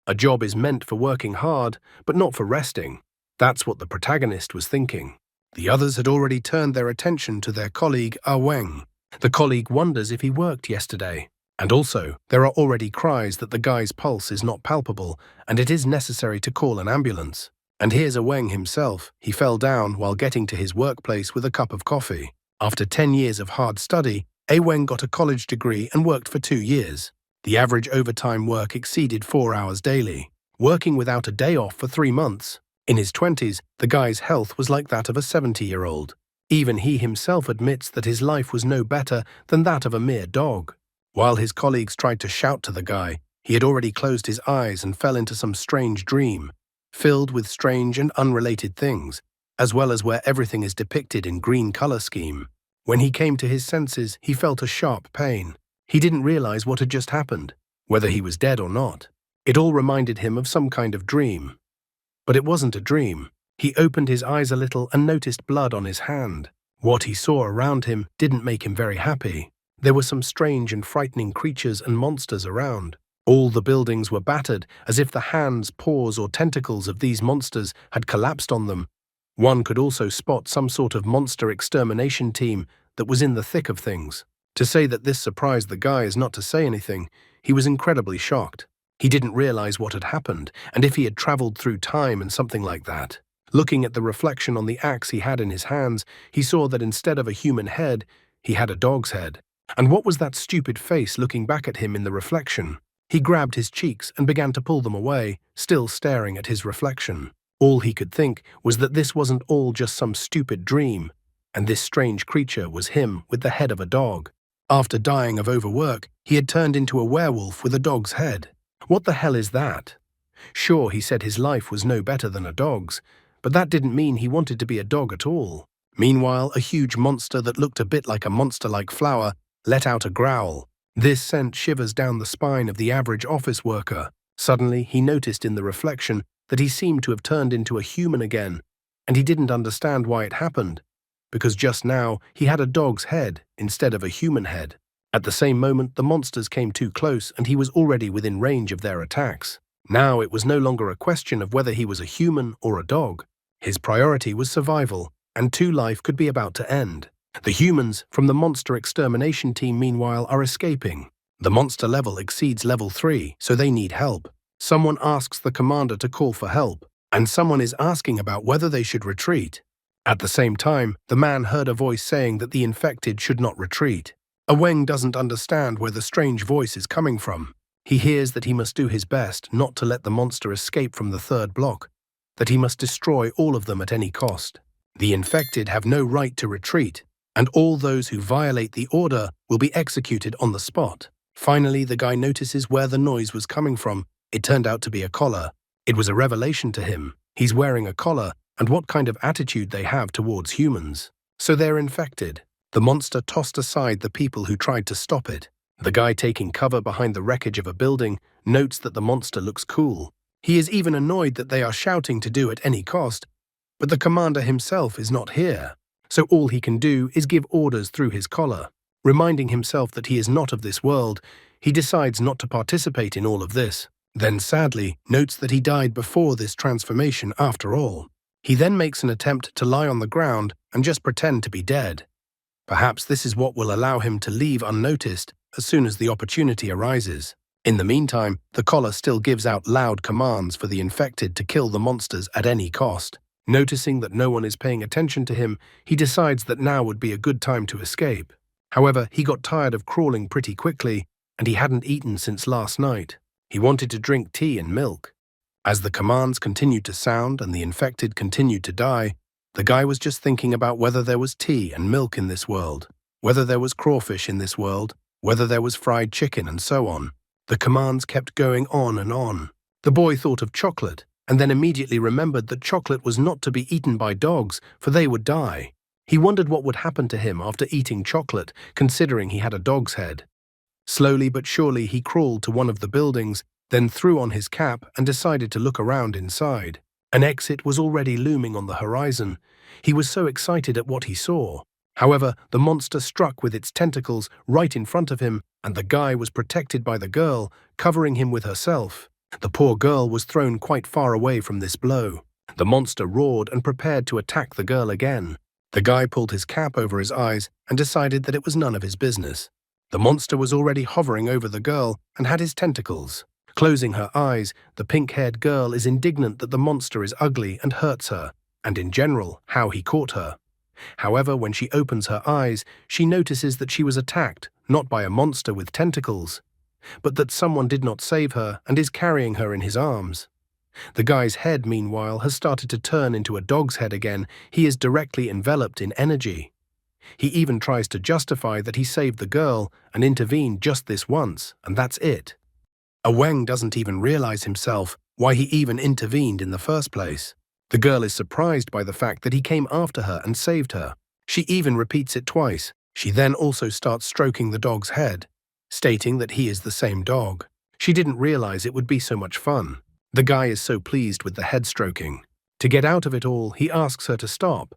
A job is meant for working hard, but not for resting. That's what the protagonist was thinking. The others had already turned their attention to their colleague Weng. The colleague wonders if he worked yesterday. And also, there are already cries that the guy's pulse is not palpable and it is necessary to call an ambulance. And here's Weng himself. He fell down while getting to his workplace with a cup of coffee. After 10 years of hard study, Weng got a college degree and worked for 2 years. The average overtime work exceeded 4 hours daily, working without a day off for 3 months. In his 20s, the guy's health was like that of a 70-year-old. Even he himself admits that his life was no better than that of a mere dog. While his colleagues tried to shout to the guy, he had already closed his eyes and fell into some strange dream, filled with strange and unrelated things, as well as where everything is depicted in green color scheme. When he came to his senses, he felt a sharp pain. He didn't realize what had just happened, whether he was dead or not. It all reminded him of some kind of dream. But it wasn't a dream. He opened his eyes a little and noticed blood on his hand. What he saw around him didn't make him very happy. There were some strange and frightening creatures and monsters around. All the buildings were battered, as if the hands, paws, or tentacles of these monsters had collapsed on them. One could also spot some sort of monster extermination team that was in the thick of things. To say that this surprised the guy is not to say anything. He was incredibly shocked. He didn't realize what had happened, and if he had traveled through time and something like that. Looking at the reflection on the axe he had in his hands, he saw that instead of a human head, he had a dog's head. And what was that stupid face looking back at him in the reflection? He grabbed his cheeks and began to pull them away, still staring at his reflection. All he could think was that this wasn't all just some stupid dream, and this strange creature was him with the head of a dog. After dying of overwork, he had turned into a werewolf with a dog's head. What the hell is that? Sure, he said his life was no better than a dog's, but that didn't mean he wanted to be a dog at all. Meanwhile, a huge monster that looked a bit like a monster-like flower let out a growl. This sent shivers down the spine of the average office worker. Suddenly, he noticed in the reflection that he seemed to have turned into a human again, and he didn't understand why it happened, because just now he had a dog's head instead of a human head. At the same moment, the monsters came too close and he was already within range of their attacks. Now it was no longer a question of whether he was a human or a dog. His priority was survival, and life could be about to end. The humans from the monster extermination team, meanwhile, are escaping. The monster level exceeds level 3, so they need help. Someone asks the commander to call for help, and someone is asking about whether they should retreat. At the same time, the man heard a voice saying that the infected should not retreat. Weng doesn't understand where the strange voice is coming from. He hears that he must do his best not to let the monster escape from the third block, that he must destroy all of them at any cost. The infected have no right to retreat, and all those who violate the order will be executed on the spot. Finally, the guy notices where the noise was coming from. It turned out to be a collar. It was a revelation to him. He's wearing a collar, and what kind of attitude they have towards humans. So they're infected. The monster tossed aside the people who tried to stop it. The guy taking cover behind the wreckage of a building notes that the monster looks cool. He is even annoyed that they are shouting to do at any cost, but the commander himself is not here. So all he can do is give orders through his collar. Reminding himself that he is not of this world, he decides not to participate in all of this. Then sadly notes that he died before this transformation after all. He then makes an attempt to lie on the ground and just pretend to be dead. Perhaps this is what will allow him to leave unnoticed as soon as the opportunity arises. In the meantime, the collar still gives out loud commands for the infected to kill the monsters at any cost. Noticing that no one is paying attention to him, he decides that now would be a good time to escape. However, he got tired of crawling pretty quickly, and he hadn't eaten since last night. He wanted to drink tea and milk. As the commands continued to sound and the infected continued to die, the guy was just thinking about whether there was tea and milk in this world, whether there was crawfish in this world, whether there was fried chicken, and so on. The commands kept going on and on. The boy thought of chocolate, and then immediately remembered that chocolate was not to be eaten by dogs, for they would die. He wondered what would happen to him after eating chocolate, considering he had a dog's head. Slowly but surely he crawled to one of the buildings, then threw on his cap and decided to look around inside. An exit was already looming on the horizon. He was so excited at what he saw. However, the monster struck with its tentacles right in front of him, and the guy was protected by the girl, covering him with herself. The poor girl was thrown quite far away from this blow. The monster roared and prepared to attack the girl again. The guy pulled his cap over his eyes and decided that it was none of his business. The monster was already hovering over the girl and had his tentacles. Closing her eyes, the pink-haired girl is indignant that the monster is ugly and hurts her, and in general, how he caught her. However, when she opens her eyes, she notices that she was attacked, not by a monster with tentacles, but that someone did not save her and is carrying her in his arms. The guy's head, meanwhile, has started to turn into a dog's head again. He is directly enveloped in energy. He even tries to justify that he saved the girl and intervened just this once, and that's it. Wang doesn't even realize himself why he even intervened in the first place. The girl is surprised by the fact that he came after her and saved her. She even repeats it twice. She then also starts stroking the dog's head, stating that he is the same dog. She didn't realize it would be so much fun. The guy is so pleased with the head stroking. To get out of it all, he asks her to stop,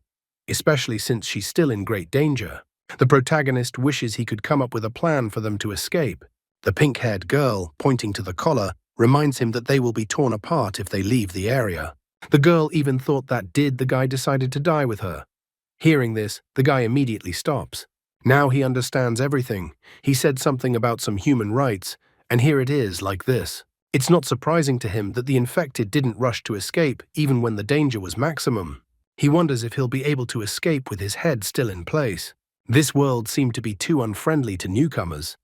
especially since she's still in great danger. The protagonist wishes he could come up with a plan for them to escape. The pink-haired girl, pointing to the collar, reminds him that they will be torn apart if they leave the area. The girl even thought that the guy decided to die with her. Hearing this, the guy immediately stops. Now he understands everything. He said something about some human rights, and here it is like this. It's not surprising to him that the infected didn't rush to escape even when the danger was maximum. He wonders if he'll be able to escape with his head still in place. This world seemed to be too unfriendly to newcomers.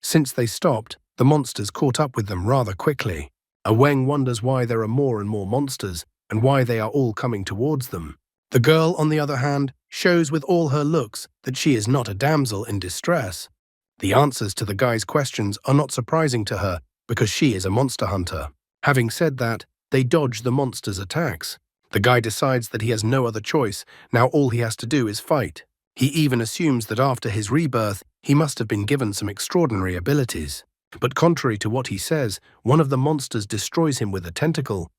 Since they stopped, the monsters caught up with them rather quickly. Wang wonders why there are more and more monsters and why they are all coming towards them. The girl, on the other hand, shows with all her looks that she is not a damsel in distress. The answers to the guy's questions are not surprising to her because she is a monster hunter. Having said that, they dodge the monster's attacks. The guy decides that he has no other choice. Now all he has to do is fight. He even assumes that after his rebirth, he must have been given some extraordinary abilities. But contrary to what he says, one of the monsters destroys him with a tentacle,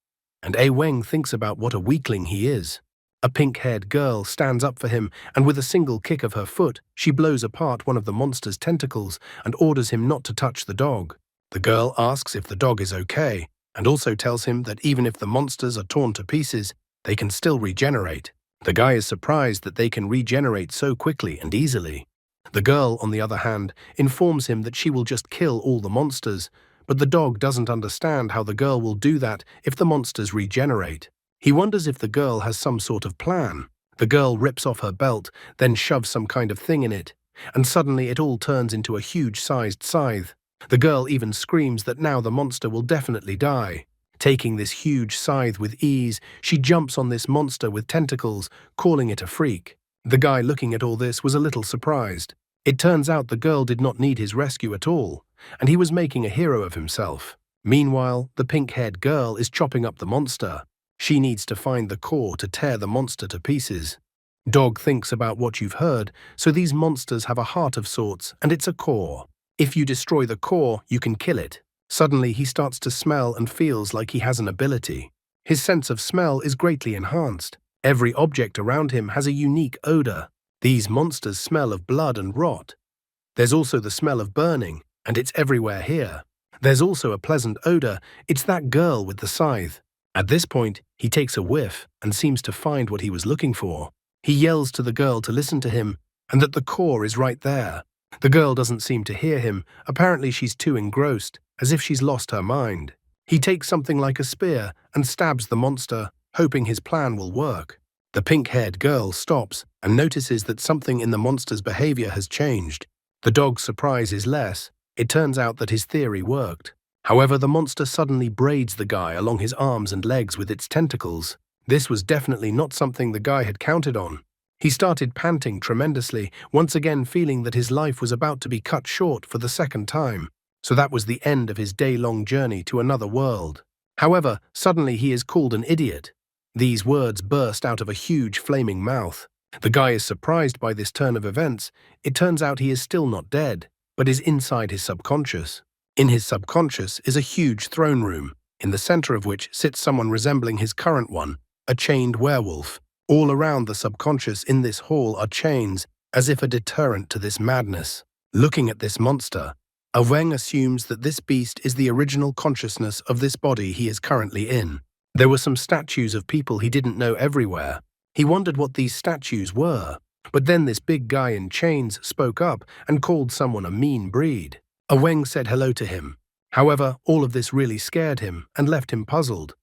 and Wang thinks about what a weakling he is. A pink-haired girl stands up for him, and with a single kick of her foot, she blows apart one of the monster's tentacles and orders him not to touch the dog. The girl asks if the dog is okay, and also tells him that even if the monsters are torn to pieces, they can still regenerate. The guy is surprised that they can regenerate so quickly and easily. The girl, on the other hand, informs him that she will just kill all the monsters, but the dog doesn't understand how the girl will do that if the monsters regenerate. He wonders if the girl has some sort of plan. The girl rips off her belt, then shoves some kind of thing in it, and suddenly it all turns into a huge-sized scythe. The girl even screams that now the monster will definitely die. Taking this huge scythe with ease, she jumps on this monster with tentacles, calling it a freak. The guy looking at all this was a little surprised. It turns out the girl did not need his rescue at all, and he was making a hero of himself. Meanwhile, the pink-haired girl is chopping up the monster. She needs to find the core to tear the monster to pieces. Dog thinks about what you've heard, so these monsters have a heart of sorts, and it's a core. If you destroy the core, you can kill it. Suddenly, he starts to smell and feels like he has an ability. His sense of smell is greatly enhanced. Every object around him has a unique odor. These monsters smell of blood and rot. There's also the smell of burning, and it's everywhere here. There's also a pleasant odor. It's that girl with the scythe. At this point, he takes a whiff and seems to find what he was looking for. He yells to the girl to listen to him, and that the core is right there. The girl doesn't seem to hear him. Apparently she's too engrossed, as if she's lost her mind. He takes something like a spear and stabs the monster, hoping his plan will work. The pink-haired girl stops and notices that something in the monster's behavior has changed. The dog's surprise is less. It turns out that his theory worked. However, the monster suddenly braids the guy along his arms and legs with its tentacles. This was definitely not something the guy had counted on. He started panting tremendously, once again feeling that his life was about to be cut short for the second time. So that was the end of his day-long journey to another world. However, suddenly he is called an idiot. These words burst out of a huge flaming mouth. The guy is surprised by this turn of events. It turns out he is still not dead, but is inside his subconscious. In his subconscious is a huge throne room, in the center of which sits someone resembling his current one, a chained werewolf. All around the subconscious in this hall are chains, as if a deterrent to this madness. Looking at this monster, Wang assumes that this beast is the original consciousness of this body he is currently in. There were some statues of people he didn't know everywhere. He wondered what these statues were. But then this big guy in chains spoke up and called someone a mean breed. Wang said hello to him. However, all of this really scared him and left him puzzled,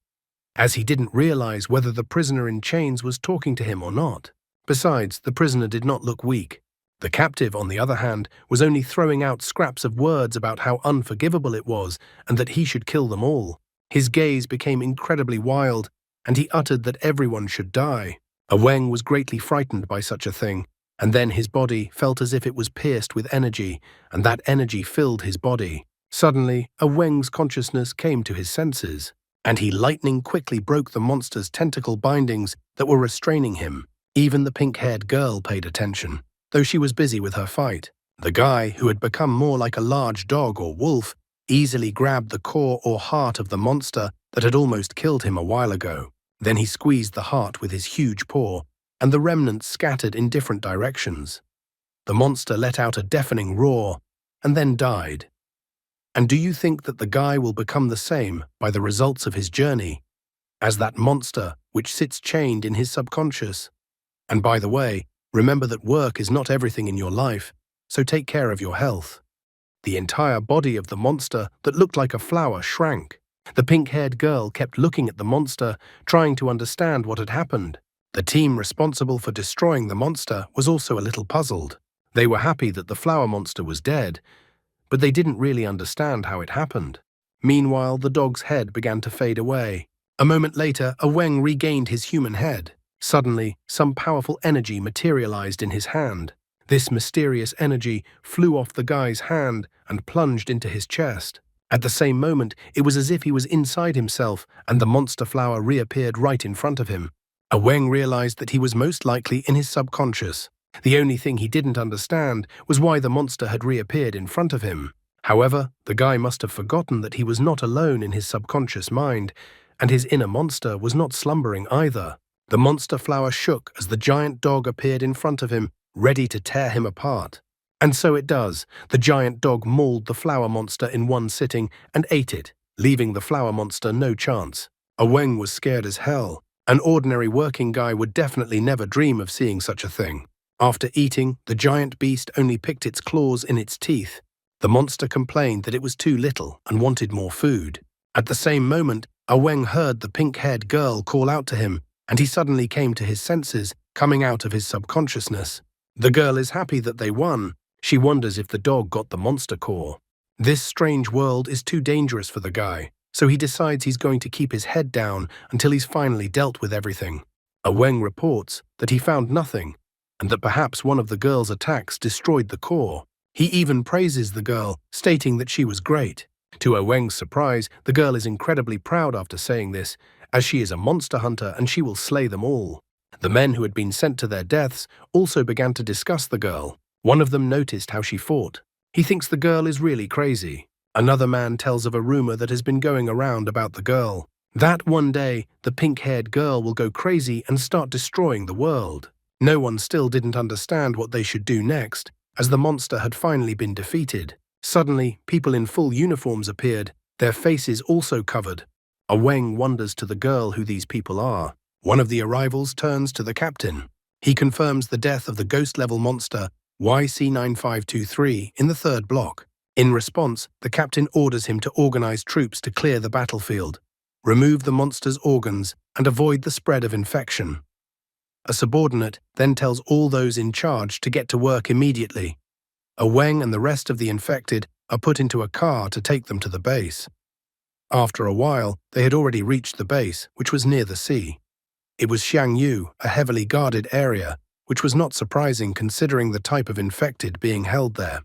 as he didn't realize whether the prisoner in chains was talking to him or not. Besides, the prisoner did not look weak. The captive, on the other hand, was only throwing out scraps of words about how unforgivable it was and that he should kill them all. His gaze became incredibly wild, and he uttered that everyone should die. Wang was greatly frightened by such a thing, and then his body felt as if it was pierced with energy, and that energy filled his body. Suddenly, Wang's consciousness came to his senses, and he lightning quickly broke the monster's tentacle bindings that were restraining him. Even the pink-haired girl paid attention, though she was busy with her fight. The guy, who had become more like a large dog or wolf, easily grabbed the core or heart of the monster that had almost killed him a while ago. Then he squeezed the heart with his huge paw, and the remnants scattered in different directions. The monster let out a deafening roar, and then died. And do you think that the guy will become the same by the results of his journey as that monster which sits chained in his subconscious? And by the way, remember that work is not everything in your life, so take care of your health. The entire body of the monster that looked like a flower shrank. The pink-haired girl kept looking at the monster, trying to understand what had happened. The team responsible for destroying the monster was also a little puzzled. They were happy that the flower monster was dead, but they didn't really understand how it happened. Meanwhile, the dog's head began to fade away. A moment later, Wang regained his human head. Suddenly, some powerful energy materialized in his hand. This mysterious energy flew off the guy's hand and plunged into his chest. At the same moment, it was as if he was inside himself, and the monster flower reappeared right in front of him. Wang realized that he was most likely in his subconscious. The only thing he didn't understand was why the monster had reappeared in front of him. However, the guy must have forgotten that he was not alone in his subconscious mind, and his inner monster was not slumbering either. The monster flower shook as the giant dog appeared in front of him, ready to tear him apart. And so it does. The giant dog mauled the flower monster in one sitting and ate it, leaving the flower monster no chance. Wang was scared as hell. An ordinary working guy would definitely never dream of seeing such a thing. After eating, the giant beast only picked its claws in its teeth. The monster complained that it was too little and wanted more food. At the same moment, Wang heard the pink-haired girl call out to him, and he suddenly came to his senses, coming out of his subconsciousness. The girl is happy that they won. She wonders if the dog got the monster core. This strange world is too dangerous for the guy, so he decides he's going to keep his head down until he's finally dealt with everything. Wang reports that he found nothing, and that perhaps one of the girl's attacks destroyed the core. He even praises the girl, stating that she was great. To Wang's surprise, the girl is incredibly proud after saying this, as she is a monster hunter and she will slay them all. The men who had been sent to their deaths also began to discuss the girl. One of them noticed how she fought. He thinks the girl is really crazy. Another man tells of a rumor that has been going around about the girl. That one day, the pink-haired girl will go crazy and start destroying the world. No one still didn't understand what they should do next, as the monster had finally been defeated. Suddenly, people in full uniforms appeared, their faces also covered. Wang wonders to the girl who these people are. One of the arrivals turns to the captain. He confirms the death of the ghost-level monster YC-9523 in the third block. In response, the captain orders him to organize troops to clear the battlefield, remove the monster's organs, and avoid the spread of infection. A subordinate then tells all those in charge to get to work immediately. Wang and the rest of the infected are put into a car to take them to the base. After a while, they had already reached the base, which was near the sea. It was Xiangyu, a heavily guarded area, which was not surprising considering the type of infected being held there.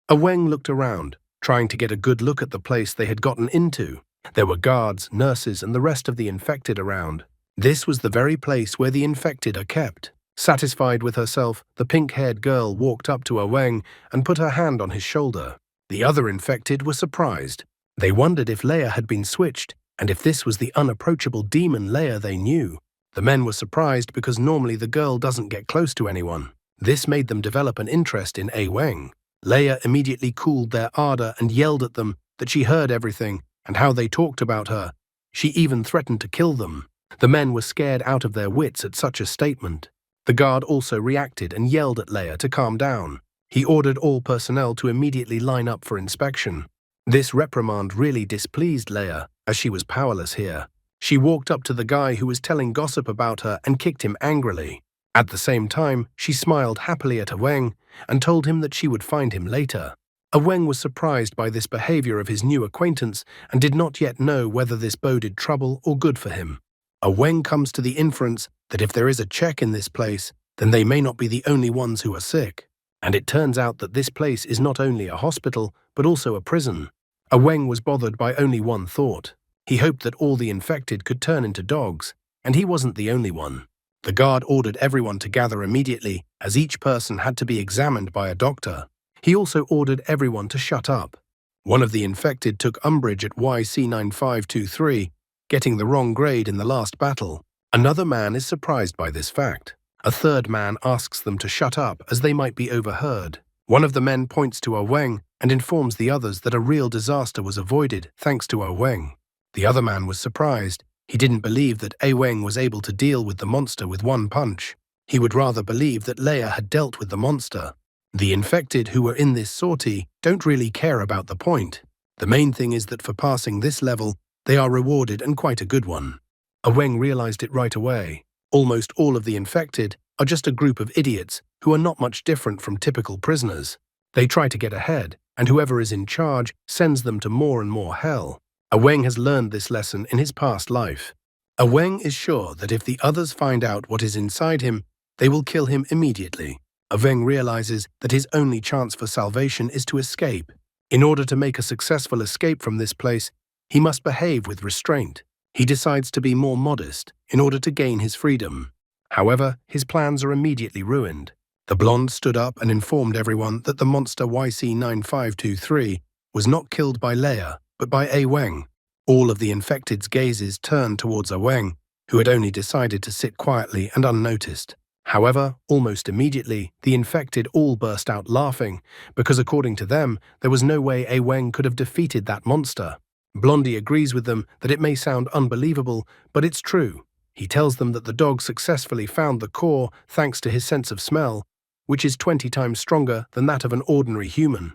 Wang looked around, trying to get a good look at the place they had gotten into. There were guards, nurses, and the rest of the infected around. This was the very place where the infected are kept. Satisfied with herself, the pink-haired girl walked up to Wang and put her hand on his shoulder. The other infected were surprised. They wondered if Leia had been switched, and if this was the unapproachable demon Leia they knew. The men were surprised because normally the girl doesn't get close to anyone. This made them develop an interest in Wang. Leia immediately cooled their ardor and yelled at them that she heard everything and how they talked about her. She even threatened to kill them. The men were scared out of their wits at such a statement. The guard also reacted and yelled at Leia to calm down. He ordered all personnel to immediately line up for inspection. This reprimand really displeased Leia, as she was powerless here. She walked up to the guy who was telling gossip about her and kicked him angrily. At the same time, she smiled happily at Wang and told him that she would find him later. Wang was surprised by this behavior of his new acquaintance and did not yet know whether this boded trouble or good for him. Wang comes to the inference that if there is a check in this place, then they may not be the only ones who are sick. And it turns out that this place is not only a hospital, but also a prison. Wang was bothered by only one thought. He hoped that all the infected could turn into dogs, and he wasn't the only one. The guard ordered everyone to gather immediately, as each person had to be examined by a doctor. He also ordered everyone to shut up. One of the infected took umbrage at YC9523, getting the wrong grade in the last battle. Another man is surprised by this fact. A third man asks them to shut up as they might be overheard. One of the men points to Wang and informs the others that a real disaster was avoided thanks to Wang. The other man was surprised. He didn't believe that Wang was able to deal with the monster with one punch. He would rather believe that Leia had dealt with the monster. The infected who were in this sortie don't really care about the point. The main thing is that for passing this level, they are rewarded, and quite a good one. Wang realized it right away. Almost all of the infected are just a group of idiots who are not much different from typical prisoners. They try to get ahead, and whoever is in charge sends them to more and more hell. Wang has learned this lesson in his past life. Wang is sure that if the others find out what is inside him, they will kill him immediately. Wang realizes that his only chance for salvation is to escape. In order to make a successful escape from this place, he must behave with restraint. He decides to be more modest in order to gain his freedom. However, his plans are immediately ruined. The blonde stood up and informed everyone that the monster YC9523 was not killed by Leia, but by Wang. All of the infected's gazes turned towards Wang, who had only decided to sit quietly and unnoticed. However, almost immediately, the infected all burst out laughing, because according to them, there was no way Wang could have defeated that monster. Blondie agrees with them that it may sound unbelievable, but it's true. He tells them that the dog successfully found the core thanks to his sense of smell, which is 20 times stronger than that of an ordinary human.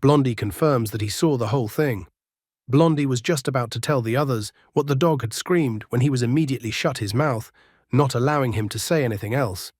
Blondie confirms that he saw the whole thing. Blondie was just about to tell the others what the dog had screamed when he was immediately shut his mouth, not allowing him to say anything else.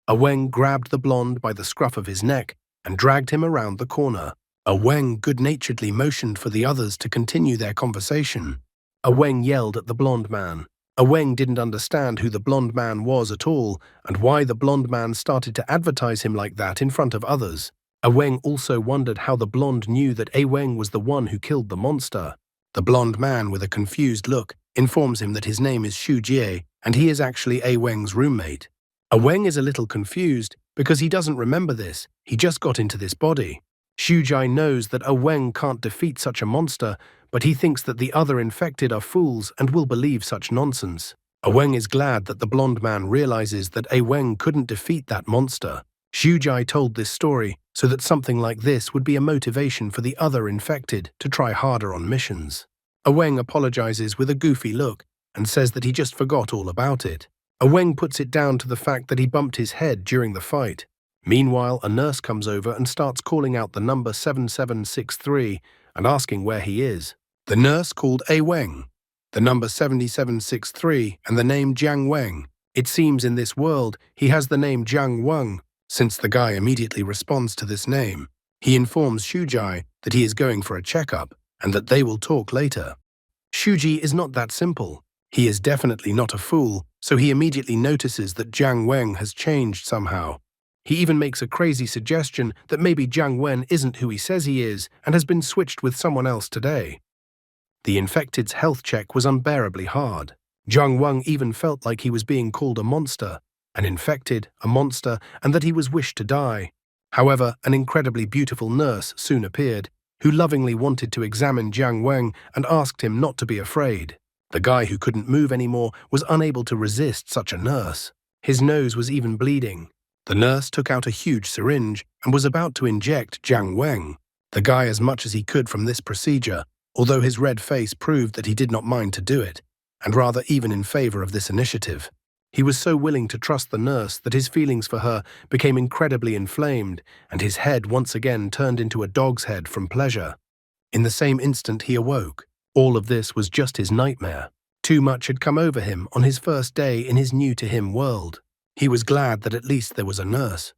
Wang grabbed the blonde by the scruff of his neck and dragged him around the corner. Wang good-naturedly motioned for the others to continue their conversation. Wang yelled at the blonde man. Wang didn't understand who the blonde man was at all and why the blonde man started to advertise him like that in front of others. Wang also wondered how the blonde knew that Wang was the one who killed the monster. The blonde man, with a confused look, informs him that his name is Xu Jie and he is actually Wang's roommate. Wang is a little confused because he doesn't remember this. He just got into this body. Xu Jie knows that Wang can't defeat such a monster, but he thinks that the other infected are fools and will believe such nonsense. Wang is glad that the blonde man realizes that Wang couldn't defeat that monster. Xu Jie told this story so that something like this would be a motivation for the other infected to try harder on missions. Wang apologizes with a goofy look and says that he just forgot all about it. Wang puts it down to the fact that he bumped his head during the fight. Meanwhile, a nurse comes over and starts calling out the number 7763 and asking where he is. The nurse called Wang, the number 7763, and the name Jiang Wang. It seems in this world he has the name Jiang Wang, since the guy immediately responds to this name. He informs Xu Jie that he is going for a checkup and that they will talk later. Xu Jie is not that simple. He is definitely not a fool, so he immediately notices that Jiang Wang has changed somehow. He even makes a crazy suggestion that maybe Jiang Wen isn't who he says he is and has been switched with someone else today. The infected's health check was unbearably hard. Jiang Wang even felt like he was being called a monster, an infected, a monster, and that he was wished to die. However, an incredibly beautiful nurse soon appeared, who lovingly wanted to examine Jiang Wang and asked him not to be afraid. The guy who couldn't move anymore was unable to resist such a nurse. His nose was even bleeding. The nurse took out a huge syringe and was about to inject Jiang Weng, the guy, as much as he could from this procedure, although his red face proved that he did not mind to do it, and rather even in favor of this initiative. He was so willing to trust the nurse that his feelings for her became incredibly inflamed, and his head once again turned into a dog's head from pleasure. In the same instant he awoke. All of this was just his nightmare. Too much had come over him on his first day in his new-to-him world. He was glad that at least there was a nurse.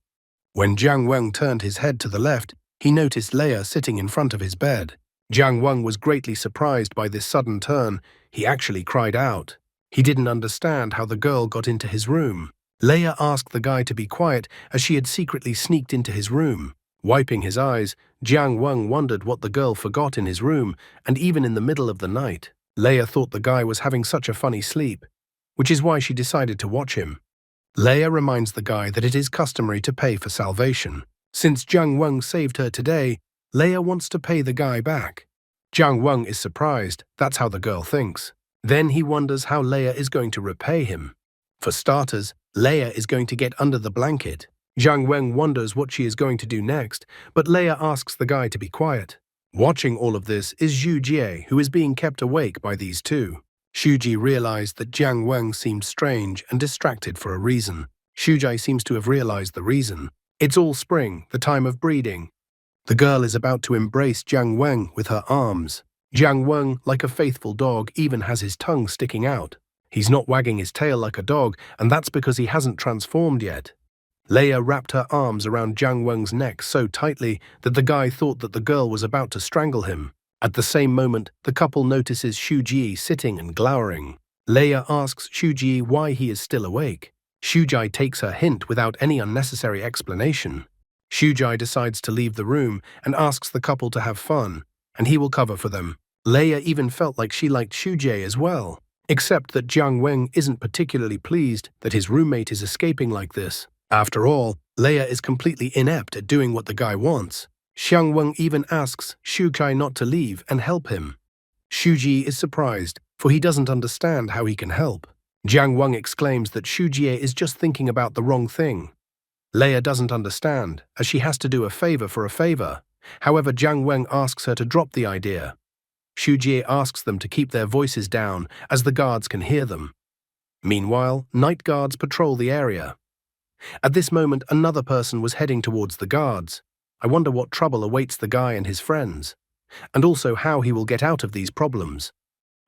When Jiang Weng turned his head to the left, he noticed Leia sitting in front of his bed. Jiang Weng was greatly surprised by this sudden turn. He actually cried out. He didn't understand how the girl got into his room. Leia asked the guy to be quiet as she had secretly sneaked into his room. Wiping his eyes, Jiang Weng wondered what the girl forgot in his room, and even in the middle of the night, Leia thought the guy was having such a funny sleep, which is why she decided to watch him. Leia reminds the guy that it is customary to pay for salvation. Since Jiang Weng saved her today, Leia wants to pay the guy back. Jiang Weng is surprised. That's how the girl thinks. Then he wonders how Leia is going to repay him. For starters, Leia is going to get under the blanket. Jiang Weng wonders what she is going to do next, but Leia asks the guy to be quiet. Watching all of this is Zhu Jie, who is being kept awake by these two. Shuji realized that Jiang Weng seemed strange and distracted for a reason. Shujai seems to have realized the reason. It's all spring, the time of breeding. The girl is about to embrace Jiang Weng with her arms. Jiang Weng, like a faithful dog, even has his tongue sticking out. He's not wagging his tail like a dog, and that's because he hasn't transformed yet. Leia wrapped her arms around Jiang Weng's neck so tightly that the guy thought that the girl was about to strangle him. At the same moment, the couple notices Shuji sitting and glowering. Leia asks Shuji why he is still awake. Shujai takes her hint without any unnecessary explanation. Shujai decides to leave the room and asks the couple to have fun, and he will cover for them. Leia even felt like she liked Shujai as well, except that Jiang Weng isn't particularly pleased that his roommate is escaping like this. After all, Leia is completely inept at doing what the guy wants. Jiang Weng even asks Shukai not to leave and help him. Shuji is surprised, for he doesn't understand how he can help. Jiang Weng exclaims that Shujie is just thinking about the wrong thing. Leia doesn't understand, as she has to do a favor for a favor. However, Jiang Weng asks her to drop the idea. Shujie asks them to keep their voices down, as the guards can hear them. Meanwhile, night guards patrol the area. At this moment, another person was heading towards the guards. I wonder what trouble awaits the guy and his friends, and also how he will get out of these problems.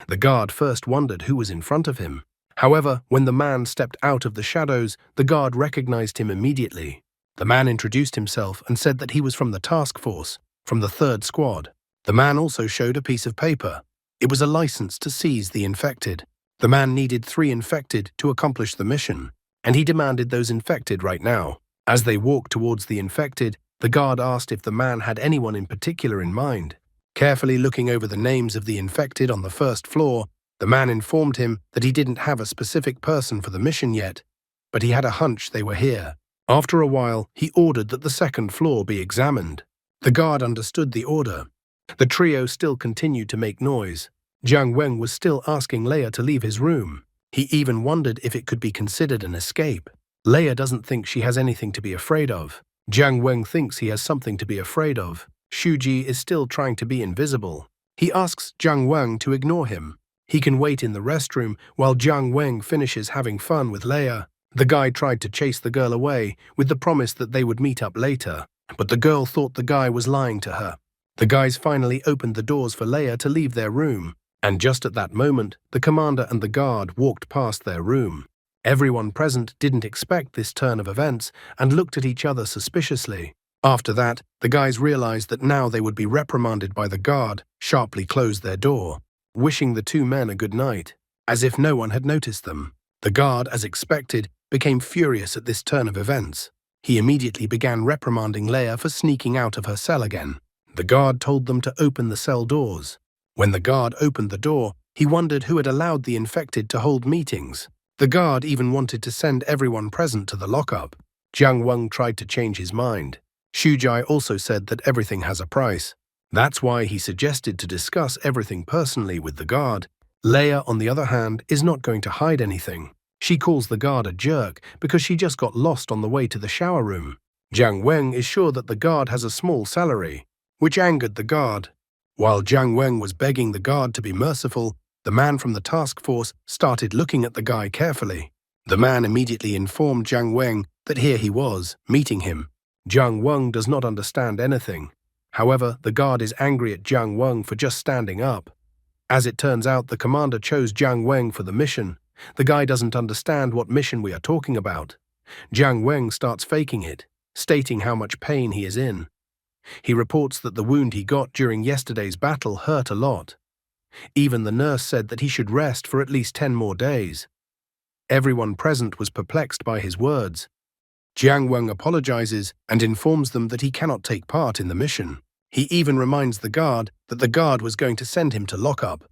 The guard first wondered who was in front of him. However, when the man stepped out of the shadows, the guard recognized him immediately. The man introduced himself and said that he was from the task force, from the 3rd squad. The man also showed a piece of paper. It was a license to seize the infected. The man needed 3 infected to accomplish the mission, and he demanded those infected right now. As they walked towards the infected, the guard asked if the man had anyone in particular in mind. Carefully looking over the names of the infected on the 1st floor, the man informed him that he didn't have a specific person for the mission yet, but he had a hunch they were here. After a while, he ordered that the 2nd floor be examined. The guard understood the order. The trio still continued to make noise. Jiang Weng was still asking Leia to leave his room. He even wondered if it could be considered an escape. Leia doesn't think she has anything to be afraid of. Jiang Weng thinks he has something to be afraid of. Shuji is still trying to be invisible. He asks Jiang Weng to ignore him. He can wait in the restroom while Jiang Weng finishes having fun with Leia. The guy tried to chase the girl away with the promise that they would meet up later, but the girl thought the guy was lying to her. The guys finally opened the doors for Leia to leave their room, and just at that moment, the commander and the guard walked past their room. Everyone present didn't expect this turn of events and looked at each other suspiciously. After that, the guys realized that now they would be reprimanded by the guard, sharply closed their door, wishing the 2 men a good night, as if no one had noticed them. The guard, as expected, became furious at this turn of events. He immediately began reprimanding Leia for sneaking out of her cell again. The guard told them to open the cell doors. When the guard opened the door, he wondered who had allowed the infected to hold meetings. The guard even wanted to send everyone present to the lockup. Jiang Weng tried to change his mind. Shujai also said that everything has a price. That's why he suggested to discuss everything personally with the guard. Leia, on the other hand, is not going to hide anything. She calls the guard a jerk because she just got lost on the way to the shower room. Jiang Weng is sure that the guard has a small salary, which angered the guard. While Jiang Weng was begging the guard to be merciful, the man from the task force started looking at the guy carefully. The man immediately informed Jiang Weng that here he was, meeting him. Jiang Weng does not understand anything. However, the guard is angry at Jiang Weng for just standing up. As it turns out, the commander chose Jiang Weng for the mission. The guy doesn't understand what mission we are talking about. Jiang Weng starts faking it, stating how much pain he is in. He reports that the wound he got during yesterday's battle hurt a lot. Even the nurse said that he should rest for at least 10 more days. Everyone present was perplexed by his words. Jiang Weng apologizes and informs them that he cannot take part in the mission. He even reminds the guard that the guard was going to send him to lockup.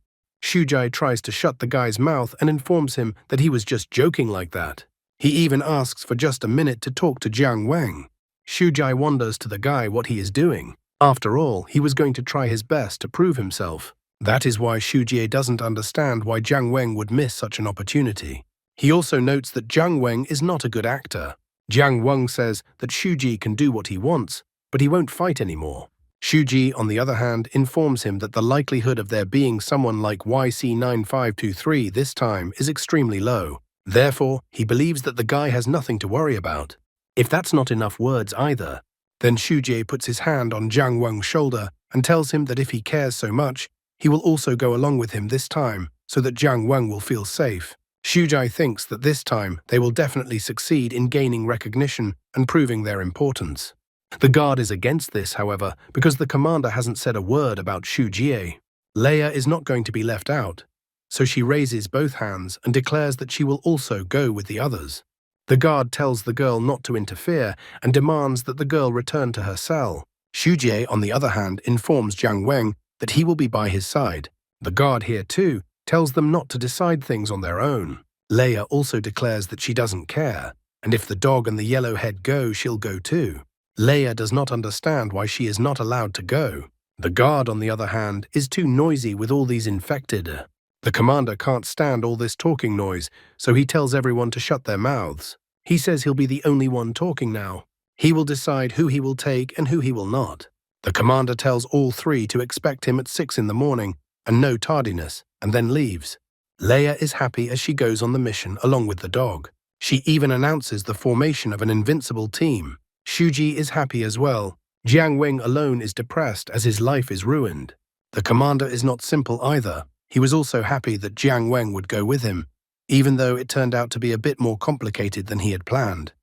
Shujai tries to shut the guy's mouth and informs him that he was just joking like that. He even asks for just a minute to talk to Jiang Weng. Shujai wonders to the guy what he is doing. After all, he was going to try his best to prove himself. That is why Shujie doesn't understand why Jiang Weng would miss such an opportunity. He also notes that Jiang Weng is not a good actor. Jiang Weng says that Shuji can do what he wants, but he won't fight anymore. Shuji, on the other hand, informs him that the likelihood of there being someone like YC9523 this time is extremely low. Therefore, he believes that the guy has nothing to worry about. If that's not enough words either, then Shuji puts his hand on Jiang Weng's shoulder and tells him that if he cares so much, he will also go along with him this time so that Jiang Weng will feel safe. Shujai thinks that this time they will definitely succeed in gaining recognition and proving their importance. The guard is against this, however, because the commander hasn't said a word about Shujie. Leia is not going to be left out, so she raises both hands and declares that she will also go with the others. The guard tells the girl not to interfere and demands that the girl return to her cell. Shujie, on the other hand, informs Jiang Weng that he will be by his side. The guard here, too, tells them not to decide things on their own. Leia also declares that she doesn't care, and if the dog and the yellow head go, she'll go too. Leia does not understand why she is not allowed to go. The guard, on the other hand, is too noisy with all these infected. The commander can't stand all this talking noise, so he tells everyone to shut their mouths. He says he'll be the only one talking now. He will decide who he will take and who he will not. The commander tells all three to expect him at 6 in the morning and no tardiness, and then leaves. Leia is happy as she goes on the mission along with the dog. She even announces the formation of an invincible team. Shuji is happy as well. Jiang Weng alone is depressed as his life is ruined. The commander is not simple either. He was also happy that Jiang Weng would go with him, even though it turned out to be a bit more complicated than he had planned.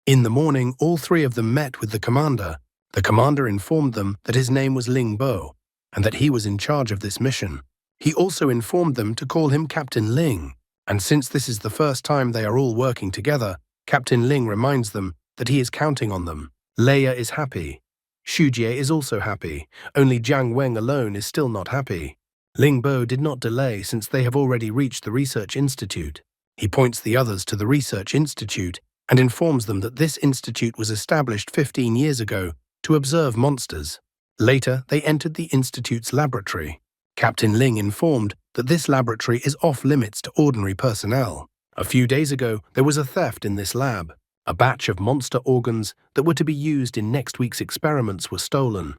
In the morning, all three of them met with the commander. The commander informed them that his name was Ling Bo, and that he was in charge of this mission. He also informed them to call him Captain Ling, and since this is the first time they are all working together, Captain Ling reminds them that he is counting on them. Leia is happy. Shujie is also happy, only Jiang Weng alone is still not happy. Ling Bo did not delay since they have already reached the research institute. He points the others to the research institute and informs them that this institute was established 15 years ago to observe monsters. Later, they entered the institute's laboratory. Captain Ling informed that this laboratory is off-limits to ordinary personnel. A few days ago, there was a theft in this lab. A batch of monster organs that were to be used in next week's experiments were stolen.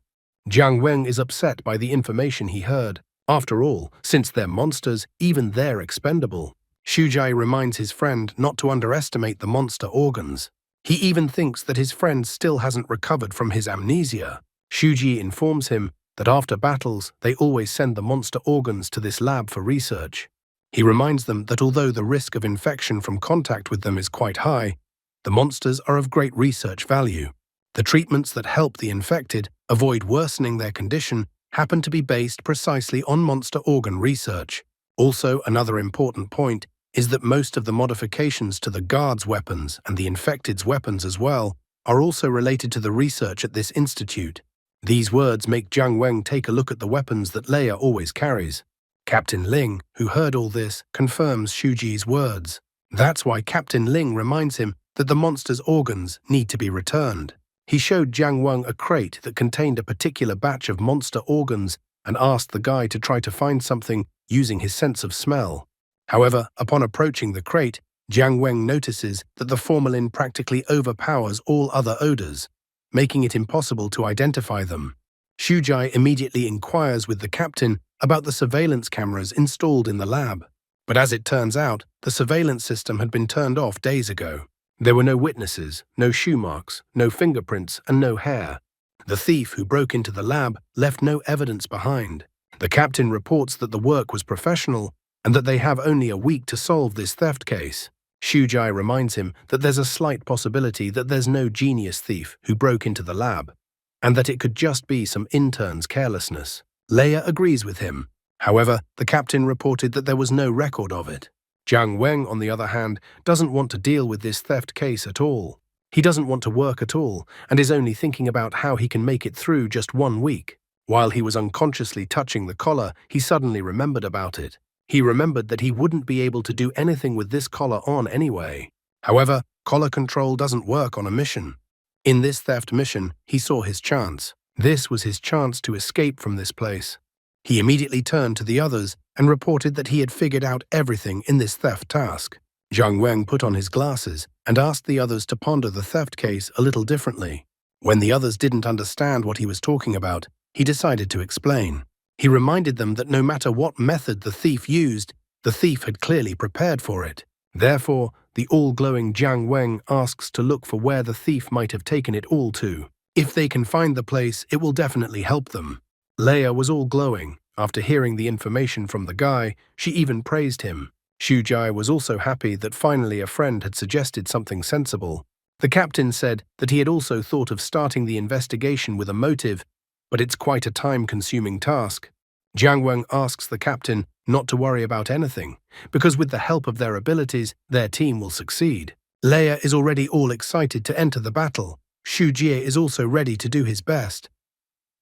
Jiang Weng is upset by the information he heard. After all, since they're monsters, even they're expendable. Shujai reminds his friend not to underestimate the monster organs. He even thinks that his friend still hasn't recovered from his amnesia. Shuji informs him that after battles, they always send the monster organs to this lab for research. He reminds them that although the risk of infection from contact with them is quite high, the monsters are of great research value. The treatments that help the infected avoid worsening their condition happen to be based precisely on monster organ research. Also, another important point is that most of the modifications to the guards' weapons and the infected's weapons as well are also related to the research at this institute. These words make Jiang Weng take a look at the weapons that Leia always carries. Captain Ling, who heard all this, confirms Shuji's words. That's why Captain Ling reminds him that the monster's organs need to be returned. He showed Jiang Weng a crate that contained a particular batch of monster organs and asked the guy to try to find something using his sense of smell. However, upon approaching the crate, Jiang Weng notices that the formalin practically overpowers all other odors, making it impossible to identify them. Xu Jai immediately inquires with the captain about the surveillance cameras installed in the lab. But as it turns out, the surveillance system had been turned off days ago. There were no witnesses, no shoe marks, no fingerprints, and no hair. The thief who broke into the lab left no evidence behind. The captain reports that the work was professional and that they have only a week to solve this theft case. Xu Jai reminds him that there's a slight possibility that there's no genius thief who broke into the lab, and that it could just be some intern's carelessness. Leia agrees with him. However, the captain reported that there was no record of it. Jiang Weng, on the other hand, doesn't want to deal with this theft case at all. He doesn't want to work at all, and is only thinking about how he can make it through just 1 week. While he was unconsciously touching the collar, he suddenly remembered about it. He remembered that he wouldn't be able to do anything with this collar on anyway. However, collar control doesn't work on a mission. In this theft mission, he saw his chance. This was his chance to escape from this place. He immediately turned to the others and reported that he had figured out everything in this theft task. Jiang Weng put on his glasses and asked the others to ponder the theft case a little differently. When the others didn't understand what he was talking about, he decided to explain. He reminded them that no matter what method the thief used, the thief had clearly prepared for it. Therefore, the all-glowing Jiang Weng asks to look for where the thief might have taken it all to. If they can find the place, it will definitely help them. Leia was all glowing. After hearing the information from the guy, she even praised him. Xu Jai was also happy that finally a friend had suggested something sensible. The captain said that he had also thought of starting the investigation with a motive, but it's quite a time-consuming task. Jiang Weng asks the captain not to worry about anything, because with the help of their abilities, their team will succeed. Leia is already all excited to enter the battle. Xu Jie is also ready to do his best.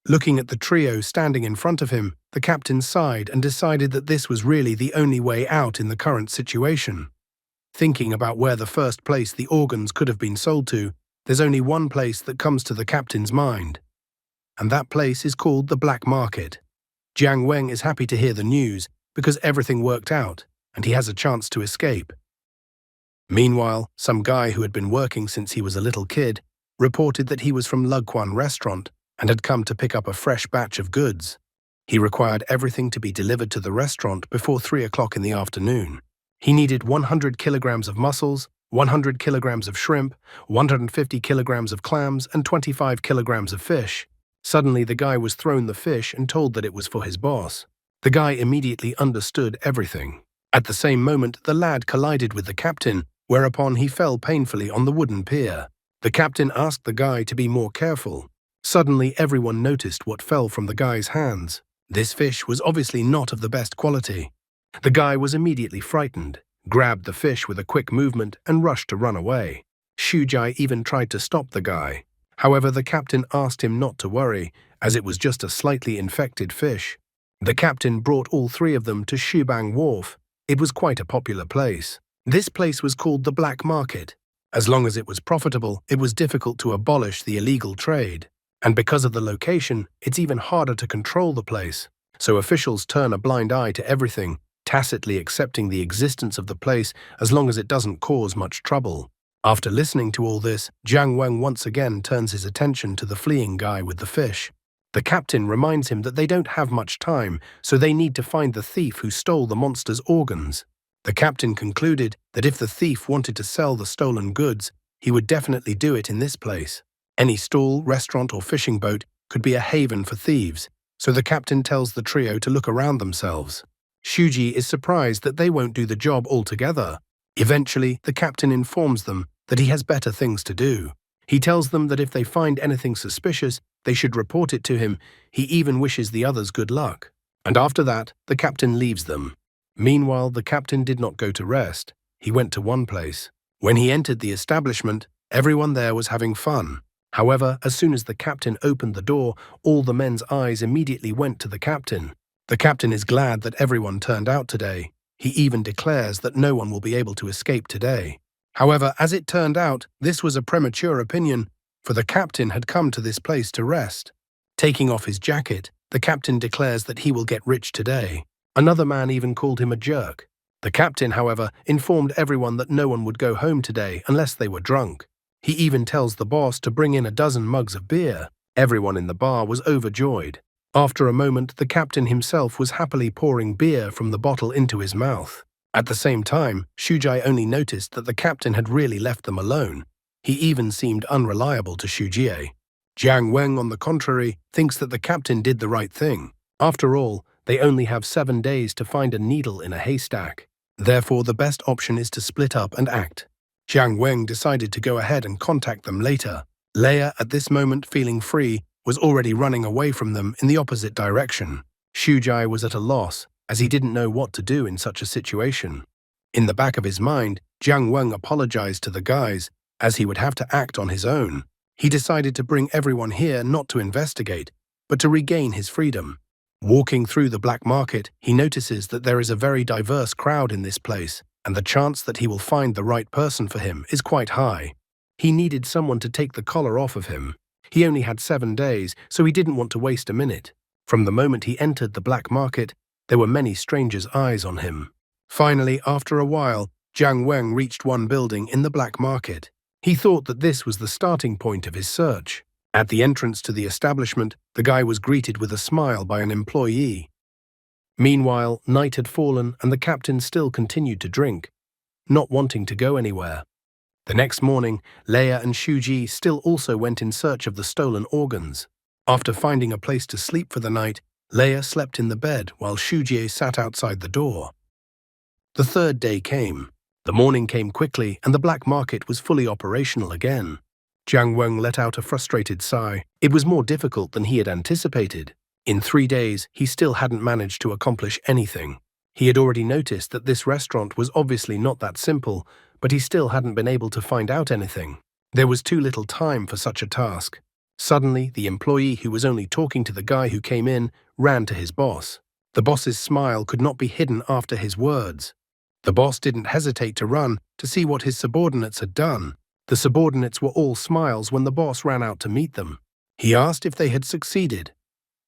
Looking at the trio standing in front of him, the captain sighed and decided that this was really the only way out in the current situation. Thinking about where the first place the organs could have been sold to, there's only one place that comes to the captain's mind. And that place is called the black market. Jiang Weng is happy to hear the news because everything worked out and he has a chance to escape. Meanwhile, some guy who had been working since he was a little kid reported that he was from Luguan restaurant and had come to pick up a fresh batch of goods. He required everything to be delivered to the restaurant before 3 o'clock in the afternoon. He needed 100 kilograms of mussels, 100 kilograms of shrimp, 150 kilograms of clams, and 25 kilograms of fish. Suddenly, the guy was thrown the fish and told that it was for his boss. The guy immediately understood everything. At the same moment, the lad collided with the captain, whereupon he fell painfully on the wooden pier. The captain asked the guy to be more careful. Suddenly, everyone noticed what fell from the guy's hands. This fish was obviously not of the best quality. The guy was immediately frightened, grabbed the fish with a quick movement, and rushed to run away. Xu Jai even tried to stop the guy. However, the captain asked him not to worry, as it was just a slightly infected fish. The captain brought all 3 of them to Shubang Wharf. It was quite a popular place. This place was called the Black Market. As long as it was profitable, it was difficult to abolish the illegal trade. And because of the location, it's even harder to control the place. So officials turn a blind eye to everything, tacitly accepting the existence of the place as long as it doesn't cause much trouble. After listening to all this, Jiang Weng once again turns his attention to the fleeing guy with the fish. The captain reminds him that they don't have much time, so they need to find the thief who stole the monster's organs. The captain concluded that if the thief wanted to sell the stolen goods, he would definitely do it in this place. Any stall, restaurant, or fishing boat could be a haven for thieves, so the captain tells the trio to look around themselves. Shuji is surprised that they won't do the job altogether. Eventually, the captain informs them that he has better things to do. He tells them that if they find anything suspicious, they should report it to him. He even wishes the others good luck. And after that, the captain leaves them. Meanwhile, the captain did not go to rest. He went to one place. When he entered the establishment, everyone there was having fun. However, as soon as the captain opened the door, all the men's eyes immediately went to the captain. The captain is glad that everyone turned out today. He even declares that no one will be able to escape today. However, as it turned out, this was a premature opinion, for the captain had come to this place to rest. Taking off his jacket, the captain declares that he will get rich today. Another man even called him a jerk. The captain, however, informed everyone that no one would go home today unless they were drunk. He even tells the boss to bring in a dozen mugs of beer. Everyone in the bar was overjoyed. After a moment, the captain himself was happily pouring beer from the bottle into his mouth. At the same time, Shujai only noticed that the captain had really left them alone. He even seemed unreliable to Shujie. Jiang Weng, on the contrary, thinks that the captain did the right thing. After all, they only have 7 days to find a needle in a haystack. Therefore, the best option is to split up and act. Jiang Weng decided to go ahead and contact them later. Leia, at this moment feeling free, was already running away from them in the opposite direction. Shujai was at a loss, as he didn't know what to do in such a situation. In the back of his mind, Jiang Weng apologized to the guys, as he would have to act on his own. He decided to bring everyone here not to investigate, but to regain his freedom. Walking through the black market, he notices that there is a very diverse crowd in this place, and the chance that he will find the right person for him is quite high. He needed someone to take the collar off of him. He only had 7 days, so he didn't want to waste a minute. From the moment he entered the black market, there were many strangers' eyes on him. Finally, after a while, Jiang Weng reached one building in the black market. He thought that this was the starting point of his search. At the entrance to the establishment, the guy was greeted with a smile by an employee. Meanwhile, night had fallen and the captain still continued to drink, not wanting to go anywhere. The next morning, Leia and Shuji still also went in search of the stolen organs. After finding a place to sleep for the night, Leia slept in the bed while Shuji sat outside the door. The third day came. The morning came quickly and the black market was fully operational again. Jiang Weng let out a frustrated sigh. It was more difficult than he had anticipated. In 3 days, he still hadn't managed to accomplish anything. He had already noticed that this restaurant was obviously not that simple, but he still hadn't been able to find out anything. There was too little time for such a task. Suddenly, the employee who was only talking to the guy who came in ran to his boss. The boss's smile could not be hidden after his words. The boss didn't hesitate to run to see what his subordinates had done. The subordinates were all smiles when the boss ran out to meet them. He asked if they had succeeded.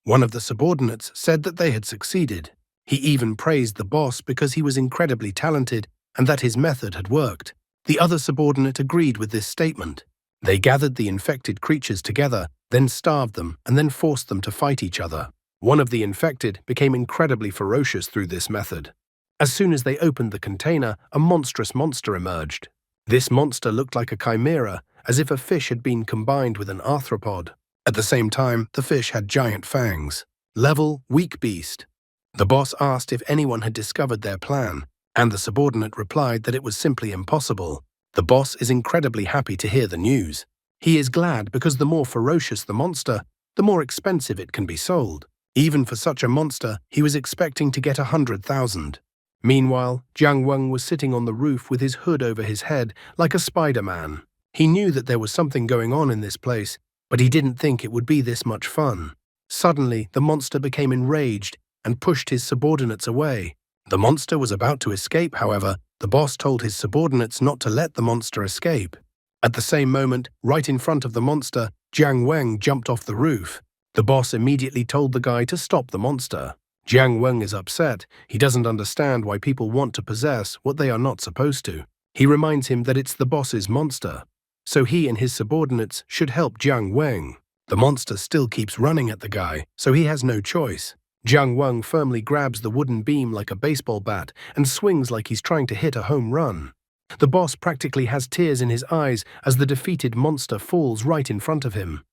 One of the subordinates said that they had succeeded. He even praised the boss because he was incredibly talented and that his method had worked. The other subordinate agreed with this statement. They gathered the infected creatures together, then starved them, and then forced them to fight each other. One of the infected became incredibly ferocious through this method. As soon as they opened the container, a monstrous monster emerged. This monster looked like a chimera, as if a fish had been combined with an arthropod. At the same time, the fish had giant fangs. Level, weak beast. The boss asked if anyone had discovered their plan, and the subordinate replied that it was simply impossible. The boss is incredibly happy to hear the news. He is glad because the more ferocious the monster, the more expensive it can be sold. Even for such a monster, he was expecting to get 100,000. Meanwhile, Jiang Weng was sitting on the roof with his hood over his head like a Spider-Man. He knew that there was something going on in this place, but he didn't think it would be this much fun. Suddenly, the monster became enraged and pushed his subordinates away. The monster was about to escape, however. The boss told his subordinates not to let the monster escape. At the same moment, right in front of the monster, Jiang Weng jumped off the roof. The boss immediately told the guy to stop the monster. Jiang Weng is upset. He doesn't understand why people want to possess what they are not supposed to. He reminds him that it's the boss's monster, so he and his subordinates should help Jiang Weng. The monster still keeps running at the guy, so he has no choice. Jiang Weng firmly grabs the wooden beam like a baseball bat and swings like he's trying to hit a home run. The boss practically has tears in his eyes as the defeated monster falls right in front of him.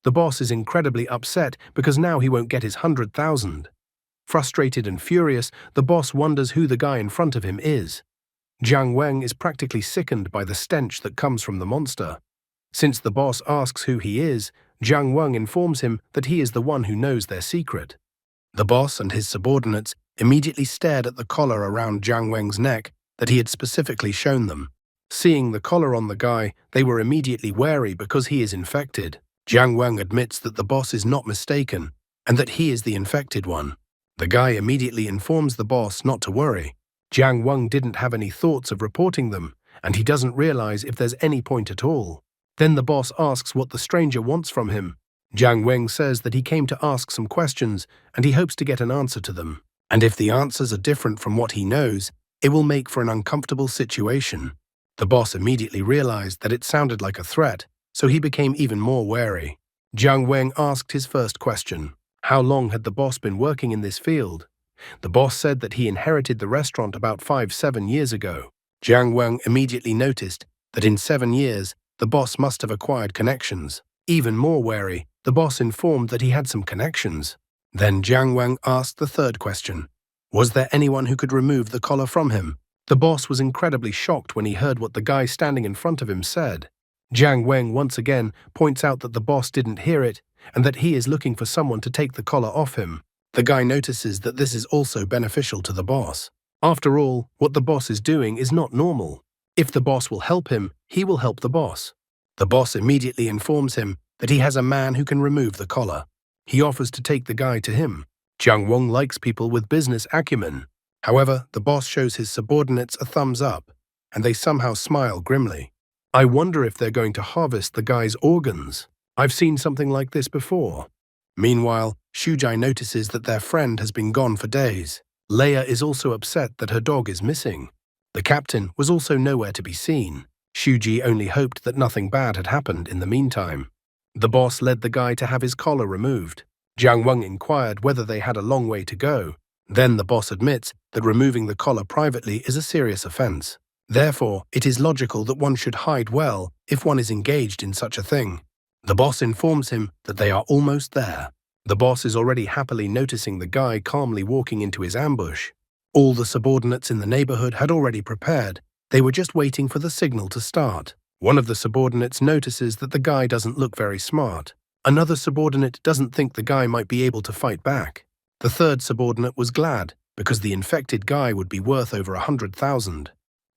The boss is incredibly upset because now he won't get his 100,000. Frustrated and furious, the boss wonders who the guy in front of him is. Jiang Weng is practically sickened by the stench that comes from the monster. Since the boss asks who he is, Jiang Weng informs him that he is the one who knows their secret. The boss and his subordinates immediately stared at the collar around Jiang Weng's neck that he had specifically shown them. Seeing the collar on the guy, they were immediately wary because he is infected. Jiang Weng admits that the boss is not mistaken and that he is the infected one. The guy immediately informs the boss not to worry. Jiang Weng didn't have any thoughts of reporting them, and he doesn't realize if there's any point at all. Then the boss asks what the stranger wants from him. Jiang Weng says that he came to ask some questions, and he hopes to get an answer to them. And if the answers are different from what he knows, It will make for an uncomfortable situation. The boss immediately realized that it sounded like a threat, so he became even more wary. Jiang Weng asked his first question. How long had the boss been working in this field? The boss said that he inherited the restaurant about 7 years ago. Jiang Weng immediately noticed that in 7 years, the boss must have acquired connections. Even more wary, the boss informed that he had some connections. Then Jiang Weng asked the third question. Was there anyone who could remove the collar from him? The boss was incredibly shocked when he heard what the guy standing in front of him said. Jiang Weng once again points out that the boss didn't hear it and that he is looking for someone to take the collar off him. The guy notices that this is also beneficial to the boss. After all, what the boss is doing is not normal. If the boss will help him, he will help the boss. The boss immediately informs him that he has a man who can remove the collar. He offers to take the guy to him. Jiang Weng likes people with business acumen. However, the boss shows his subordinates a thumbs up, and they somehow smile grimly. I wonder if they're going to harvest the guy's organs. I've seen something like this before. Meanwhile, Shujai notices that their friend has been gone for days. Leia is also upset that her dog is missing. The captain was also nowhere to be seen. Shuji only hoped that nothing bad had happened in the meantime. The boss led the guy to have his collar removed. Jiang Weng inquired whether they had a long way to go. Then the boss admits that removing the collar privately is a serious offense. Therefore, it is logical that one should hide well if one is engaged in such a thing. The boss informs him that they are almost there. The boss is already happily noticing the guy calmly walking into his ambush. All the subordinates in the neighborhood had already prepared. They were just waiting for the signal to start. One of the subordinates notices that the guy doesn't look very smart. Another subordinate doesn't think the guy might be able to fight back. The third subordinate was glad because the infected guy would be worth over 100,000.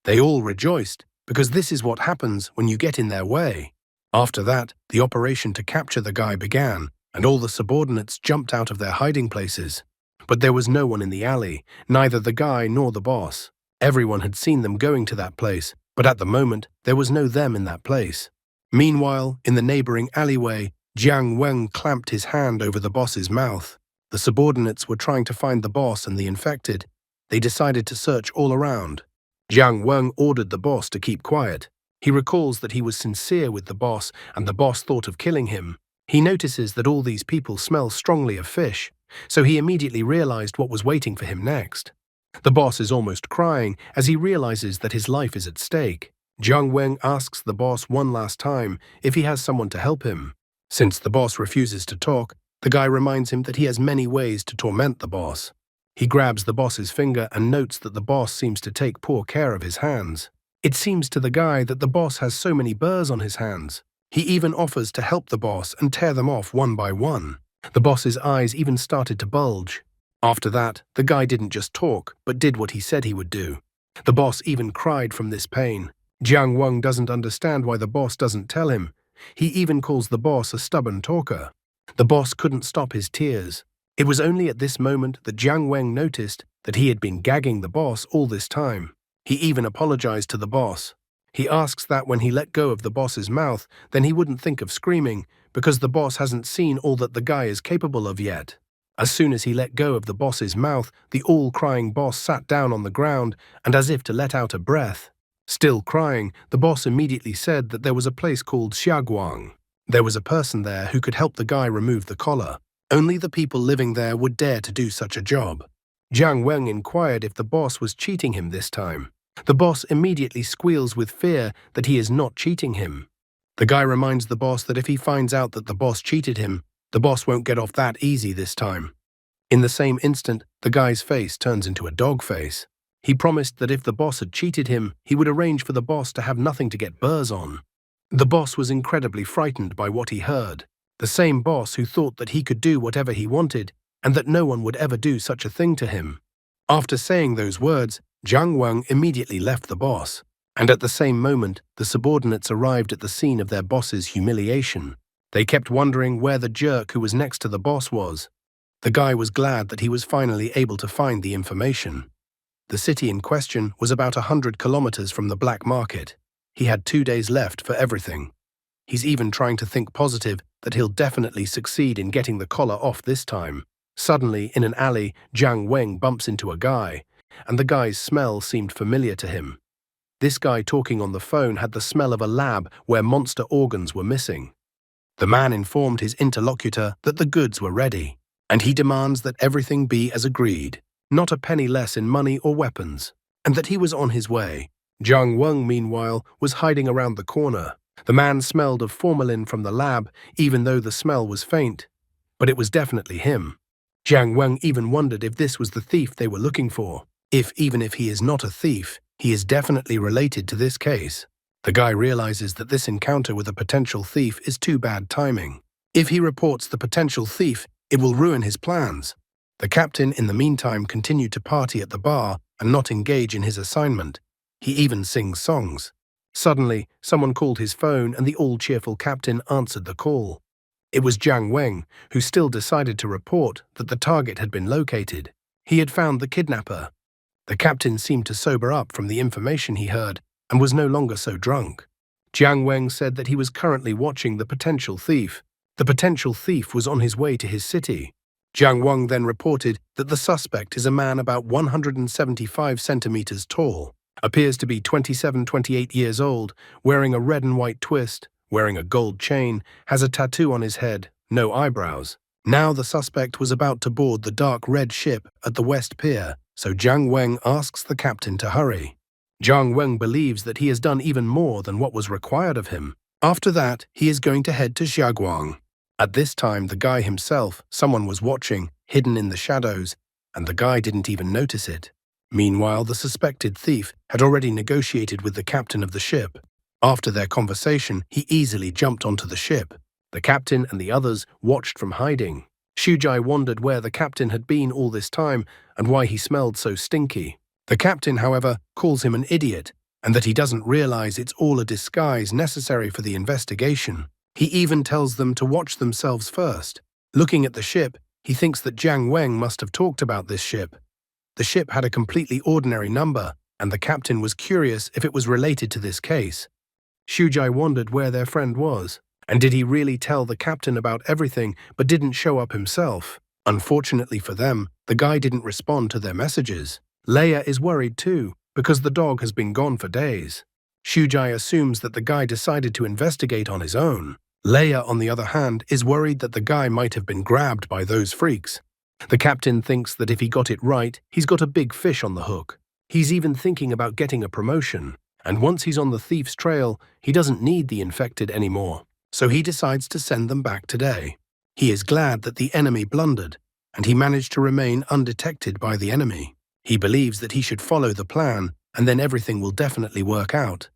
They all rejoiced because this is what happens when you get in their way. After that, the operation to capture the guy began, and all the subordinates jumped out of their hiding places. But there was no one in the alley, neither the guy nor the boss. Everyone had seen them going to that place, but at the moment, there was no them in that place. Meanwhile, in the neighboring alleyway, Jiang Weng clamped his hand over the boss's mouth. The subordinates were trying to find the boss and the infected. They decided to search all around. Jiang Weng ordered the boss to keep quiet. He recalls that he was sincere with the boss and the boss thought of killing him. He notices that all these people smell strongly of fish, so he immediately realized what was waiting for him next. The boss is almost crying as he realizes that his life is at stake. Jiang Weng asks the boss one last time if he has someone to help him. Since the boss refuses to talk, the guy reminds him that he has many ways to torment the boss. He grabs the boss's finger and notes that the boss seems to take poor care of his hands. It seems to the guy that the boss has so many burrs on his hands. He even offers to help the boss and tear them off one by one. The boss's eyes even started to bulge. After that, the guy didn't just talk, but did what he said he would do. The boss even cried from this pain. Jiang Weng doesn't understand why the boss doesn't tell him. He even calls the boss a stubborn talker. The boss couldn't stop his tears. It was only at this moment that Jiang Weng noticed that he had been gagging the boss all this time. He even apologized to the boss. He asks that when he let go of the boss's mouth, then he wouldn't think of screaming, because the boss hasn't seen all that the guy is capable of yet. As soon as he let go of the boss's mouth, the all-crying boss sat down on the ground and as if to let out a breath. Still crying, the boss immediately said that there was a place called Xiaguang. There was a person there who could help the guy remove the collar. Only the people living there would dare to do such a job. Jiang Weng inquired if the boss was cheating him this time. The boss immediately squeals with fear that he is not cheating him. The guy reminds the boss that if he finds out that the boss cheated him, the boss won't get off that easy this time. In the same instant, the guy's face turns into a dog face. He promised that if the boss had cheated him, he would arrange for the boss to have nothing to get burrs on. The boss was incredibly frightened by what he heard. The same boss who thought that he could do whatever he wanted and that no one would ever do such a thing to him. After saying those words, Jiang Weng immediately left the boss. And at the same moment, the subordinates arrived at the scene of their boss's humiliation. They kept wondering where the jerk who was next to the boss was. The guy was glad that he was finally able to find the information. The city in question was about 100 kilometers from the black market. He had 2 days left for everything. He's even trying to think positive that he'll definitely succeed in getting the collar off this time. Suddenly, in an alley, Jiang Weng bumps into a guy. and the guy's smell seemed familiar to him. This guy talking on the phone had the smell of a lab where monster organs were missing. The man informed his interlocutor that the goods were ready, and he demands that everything be as agreed, not a penny less in money or weapons, and that he was on his way. Jiang Weng, meanwhile, was hiding around the corner. The man smelled of formalin from the lab, even though the smell was faint, but it was definitely him. Jiang Weng even wondered if this was the thief they were looking for. Even if he is not a thief, he is definitely related to this case. The guy realizes that this encounter with a potential thief is too bad timing. If he reports the potential thief, it will ruin his plans. The captain, in the meantime, continued to party at the bar and not engage in his assignment. He even sings songs. Suddenly, someone called his phone and the all-cheerful captain answered the call. It was Jiang Weng, who still decided to report that the target had been located. He had found the kidnapper. The captain seemed to sober up from the information he heard and was no longer so drunk. Jiang Weng said that he was currently watching the potential thief. The potential thief was on his way to his city. Jiang Weng then reported that the suspect is a man about 175 centimeters tall, appears to be 27-28 years old, wearing a red and white twist, wearing a gold chain, has a tattoo on his head, no eyebrows. Now the suspect was about to board the dark red ship at the West Pier, so Jiang Weng asks the captain to hurry. Jiang Weng believes that he has done even more than what was required of him. After that, he is going to head to Xiaguang. At this time, the guy himself, someone was watching, hidden in the shadows, and the guy didn't even notice it. Meanwhile, the suspected thief had already negotiated with the captain of the ship. After their conversation, he easily jumped onto the ship. The captain and the others watched from hiding. Shujai wondered where the captain had been all this time and why he smelled so stinky. The captain, however, calls him an idiot and that he doesn't realize it's all a disguise necessary for the investigation. He even tells them to watch themselves first. Looking at the ship, he thinks that Jiang Weng must have talked about this ship. The ship had a completely ordinary number, and the captain was curious if it was related to this case. Shujai wondered where their friend was, and did he really tell the captain about everything but didn't show up himself? Unfortunately for them, the guy didn't respond to their messages. Leia is worried too, because the dog has been gone for days. Shujai assumes that the guy decided to investigate on his own. Leia, on the other hand, is worried that the guy might have been grabbed by those freaks. The captain thinks that if he got it right, he's got a big fish on the hook. He's even thinking about getting a promotion, and once he's on the thief's trail, he doesn't need the infected anymore. So he decides to send them back today. He is glad that the enemy blundered, and he managed to remain undetected by the enemy. He believes that he should follow the plan, and then everything will definitely work out.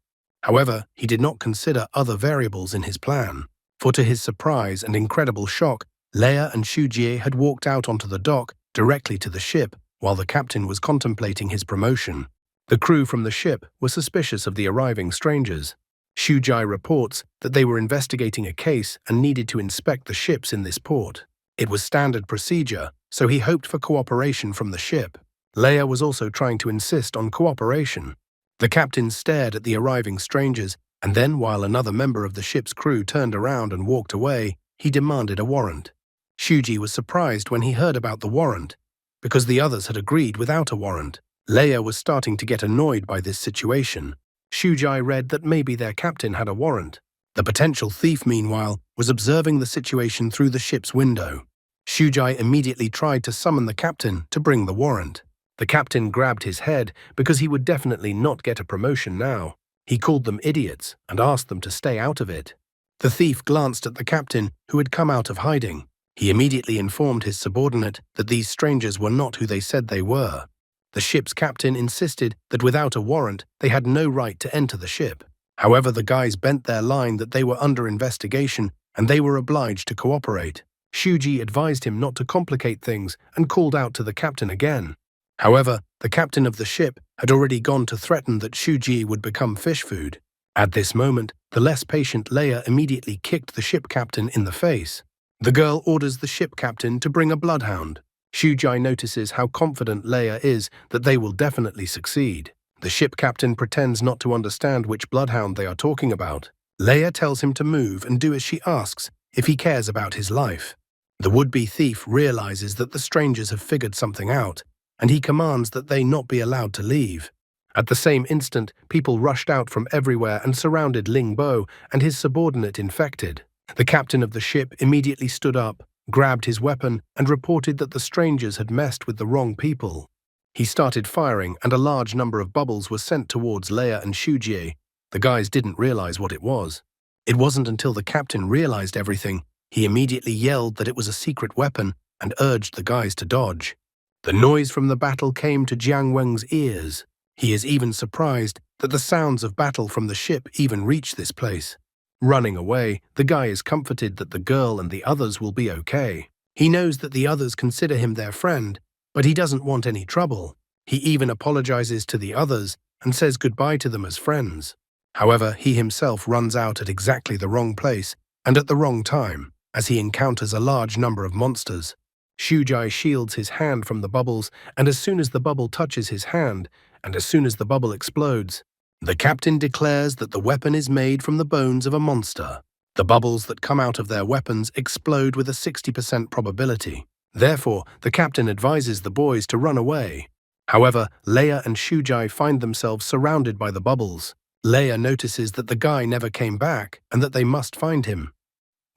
However, he did not consider other variables in his plan, for to his surprise and incredible shock, Leia and Shujie had walked out onto the dock directly to the ship while the captain was contemplating his promotion. The crew from the ship were suspicious of the arriving strangers. Shujai reports that they were investigating a case and needed to inspect the ships in this port. It was standard procedure, so he hoped for cooperation from the ship. Leia was also trying to insist on cooperation. The captain stared at the arriving strangers, and then, while another member of the ship's crew turned around and walked away, he demanded a warrant. Shuji was surprised when he heard about the warrant, because the others had agreed without a warrant. Leia was starting to get annoyed by this situation. Shujai read that maybe their captain had a warrant. The potential thief, meanwhile, was observing the situation through the ship's window. Shujai immediately tried to summon the captain to bring the warrant. The captain grabbed his head because he would definitely not get a promotion now. He called them idiots and asked them to stay out of it. The thief glanced at the captain, who had come out of hiding. He immediately informed his subordinate that these strangers were not who they said they were. The ship's captain insisted that without a warrant, they had no right to enter the ship. However, the guys bent their line that they were under investigation and they were obliged to cooperate. Shuji advised him not to complicate things and called out to the captain again. However, the captain of the ship had already gone to threaten that Shuji would become fish food. At this moment, the less patient Leia immediately kicked the ship captain in the face. The girl orders the ship captain to bring a bloodhound. Shujai notices how confident Leia is that they will definitely succeed. The ship captain pretends not to understand which bloodhound they are talking about. Leia tells him to move and do as she asks if he cares about his life. The would-be thief realizes that the strangers have figured something out, and he commands that they not be allowed to leave. At the same instant, people rushed out from everywhere and surrounded Ling Bo and his subordinate infected. The captain of the ship immediately stood up, grabbed his weapon, and reported that the strangers had messed with the wrong people. He started firing, and a large number of bubbles were sent towards Leia and Shujie. The guys didn't realize what it was. It wasn't until the captain realized everything, he immediately yelled that it was a secret weapon and urged the guys to dodge. The noise from the battle came to Jiang Wen's ears. He is even surprised that the sounds of battle from the ship even reach this place. Running away, the guy is comforted that the girl and the others will be okay. He knows that the others consider him their friend, but he doesn't want any trouble. He even apologizes to the others and says goodbye to them as friends. However, he himself runs out at exactly the wrong place and at the wrong time, as he encounters a large number of monsters. Shujai shields his hand from the bubbles, and as soon as the bubble touches his hand, and as soon as the bubble explodes, the captain declares that the weapon is made from the bones of a monster. The bubbles that come out of their weapons explode with a 60% probability. Therefore, the captain advises the boys to run away. However, Leia and Shujai find themselves surrounded by the bubbles. Leia notices that the guy never came back and that they must find him.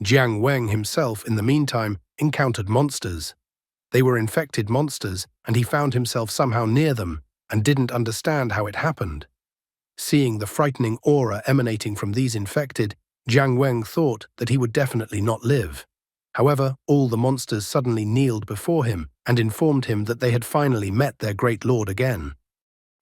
Jiang Weng himself, in the meantime, encountered monsters. They were infected monsters, and he found himself somehow near them and didn't understand how it happened. Seeing the frightening aura emanating from these infected, Jiang Weng thought that he would definitely not live. However, all the monsters suddenly kneeled before him and informed him that they had finally met their great lord again.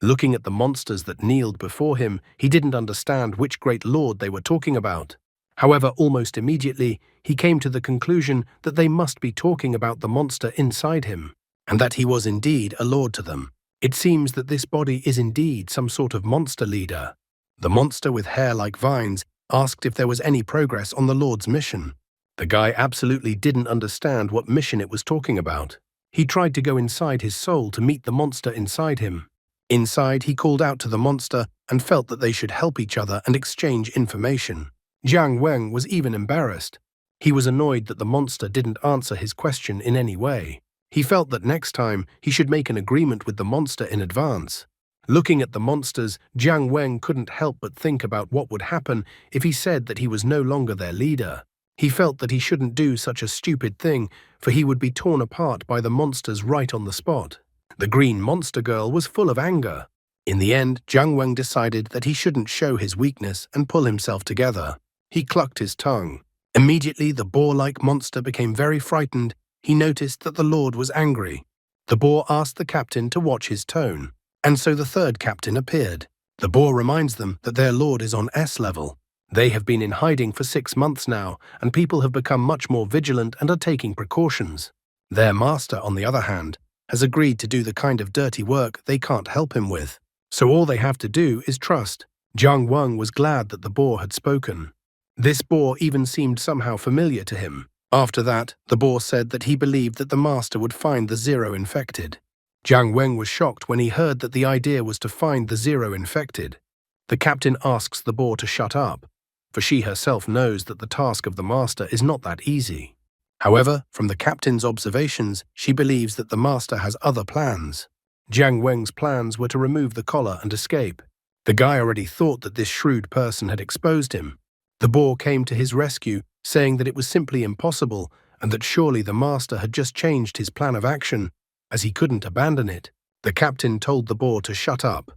Looking at the monsters that kneeled before him, he didn't understand which great lord they were talking about. However, almost immediately, he came to the conclusion that they must be talking about the monster inside him, and that he was indeed a lord to them. It seems that this body is indeed some sort of monster leader. The monster with hair like vines asked if there was any progress on the Lord's mission. The guy absolutely didn't understand what mission it was talking about. He tried to go inside his soul to meet the monster inside him. Inside, he called out to the monster and felt that they should help each other and exchange information. Jiang Weng was even embarrassed. He was annoyed that the monster didn't answer his question in any way. He felt that next time he should make an agreement with the monster in advance. Looking at the monsters, Jiang Weng couldn't help but think about what would happen if he said that he was no longer their leader. He felt that he shouldn't do such a stupid thing, for he would be torn apart by the monsters right on the spot. The green monster girl was full of anger. In the end, Jiang Weng decided that he shouldn't show his weakness and pull himself together. He clucked his tongue. Immediately, the boar-like monster became very frightened. He noticed that the Lord was angry. The boar asked the captain to watch his tone, and so the third captain appeared. The boar reminds them that their Lord is on S level. They have been in hiding for 6 months now, and people have become much more vigilant and are taking precautions. Their master, on the other hand, has agreed to do the kind of dirty work they can't help him with. So all they have to do is trust. Jiang Weng was glad that the boar had spoken. This boar even seemed somehow familiar to him. After that, the boar said that he believed that the master would find the 0 infected. Jiang Weng was shocked when he heard that the idea was to find the 0 infected. The captain asks the boar to shut up, for she herself knows that the task of the master is not that easy. However, from the captain's observations, she believes that the master has other plans. Jiang Weng's plans were to remove the collar and escape. The guy already thought that this shrewd person had exposed him. The boar came to his rescue, saying that it was simply impossible and that surely the master had just changed his plan of action, as he couldn't abandon it. The captain told the boar to shut up.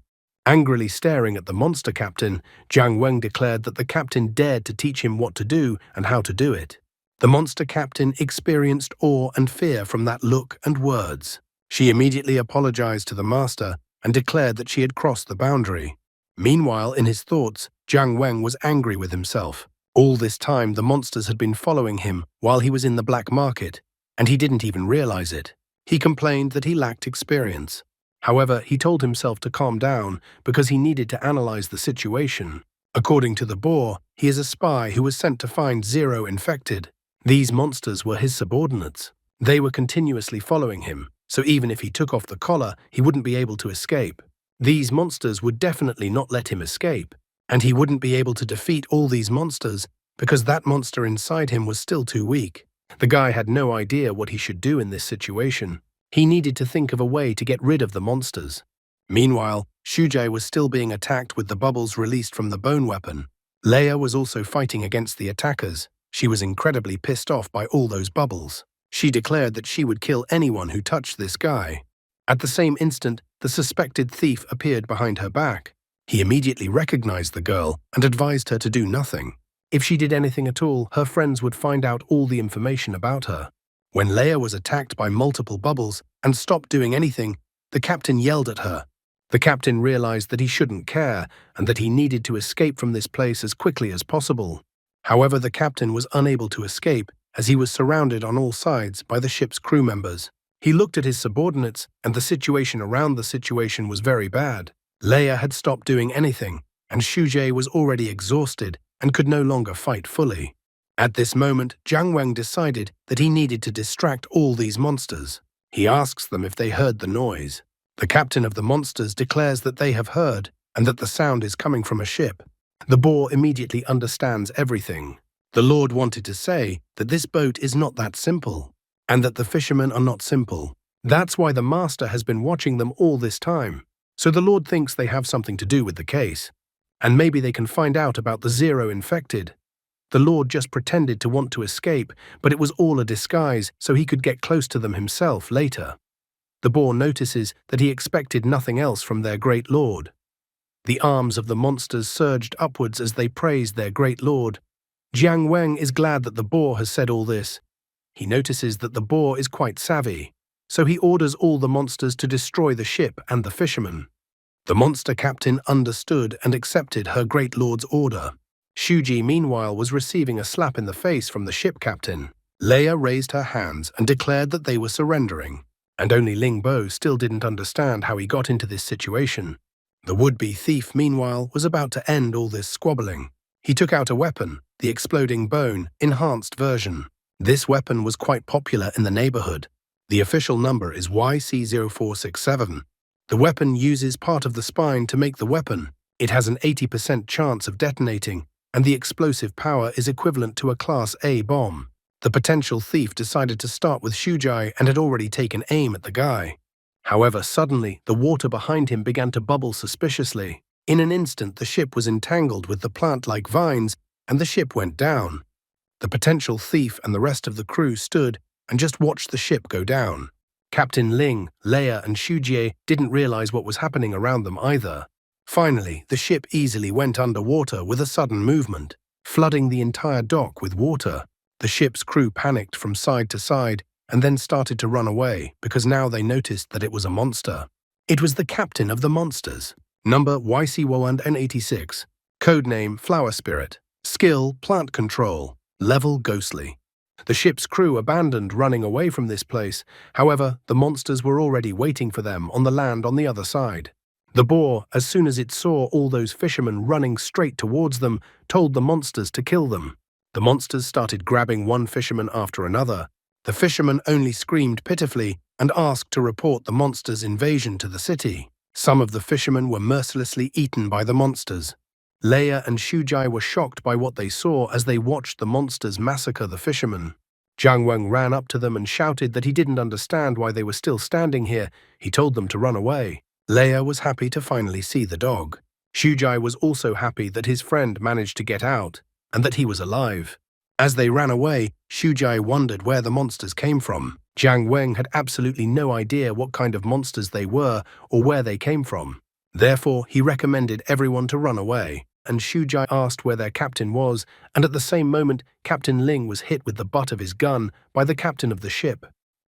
Angrily staring at the monster captain, Jiang Weng declared that the captain dared to teach him what to do and how to do it. The monster captain experienced awe and fear from that look and words. She immediately apologized to the master and declared that she had crossed the boundary. Meanwhile, in his thoughts, Jiang Weng was angry with himself. All this time, the monsters had been following him while he was in the black market, and he didn't even realize it. He complained that he lacked experience. However, he told himself to calm down because he needed to analyze the situation. According to the boar, he is a spy who was sent to find 0 infected. These monsters were his subordinates. They were continuously following him, so even if he took off the collar, he wouldn't be able to escape. These monsters would definitely not let him escape, and he wouldn't be able to defeat all these monsters because that monster inside him was still too weak. The guy had no idea what he should do in this situation. He needed to think of a way to get rid of the monsters. Meanwhile, Shujai was still being attacked with the bubbles released from the bone weapon. Leia was also fighting against the attackers. She was incredibly pissed off by all those bubbles. She declared that she would kill anyone who touched this guy. At the same instant, the suspected thief appeared behind her back. He immediately recognized the girl and advised her to do nothing. If she did anything at all, her friends would find out all the information about her. When Leia was attacked by multiple bubbles and stopped doing anything, the captain yelled at her. The captain realized that he shouldn't care and that he needed to escape from this place as quickly as possible. However, the captain was unable to escape as he was surrounded on all sides by the ship's crew members. He looked at his subordinates, and the situation around the situation was very bad. Leia had stopped doing anything, and Shujai was already exhausted and could no longer fight fully. At this moment, Jiang Wang decided that he needed to distract all these monsters. He asks them if they heard the noise. The captain of the monsters declares that they have heard and that the sound is coming from a ship. The boar immediately understands everything. The Lord wanted to say that this boat is not that simple, and that the fishermen are not simple. That's why the master has been watching them all this time. So the Lord thinks they have something to do with the case. And maybe they can find out about the 0 infected. The Lord just pretended to want to escape, but it was all a disguise so he could get close to them himself later. The boar notices that he expected nothing else from their great Lord. The arms of the monsters surged upwards as they praised their great Lord. Jiang Wang is glad that the boar has said all this. He notices that the boar is quite savvy, so he orders all the monsters to destroy the ship and the fishermen. The monster captain understood and accepted her great lord's order. Shuji, meanwhile, was receiving a slap in the face from the ship captain. Leia raised her hands and declared that they were surrendering, and only Ling Bo still didn't understand how he got into this situation. The would-be thief, meanwhile, was about to end all this squabbling. He took out a weapon, the exploding bone, enhanced version. This weapon was quite popular in the neighborhood. The official number is YC0467. The weapon uses part of the spine to make the weapon. It has an 80% chance of detonating, and the explosive power is equivalent to a Class A bomb. The potential thief decided to start with Shujai and had already taken aim at the guy. However, suddenly, the water behind him began to bubble suspiciously. In an instant, the ship was entangled with the plant-like vines, and the ship went down. The potential thief and the rest of the crew stood and just watched the ship go down. Captain Ling, Leia, and Shujie didn't realize what was happening around them either. Finally, the ship easily went underwater with a sudden movement, flooding the entire dock with water. The ship's crew panicked from side to side and then started to run away because now they noticed that it was a monster. It was the captain of the monsters. Number YC186. Codename Flower Spirit. Skill Plant Control. Level Ghostly. The ship's crew abandoned running away from this place. However, the monsters were already waiting for them on the land on the other side. The boar, as soon as it saw all those fishermen running straight towards them, told the monsters to kill them. The monsters started grabbing one fisherman after another. The fisherman only screamed pitifully and asked to report the monsters' invasion to the city. Some of the fishermen were mercilessly eaten by the monsters. Leia and Shujai were shocked by what they saw as they watched the monsters massacre the fishermen. Jiang Wang ran up to them and shouted that he didn't understand why they were still standing here. He told them to run away. Leia was happy to finally see the dog. Shujai was also happy that his friend managed to get out and that he was alive. As they ran away, Shujai wondered where the monsters came from. Jiang Wang had absolutely no idea what kind of monsters they were or where they came from. Therefore, he recommended everyone to run away, and Shujai asked where their captain was, and at the same moment, Captain Ling was hit with the butt of his gun by the captain of the ship.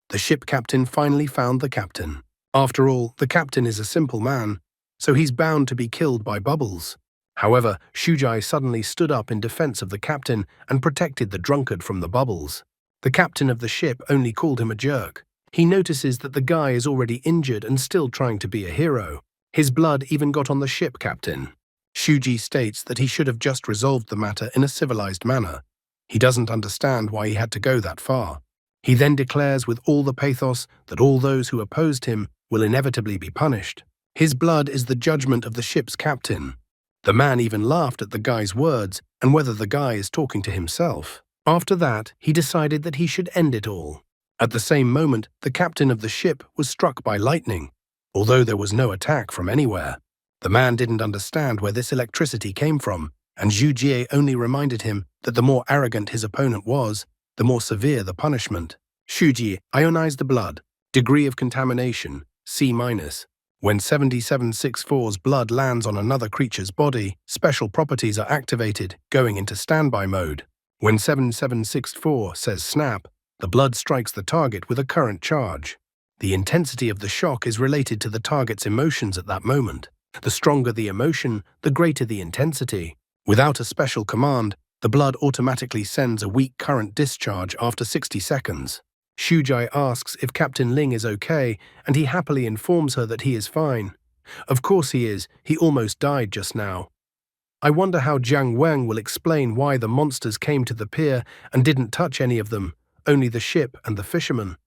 The ship captain finally found the captain. After all, the captain is a simple man, so he's bound to be killed by bubbles. However, Shujai suddenly stood up in defense of the captain and protected the drunkard from the bubbles. The captain of the ship only called him a jerk. He notices that the guy is already injured and still trying to be a hero. His blood even got on the ship captain. Shuji states that he should have just resolved the matter in a civilized manner. He doesn't understand why he had to go that far. He then declares with all the pathos that all those who opposed him will inevitably be punished. His blood is the judgment of the ship's captain. The man even laughed at the guy's words and whether the guy is talking to himself. After that, he decided that he should end it all. At the same moment, the captain of the ship was struck by lightning, although there was no attack from anywhere. The man didn't understand where this electricity came from, and Zhu Jie only reminded him that the more arrogant his opponent was, the more severe the punishment. Shuji ionized the blood. Degree of contamination, C-. When 7764's blood lands on another creature's body, special properties are activated, going into standby mode. When 7764 says snap, the blood strikes the target with a current charge. The intensity of the shock is related to the target's emotions at that moment. The stronger the emotion, the greater the intensity. Without a special command, the blood automatically sends a weak current discharge after 60 seconds. Shujai asks if Captain Ling is okay, and he happily informs her that he is fine. Of course he is, he almost died just now. I wonder how Jiang Weng will explain why the monsters came to the pier and didn't touch any of them, only the ship and the fishermen.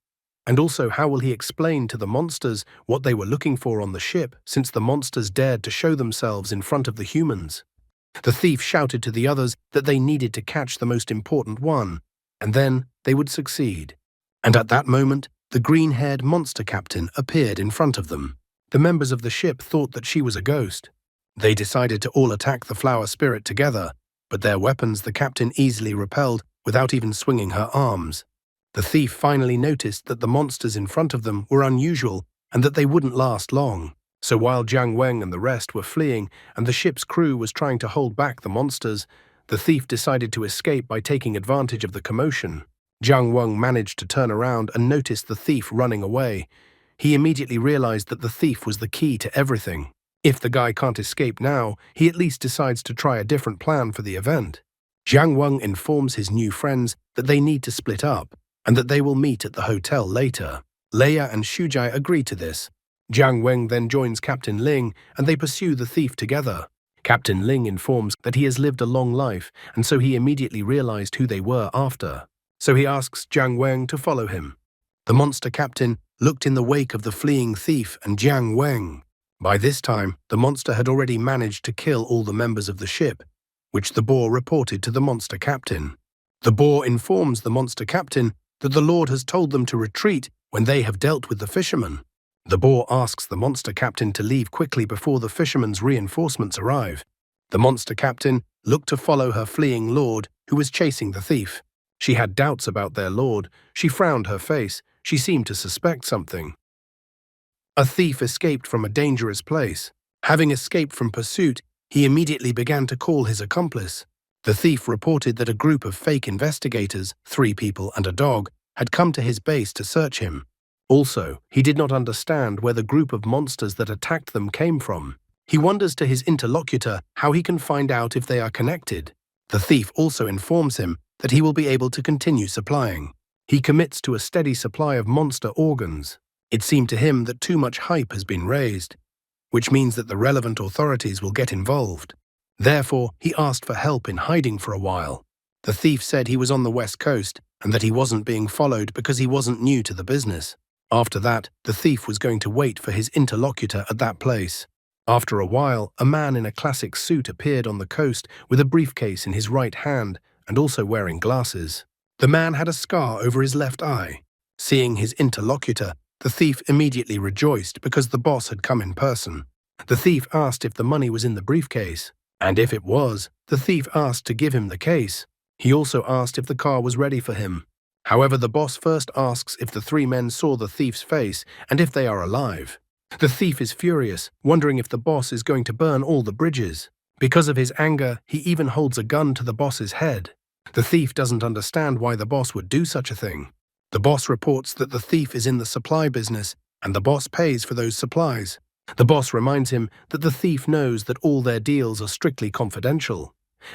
And also how will he explain to the monsters what they were looking for on the ship, since the monsters dared to show themselves in front of the humans. The thief shouted to the others that they needed to catch the most important one, and then they would succeed. And at that moment, the green-haired monster captain appeared in front of them. The members of the ship thought that she was a ghost. They decided to all attack the flower spirit together, but their weapons the captain easily repelled without even swinging her arms. The thief finally noticed that the monsters in front of them were unusual and that they wouldn't last long. So while Jiang Weng and the rest were fleeing and the ship's crew was trying to hold back the monsters, the thief decided to escape by taking advantage of the commotion. Jiang Weng managed to turn around and noticed the thief running away. He immediately realized that the thief was the key to everything. If the guy can't escape now, he at least decides to try a different plan for the event. Jiang Weng informs his new friends that they need to split up and that they will meet at the hotel later. Leia and Shujai agree to this. Jiang Weng then joins Captain Ling and they pursue the thief together. Captain Ling informs that he has lived a long life, and so he immediately realized who they were after. So he asks Jiang Weng to follow him. The monster captain looked in the wake of the fleeing thief and Jiang Weng. By this time, the monster had already managed to kill all the members of the ship, which the boar reported to the monster captain. The boar informs the monster captain that the Lord has told them to retreat when they have dealt with the fishermen. The boar asks the monster captain to leave quickly before the fishermen's reinforcements arrive. The monster captain looked to follow her fleeing lord, who was chasing the thief. She had doubts about their lord. She frowned her face. She seemed to suspect something. A thief escaped from a dangerous place. Having escaped from pursuit, he immediately began to call his accomplice. The thief reported that a group of fake investigators, 3 people and a dog, had come to his base to search him. Also, he did not understand where the group of monsters that attacked them came from. He wonders to his interlocutor how he can find out if they are connected. The thief also informs him that he will be able to continue supplying. He commits to a steady supply of monster organs. It seemed to him that too much hype has been raised, which means that the relevant authorities will get involved. Therefore, he asked for help in hiding for a while. The thief said he was on the west coast and that he wasn't being followed because he wasn't new to the business. After that, the thief was going to wait for his interlocutor at that place. After a while, a man in a classic suit appeared on the coast with a briefcase in his right hand and also wearing glasses. The man had a scar over his left eye. Seeing his interlocutor, the thief immediately rejoiced because the boss had come in person. The thief asked if the money was in the briefcase, and if it was, the thief asked to give him the case. He also asked if the car was ready for him. However, the boss first asks if the 3 men saw the thief's face and if they are alive. The thief is furious, wondering if the boss is going to burn all the bridges. Because of his anger, he even holds a gun to the boss's head. The thief doesn't understand why the boss would do such a thing. The boss reports that the thief is in the supply business, and the boss pays for those supplies. The boss reminds him that the thief knows that all their deals are strictly confidential,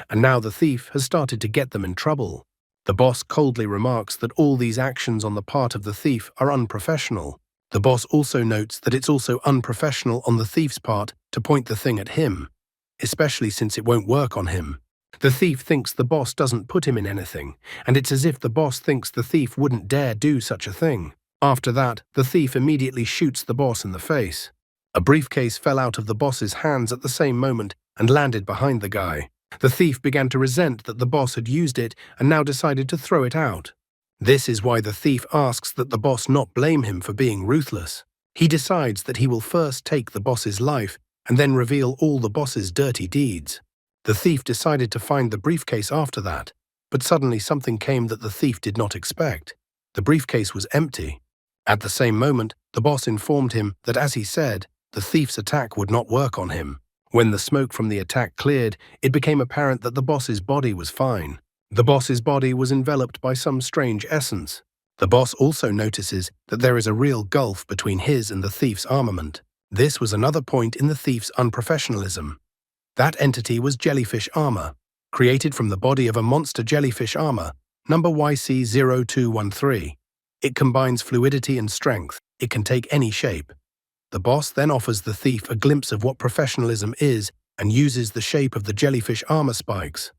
and now the thief has started to get them in trouble. The boss coldly remarks that all these actions on the part of the thief are unprofessional. The boss also notes that it's also unprofessional on the thief's part to point the thing at him, especially since it won't work on him. The thief thinks the boss doesn't put him in anything, and it's as if the boss thinks the thief wouldn't dare do such a thing. After that, the thief immediately shoots the boss in the face. A briefcase fell out of the boss's hands at the same moment and landed behind the guy. The thief began to resent that the boss had used it and now decided to throw it out. This is why the thief asks that the boss not blame him for being ruthless. He decides that he will first take the boss's life and then reveal all the boss's dirty deeds. The thief decided to find the briefcase after that, but suddenly something came that the thief did not expect. The briefcase was empty. At the same moment, the boss informed him that, as he said, the thief's attack would not work on him. When the smoke from the attack cleared, it became apparent that the boss's body was fine. The boss's body was enveloped by some strange essence. The boss also notices that there is a real gulf between his and the thief's armament. This was another point in the thief's unprofessionalism. That entity was jellyfish armor, created from the body of a monster jellyfish armor, number YC0213. It combines fluidity and strength. It can take any shape. The boss then offers the thief a glimpse of what professionalism is and uses the shape of the jellyfish armor spikes.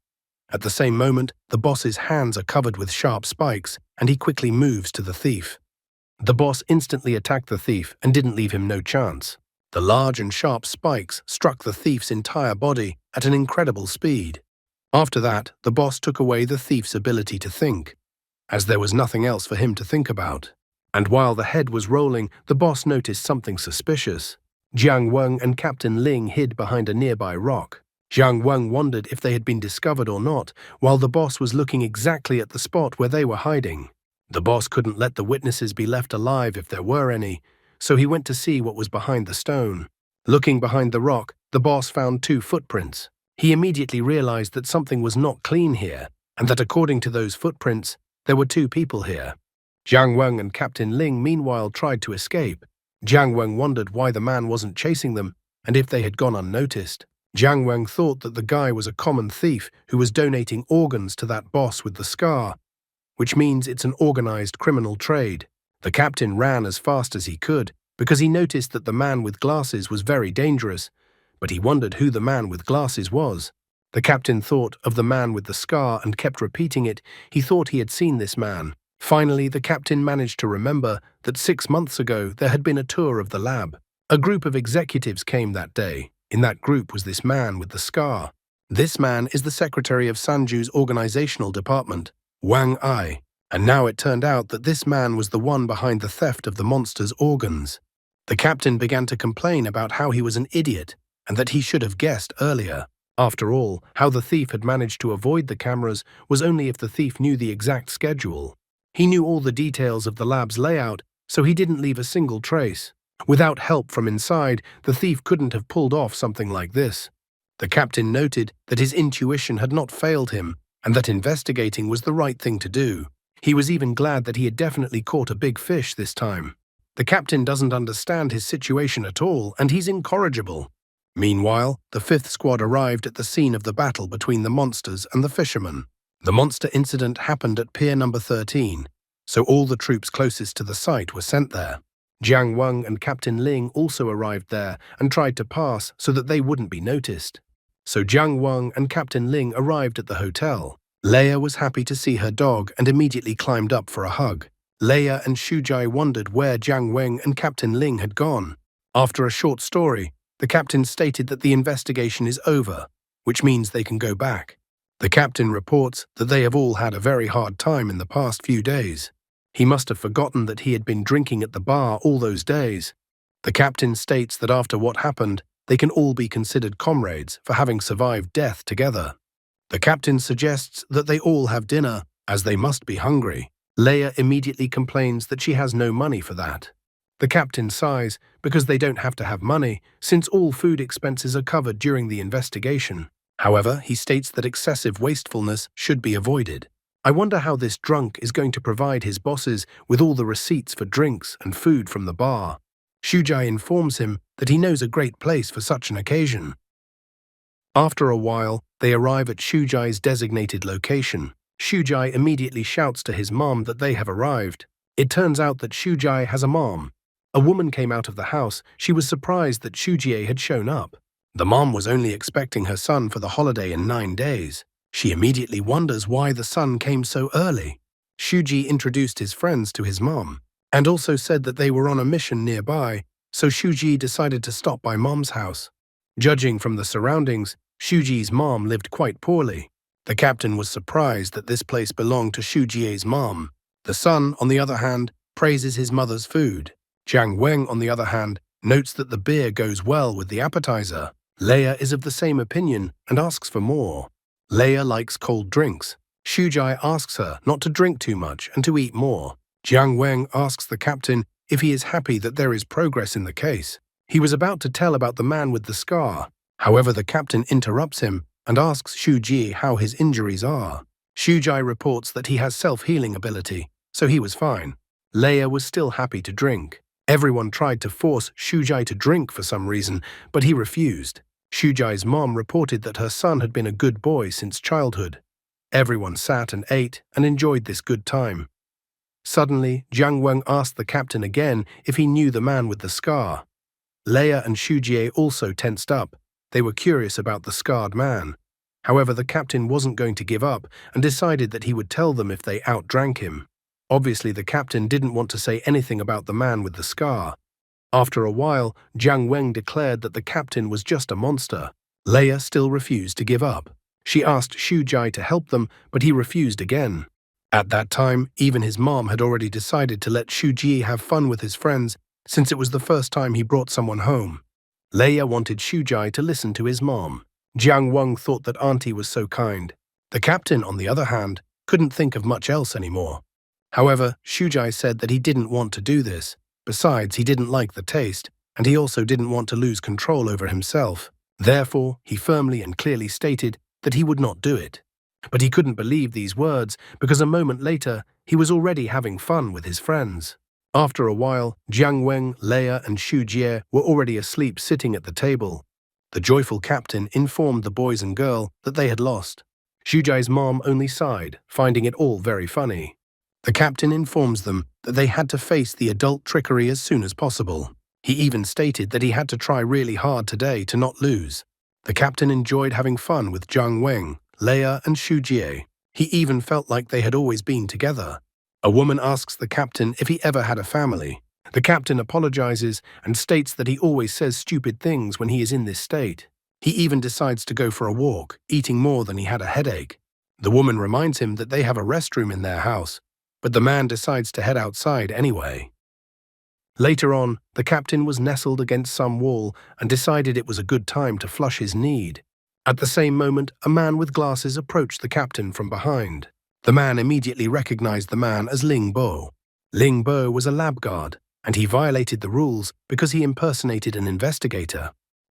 At the same moment, the boss's hands are covered with sharp spikes, and he quickly moves to the thief. The boss instantly attacked the thief and didn't leave him no chance. The large and sharp spikes struck the thief's entire body at an incredible speed. After that, the boss took away the thief's ability to think, as there was nothing else for him to think about. And while the head was rolling, the boss noticed something suspicious. Jiang Weng and Captain Ling hid behind a nearby rock. Jiang Weng wondered if they had been discovered or not, while the boss was looking exactly at the spot where they were hiding. The boss couldn't let the witnesses be left alive if there were any, so he went to see what was behind the stone. Looking behind the rock, the boss found 2 footprints. He immediately realized that something was not clean here, and that according to those footprints, there were 2 people here. Jiang Weng and Captain Ling meanwhile tried to escape. Jiang Weng wondered why the man wasn't chasing them, and if they had gone unnoticed. Jiang Weng thought that the guy was a common thief who was donating organs to that boss with the scar, which means it's an organized criminal trade. The captain ran as fast as he could because he noticed that the man with glasses was very dangerous, but he wondered who the man with glasses was. The captain thought of the man with the scar and kept repeating it. He thought he had seen this man. Finally, the captain managed to remember that 6 months ago there had been a tour of the lab. A group of executives came that day. In that group was this man with the scar. This man is the secretary of Sanju's organizational department, Wang Ai, and now it turned out that this man was the one behind the theft of the monster's organs. The captain began to complain about how he was an idiot and that he should have guessed earlier. After all, how the thief had managed to avoid the cameras was only if the thief knew the exact schedule. He knew all the details of the lab's layout, so he didn't leave a single trace. Without help from inside, the thief couldn't have pulled off something like this. The captain noted that his intuition had not failed him and that investigating was the right thing to do. He was even glad that he had definitely caught a big fish this time. The captain doesn't understand his situation at all, and he's incorrigible. Meanwhile, the 5th squad arrived at the scene of the battle between the monsters and the fishermen. The monster incident happened at pier number 13, so all the troops closest to the site were sent there. Jiang Weng and Captain Ling also arrived there and tried to pass so that they wouldn't be noticed. So Jiang Weng and Captain Ling arrived at the hotel. Leia was happy to see her dog and immediately climbed up for a hug. Leia and Shujai wondered where Jiang Weng and Captain Ling had gone. After a short story, the captain stated that the investigation is over, which means they can go back. The captain reports that they have all had a very hard time in the past few days. He must have forgotten that he had been drinking at the bar all those days. The captain states that after what happened, they can all be considered comrades for having survived death together. The captain suggests that they all have dinner, as they must be hungry. Leia immediately complains that she has no money for that. The captain sighs because they don't have to have money, since all food expenses are covered during the investigation. However, he states that excessive wastefulness should be avoided. I wonder how this drunk is going to provide his bosses with all the receipts for drinks and food from the bar. Shujai informs him that he knows a great place for such an occasion. After a while, they arrive at Shujai's designated location. Shujai immediately shouts to his mom that they have arrived. It turns out that Shujai has a mom. A woman came out of the house. She was surprised that Shujie had shown up. The mom was only expecting her son for the holiday in 9 days. She immediately wonders why the son came so early. Shuji introduced his friends to his mom, and also said that they were on a mission nearby, so Shuji decided to stop by mom's house. Judging from the surroundings, Shuji's mom lived quite poorly. The captain was surprised that this place belonged to Shujie's mom. The son, on the other hand, praises his mother's food. Jiang Weng, on the other hand, notes that the beer goes well with the appetizer. Leia is of the same opinion and asks for more. Leia likes cold drinks. Shujai asks her not to drink too much and to eat more. Jiang Weng asks the captain if he is happy that there is progress in the case. He was about to tell about the man with the scar. However, the captain interrupts him and asks Shu Ji how his injuries are. Shujai reports that he has self-healing ability, so he was fine. Leia was still happy to drink. Everyone tried to force Shujai to drink for some reason, but he refused. Shujai's mom reported that her son had been a good boy since childhood. Everyone sat and ate and enjoyed this good time. Suddenly, Jiang Weng asked the captain again if he knew the man with the scar. Leia and Shujie also tensed up. They were curious about the scarred man. However, the captain wasn't going to give up and decided that he would tell them if they outdrank him. Obviously, the captain didn't want to say anything about the man with the scar. After a while, Jiang Weng declared that the captain was just a monster. Leia still refused to give up. She asked Shujai to help them, but he refused again. At that time, even his mom had already decided to let Shuji have fun with his friends since it was the first time he brought someone home. Leia wanted Shujai to listen to his mom. Jiang Weng thought that auntie was so kind. The captain, on the other hand, couldn't think of much else anymore. However, Shujai said that he didn't want to do this. Besides, he didn't like the taste, and he also didn't want to lose control over himself. Therefore, he firmly and clearly stated that he would not do it. But he couldn't believe these words because a moment later, he was already having fun with his friends. After a while, Jiang Weng, Leia, and Shu Jie were already asleep sitting at the table. The joyful captain informed the boys and girl that they had lost. Shujai's mom only sighed, finding it all very funny. The captain informs them that they had to face the adult trickery as soon as possible. He even stated that he had to try really hard today to not lose. The captain enjoyed having fun with Jiang Weng, Leia, and Shu Jie. He even felt like they had always been together. A woman asks the captain if he ever had a family. The captain apologizes and states that he always says stupid things when he is in this state. He even decides to go for a walk, eating more than he had a headache. The woman reminds him that they have a restroom in their house, but the man decides to head outside anyway. Later on, the captain was nestled against some wall and decided it was a good time to flush his need. At the same moment, a man with glasses approached the captain from behind. The man immediately recognized the man as Ling Bo. Ling Bo was a lab guard, and he violated the rules because he impersonated an investigator.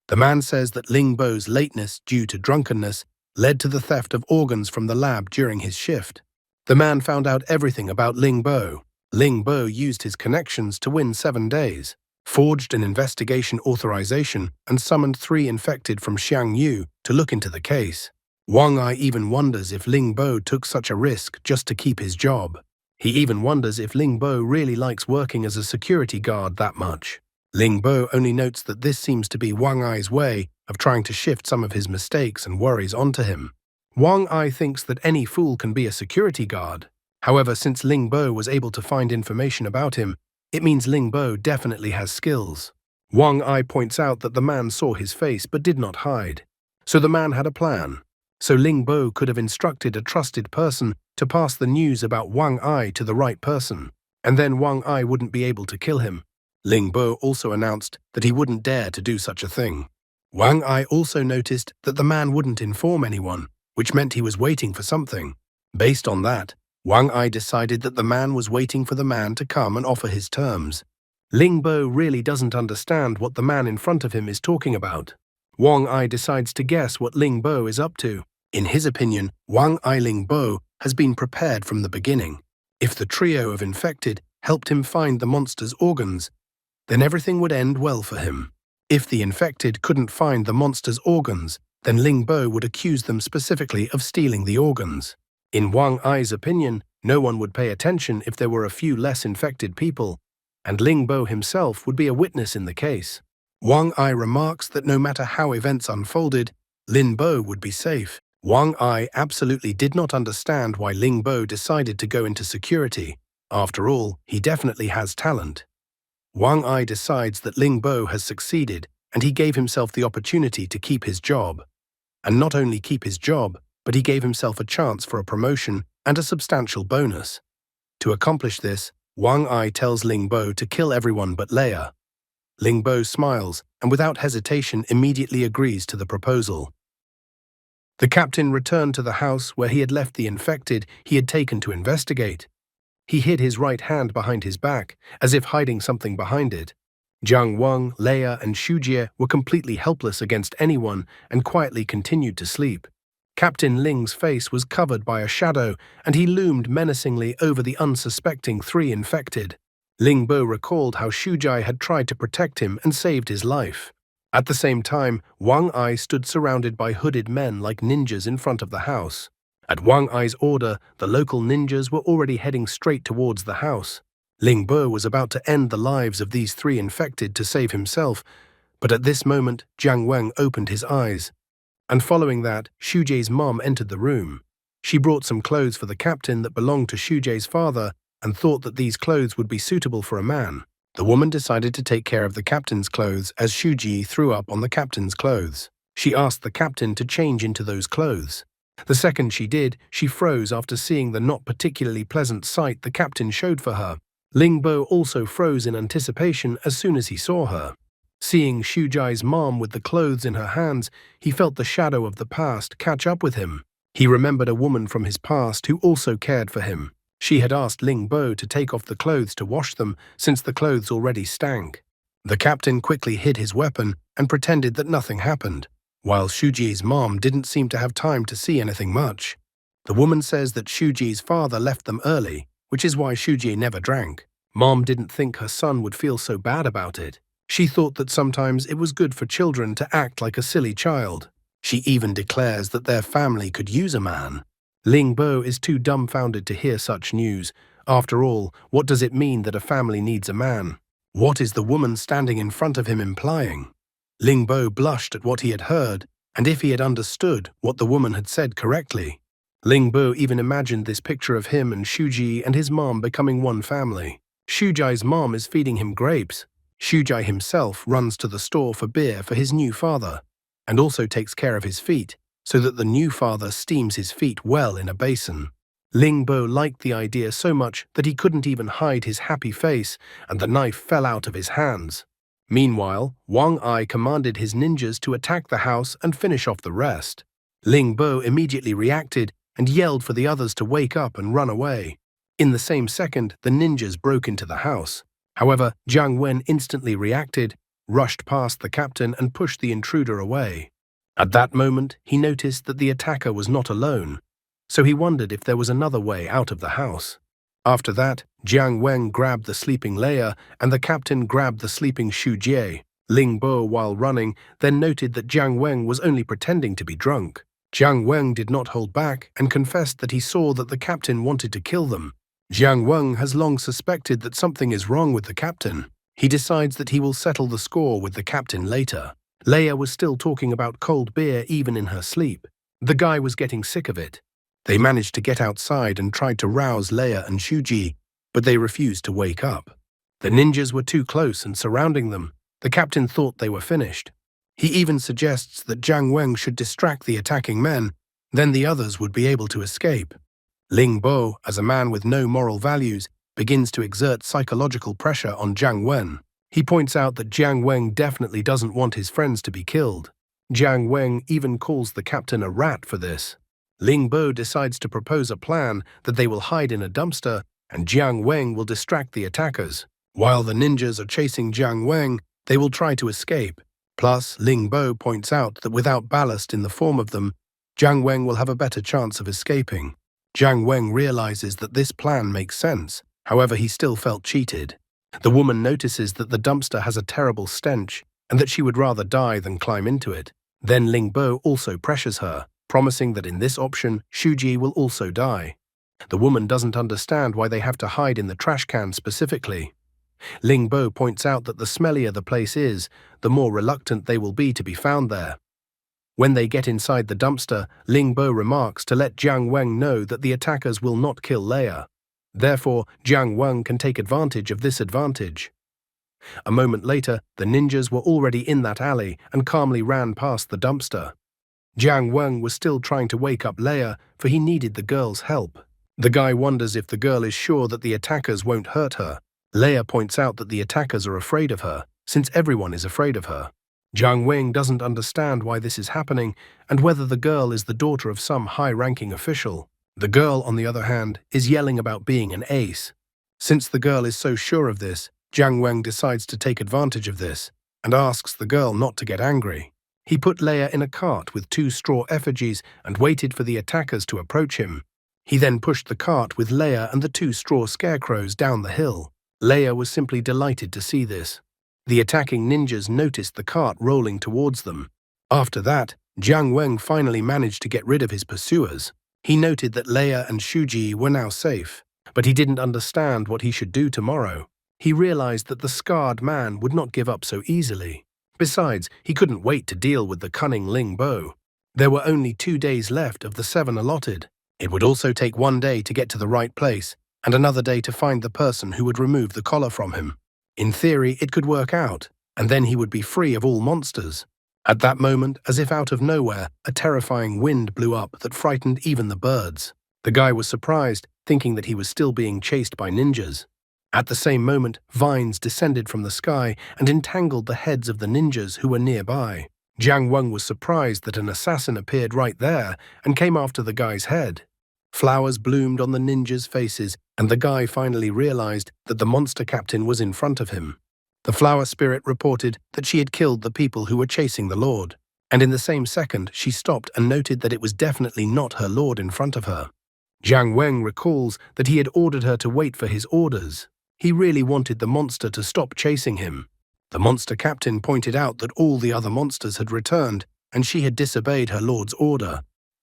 The man says that Ling Bo's lateness due to drunkenness led to the theft of organs from the lab during his shift. The man found out everything about Ling Bo. Ling Bo used his connections to win 7 days, forged an investigation authorization, and summoned 3 infected from Xiang Yu to look into the case. Wang Ai even wonders if Ling Bo took such a risk just to keep his job. He even wonders if Ling Bo really likes working as a security guard that much. Ling Bo only notes that this seems to be Wang Ai's way of trying to shift some of his mistakes and worries onto him. Wang Ai thinks that any fool can be a security guard. However, since Ling Bo was able to find information about him, it means Ling Bo definitely has skills. Wang Ai points out that the man saw his face but did not hide. So the man had a plan. So Ling Bo could have instructed a trusted person to pass the news about Wang Ai to the right person, and then Wang Ai wouldn't be able to kill him. Ling Bo also announced that he wouldn't dare to do such a thing. Wang Ai also noticed that the man wouldn't inform anyone, which meant he was waiting for something. Based on that, Wang Ai decided that the man was waiting for the man to come and offer his terms. Ling Bo really doesn't understand what the man in front of him is talking about. Wang Ai decides to guess what Ling Bo is up to. In his opinion, Wang Ai Ling Bo has been prepared from the beginning. If the trio of infected helped him find the monster's organs, then everything would end well for him. If the infected couldn't find the monster's organs, then Ling Bo would accuse them specifically of stealing the organs. In Wang Ai's opinion, no one would pay attention if there were a few less infected people, and Ling Bo himself would be a witness in the case. Wang Ai remarks that no matter how events unfolded, Ling Bo would be safe. Wang Ai absolutely did not understand why Ling Bo decided to go into security. After all, he definitely has talent. Wang Ai decides that Ling Bo has succeeded, and he gave himself the opportunity to keep his job. And not only keep his job, but he gave himself a chance for a promotion and a substantial bonus. To accomplish this, Wang Ai tells Ling Bo to kill everyone but Leia. Ling Bo smiles and without hesitation immediately agrees to the proposal. The captain returned to the house where he had left the infected he had taken to investigate. He hid his right hand behind his back, as if hiding something behind it. Jiang Wang, Leia, and Shujie were completely helpless against anyone and quietly continued to sleep. Captain Ling's face was covered by a shadow, and he loomed menacingly over the unsuspecting three infected. Ling Bo recalled how Shujie had tried to protect him and saved his life. At the same time, Wang Ai stood surrounded by hooded men like ninjas in front of the house. At Wang Ai's order, the local ninjas were already heading straight towards the house. Ling Bo was about to end the lives of these three infected to save himself, but at this moment, Jiang Wang opened his eyes. And following that, Shujie's mom entered the room. She brought some clothes for the captain that belonged to Shujie's father and thought that these clothes would be suitable for a man. The woman decided to take care of the captain's clothes as Shujie threw up on the captain's clothes. She asked the captain to change into those clothes. The second she did, she froze after seeing the not particularly pleasant sight the captain showed for her. Ling Bo also froze in anticipation as soon as he saw her. Seeing Shujie's mom with the clothes in her hands, he felt the shadow of the past catch up with him. He remembered a woman from his past who also cared for him. She had asked Ling Bo to take off the clothes to wash them since the clothes already stank. The captain quickly hid his weapon and pretended that nothing happened, while Shujie's mom didn't seem to have time to see anything much. The woman says that Shujie's father left them early, which is why Shujie never drank. Mom didn't think her son would feel so bad about it. She thought that sometimes it was good for children to act like a silly child. She even declares that their family could use a man. Ling Bo is too dumbfounded to hear such news. After all, what does it mean that a family needs a man? What is the woman standing in front of him implying? Ling Bo blushed at what he had heard, and if he had understood what the woman had said correctly. Ling Bo even imagined this picture of him and Shujie and his mom becoming one family. Shujie's mom is feeding him grapes. Shujie himself runs to the store for beer for his new father, and also takes care of his feet, so that the new father steams his feet well in a basin. Ling Bo liked the idea so much that he couldn't even hide his happy face, and the knife fell out of his hands. Meanwhile, Wang Ai commanded his ninjas to attack the house and finish off the rest. Ling Bo immediately reacted and yelled for the others to wake up and run away. In the same second, the ninjas broke into the house. However, Jiang Wen instantly reacted, rushed past the captain and pushed the intruder away. At that moment, he noticed that the attacker was not alone, so he wondered if there was another way out of the house. After that, Jiang Wen grabbed the sleeping Leia and the captain grabbed the sleeping Shujie. Ling Bo, while running, then noted that Jiang Wen was only pretending to be drunk. Jiang Wen did not hold back and confessed that he saw that the captain wanted to kill them. Jiang Wen has long suspected that something is wrong with the captain. He decides that he will settle the score with the captain later. Leia was still talking about cold beer even in her sleep. The guy was getting sick of it. They managed to get outside and tried to rouse Leia and Shujie, but they refused to wake up. The ninjas were too close and surrounding them. The captain thought they were finished. He even suggests that Jiang Wen should distract the attacking men, then the others would be able to escape. Ling Bo, as a man with no moral values, begins to exert psychological pressure on Jiang Wen. He points out that Jiang Wen definitely doesn't want his friends to be killed. Jiang Wen even calls the captain a rat for this. Ling Bo decides to propose a plan that they will hide in a dumpster and Jiang Wen will distract the attackers. While the ninjas are chasing Jiang Wen, they will try to escape. Plus, Ling Bo points out that without ballast in the form of them, Jiang Wen will have a better chance of escaping. Jiang Wen realizes that this plan makes sense, however he still felt cheated. The woman notices that the dumpster has a terrible stench and that she would rather die than climb into it. Then Ling Bo also pressures her, promising that in this option, Shujie will also die. The woman doesn't understand why they have to hide in the trash can specifically. Ling Bo points out that the smellier the place is, the more reluctant they will be to be found there. When they get inside the dumpster, Ling Bo remarks to let Jiang Wen know that the attackers will not kill Leia. Therefore, Jiang Wen can take advantage of this advantage. A moment later, the ninjas were already in that alley and calmly ran past the dumpster. Jiang Wen was still trying to wake up Leia, for he needed the girl's help. The guy wonders if the girl is sure that the attackers won't hurt her. Leia points out that the attackers are afraid of her, since everyone is afraid of her. Jiang Weng doesn't understand why this is happening and whether the girl is the daughter of some high-ranking official. The girl, on the other hand, is yelling about being an ace. Since the girl is so sure of this, Jiang Weng decides to take advantage of this and asks the girl not to get angry. He put Leia in a cart with 2 straw effigies and waited for the attackers to approach him. He then pushed the cart with Leia and the 2 straw scarecrows down the hill. Leia was simply delighted to see this. The attacking ninjas noticed the cart rolling towards them. After that, Jiang Weng finally managed to get rid of his pursuers. He noted that Leia and Shuji were now safe, but he didn't understand what he should do tomorrow. He realized that the scarred man would not give up so easily. Besides, he couldn't wait to deal with the cunning Ling Bo. There were only 2 days left of the 7 allotted. It would also take 1 day to get to the right place, and another day to find the person who would remove the collar from him. In theory, it could work out, and then he would be free of all monsters. At that moment, as if out of nowhere, a terrifying wind blew up that frightened even the birds. The guy was surprised, thinking that he was still being chased by ninjas. At the same moment, vines descended from the sky and entangled the heads of the ninjas who were nearby. Jiang Weng was surprised that an assassin appeared right there and came after the guy's head. Flowers bloomed on the ninjas' faces, and the guy finally realized that the monster captain was in front of him. The flower spirit reported that she had killed the people who were chasing the lord, and in the same second she stopped and noted that it was definitely not her lord in front of her. Jiang Weng recalls that he had ordered her to wait for his orders. He really wanted the monster to stop chasing him. The monster captain pointed out that all the other monsters had returned, and she had disobeyed her lord's order.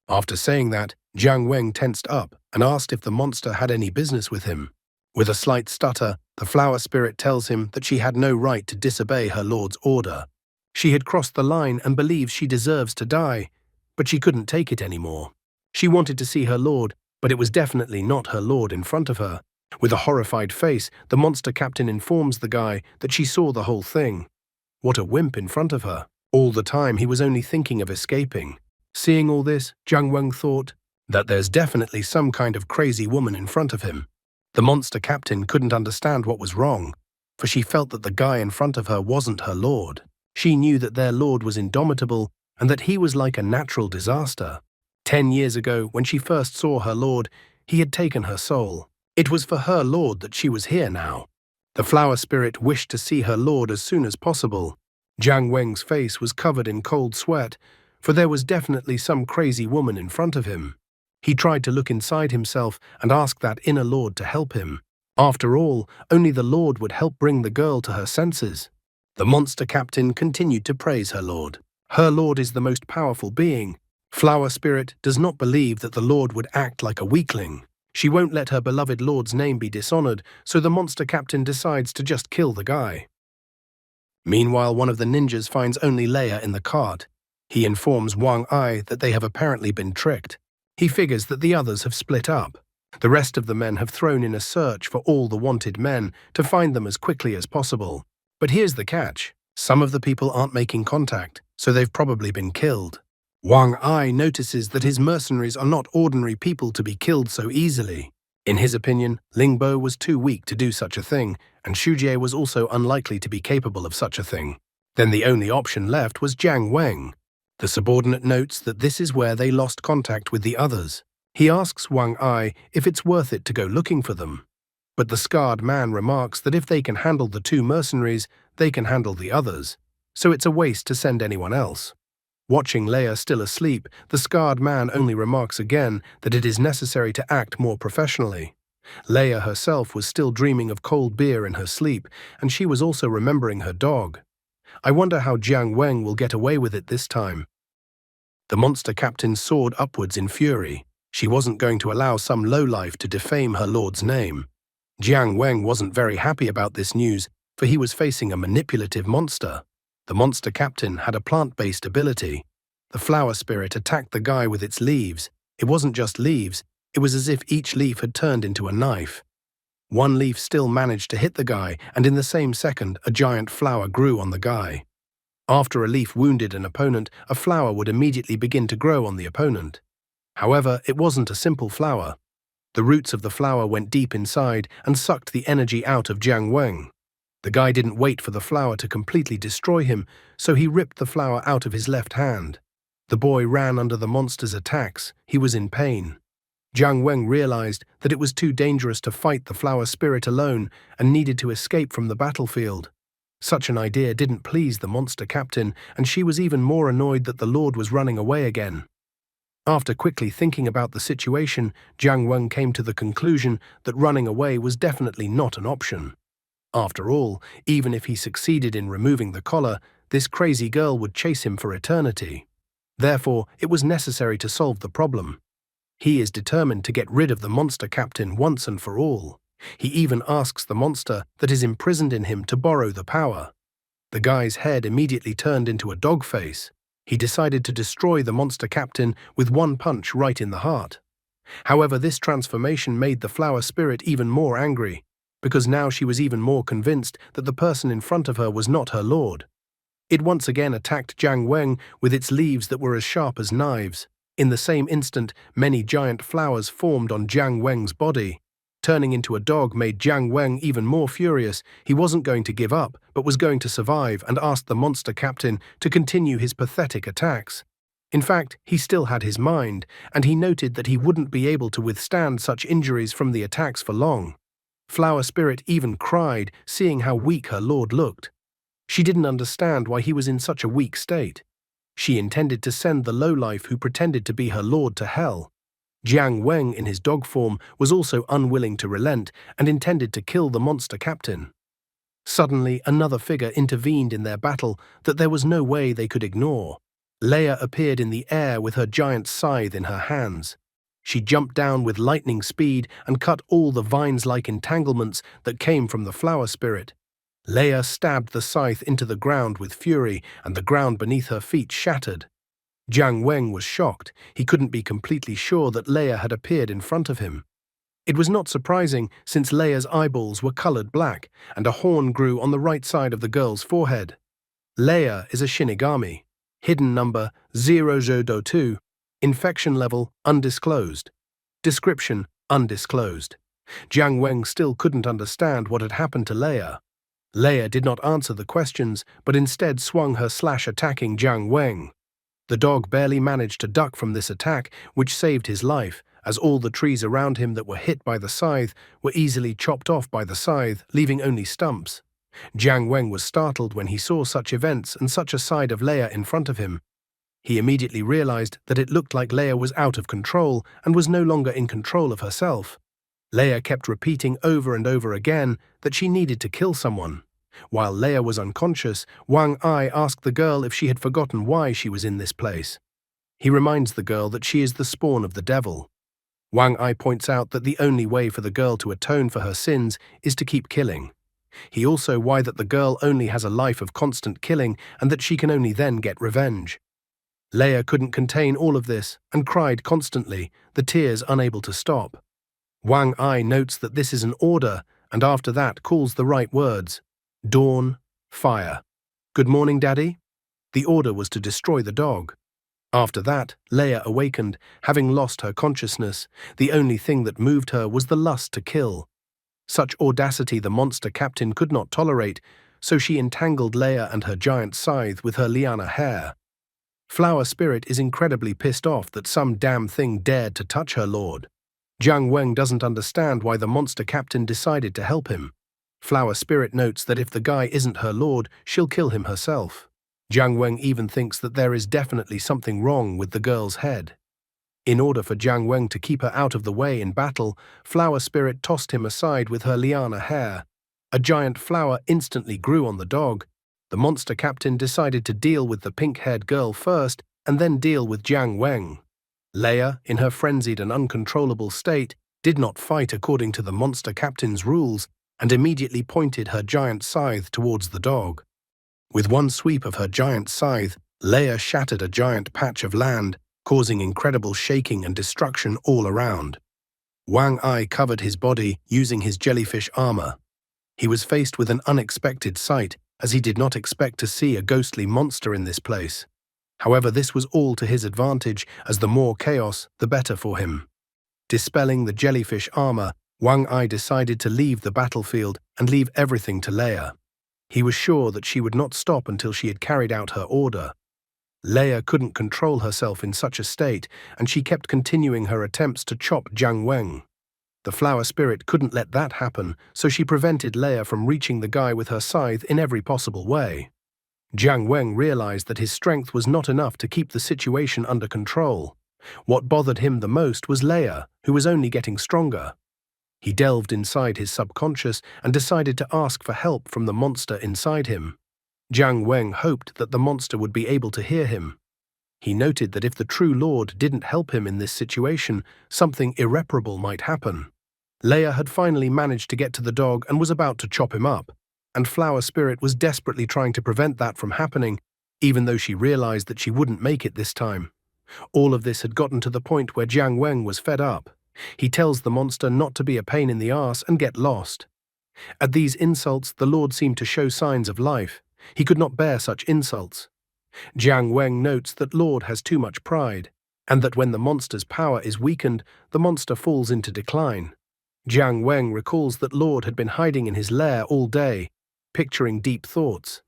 After saying that, Jiang Weng tensed up and asked if the monster had any business with him. With a slight stutter, the flower spirit tells him that she had no right to disobey her lord's order. She had crossed the line and believes she deserves to die, but she couldn't take it anymore. She wanted to see her lord, but it was definitely not her lord in front of her. With a horrified face, the monster captain informs the guy that she saw the whole thing. What a wimp in front of her. All the time he was only thinking of escaping. Seeing all this, Jiang Weng thought that there's definitely some kind of crazy woman in front of him. The monster captain couldn't understand what was wrong, for she felt that the guy in front of her wasn't her lord. She knew that their lord was indomitable and that he was like a natural disaster. 10 years ago, when she first saw her lord, he had taken her soul. It was for her lord that she was here now. The flower spirit wished to see her lord as soon as possible. Jiang Weng's face was covered in cold sweat, for there was definitely some crazy woman in front of him. He tried to look inside himself and ask that inner lord to help him. After all, only the lord would help bring the girl to her senses. The monster captain continued to praise her lord. Her lord is the most powerful being. Flower spirit does not believe that the lord would act like a weakling. She won't let her beloved lord's name be dishonored, so the monster captain decides to just kill the guy. Meanwhile, one of the ninjas finds only Leia in the cart. He informs Wang Ai that they have apparently been tricked. He figures that the others have split up. The rest of the men have thrown in a search for all the wanted men to find them as quickly as possible. But here's the catch. Some of the people aren't making contact, so they've probably been killed. Wang Ai notices that his mercenaries are not ordinary people to be killed so easily. In his opinion, Ling Bo was too weak to do such a thing, and Shujie was also unlikely to be capable of such a thing. Then the only option left was Jiang Weng. The subordinate notes that this is where they lost contact with the others. He asks Wang Ai if it's worth it to go looking for them. But the scarred man remarks that if they can handle the 2 mercenaries, they can handle the others, so it's a waste to send anyone else. Watching Leia still asleep, the scarred man only remarks again that it is necessary to act more professionally. Leia herself was still dreaming of cold beer in her sleep, and she was also remembering her dog. I wonder how Jiang Weng will get away with it this time. The monster captain soared upwards in fury. She wasn't going to allow some lowlife to defame her lord's name. Jiang Weng wasn't very happy about this news, for he was facing a manipulative monster. The monster captain had a plant-based ability. The flower spirit attacked the guy with its leaves. It wasn't just leaves, it was as if each leaf had turned into a knife. One leaf still managed to hit the guy, and in the same second, a giant flower grew on the guy. After a leaf wounded an opponent, a flower would immediately begin to grow on the opponent. However, it wasn't a simple flower. The roots of the flower went deep inside and sucked the energy out of Jiang Weng. The guy didn't wait for the flower to completely destroy him, so he ripped the flower out of his left hand. The boy ran under the monster's attacks. He was in pain. Jiang Weng realized that it was too dangerous to fight the flower spirit alone and needed to escape from the battlefield. Such an idea didn't please the monster captain, and she was even more annoyed that the Lord was running away again. After quickly thinking about the situation, Jiang Weng came to the conclusion that running away was definitely not an option. After all, even if he succeeded in removing the collar, this crazy girl would chase him for eternity. Therefore, it was necessary to solve the problem. He is determined to get rid of the monster captain once and for all. He even asks the monster that is imprisoned in him to borrow the power. The guy's head immediately turned into a dog face. He decided to destroy the monster captain with one punch right in the heart. However, this transformation made the flower spirit even more angry, because now she was even more convinced that the person in front of her was not her lord. It once again attacked Jiang Weng with its leaves that were as sharp as knives. In the same instant, many giant flowers formed on Jiang Weng's body. Turning into a dog made Jiang Weng even more furious. He wasn't going to give up, but was going to survive, and asked the monster captain to continue his pathetic attacks. In fact, he still had his mind, and he noted that he wouldn't be able to withstand such injuries from the attacks for long. Flower Spirit even cried, seeing how weak her lord looked. She didn't understand why he was in such a weak state. She intended to send the lowlife who pretended to be her lord to hell. Jiang Weng in his dog form was also unwilling to relent and intended to kill the monster captain. Suddenly, another figure intervened in their battle that there was no way they could ignore. Leia appeared in the air with her giant scythe in her hands. She jumped down with lightning speed and cut all the vines-like entanglements that came from the flower spirit. Leia stabbed the scythe into the ground with fury, and the ground beneath her feet shattered. Jiang Weng was shocked. He couldn't be completely sure that Leia had appeared in front of him. It was not surprising, since Leia's eyeballs were colored black, and a horn grew on the right side of the girl's forehead. Leia is a Shinigami. Hidden number 0002. Infection level undisclosed. Description undisclosed. Jiang Weng still couldn't understand what had happened to Leia. Leia did not answer the questions, but instead swung her slash attacking Jiang Weng. The dog barely managed to duck from this attack, which saved his life, as all the trees around him that were hit by the scythe were easily chopped off by the scythe, leaving only stumps. Jiang Weng was startled when he saw such events and such a side of Leia in front of him. He immediately realized that it looked like Leia was out of control and was no longer in control of herself. Leia kept repeating over and over again that she needed to kill someone. While Leia was unconscious, Wang Ai asked the girl if she had forgotten why she was in this place. He reminds the girl that she is the spawn of the devil. Wang Ai points out that the only way for the girl to atone for her sins is to keep killing. He also why that the girl only has a life of constant killing and that she can only then get revenge. Leia couldn't contain all of this and cried constantly, the tears unable to stop. Wang Ai notes that this is an order, and after that calls the right words. Dawn, fire. Good morning, Daddy. The order was to destroy the dog. After that, Leia awakened, having lost her consciousness. The only thing that moved her was the lust to kill. Such audacity the monster captain could not tolerate, so she entangled Leia and her giant scythe with her liana hair. Flower Spirit is incredibly pissed off that some damn thing dared to touch her lord. Jiang Weng doesn't understand why the monster captain decided to help him. Flower Spirit notes that if the guy isn't her lord, she'll kill him herself. Jiang Weng even thinks that there is definitely something wrong with the girl's head. In order for Jiang Weng to keep her out of the way in battle, Flower Spirit tossed him aside with her liana hair. A giant flower instantly grew on the dog. The monster captain decided to deal with the pink-haired girl first and then deal with Jiang Weng. Leia, in her frenzied and uncontrollable state, did not fight according to the monster captain's rules and immediately pointed her giant scythe towards the dog. With one sweep of her giant scythe, Leia shattered a giant patch of land, causing incredible shaking and destruction all around. Wang Ai covered his body using his jellyfish armor. He was faced with an unexpected sight, as he did not expect to see a ghostly monster in this place. However, this was all to his advantage, as the more chaos, the better for him. Dispelling the jellyfish armor, Wang Ai decided to leave the battlefield and leave everything to Leia. He was sure that she would not stop until she had carried out her order. Leia couldn't control herself in such a state, and she kept continuing her attempts to chop Jiang Weng. The flower spirit couldn't let that happen, so she prevented Leia from reaching the guy with her scythe in every possible way. Jiang Weng realized that his strength was not enough to keep the situation under control. What bothered him the most was Leia, who was only getting stronger. He delved inside his subconscious and decided to ask for help from the monster inside him. Jiang Weng hoped that the monster would be able to hear him. He noted that if the true Lord didn't help him in this situation, something irreparable might happen. Leia had finally managed to get to the dog and was about to chop him up, and Flower Spirit was desperately trying to prevent that from happening, even though she realized that she wouldn't make it this time. All of this had gotten to the point where Jiang Weng was fed up. He tells the monster not to be a pain in the arse and get lost. At these insults, the Lord seemed to show signs of life. He could not bear such insults. Jiang Weng notes that Lord has too much pride, and that when the monster's power is weakened, the monster falls into decline. Jiang Weng recalls that Lord had been hiding in his lair all day, picturing deep thoughts.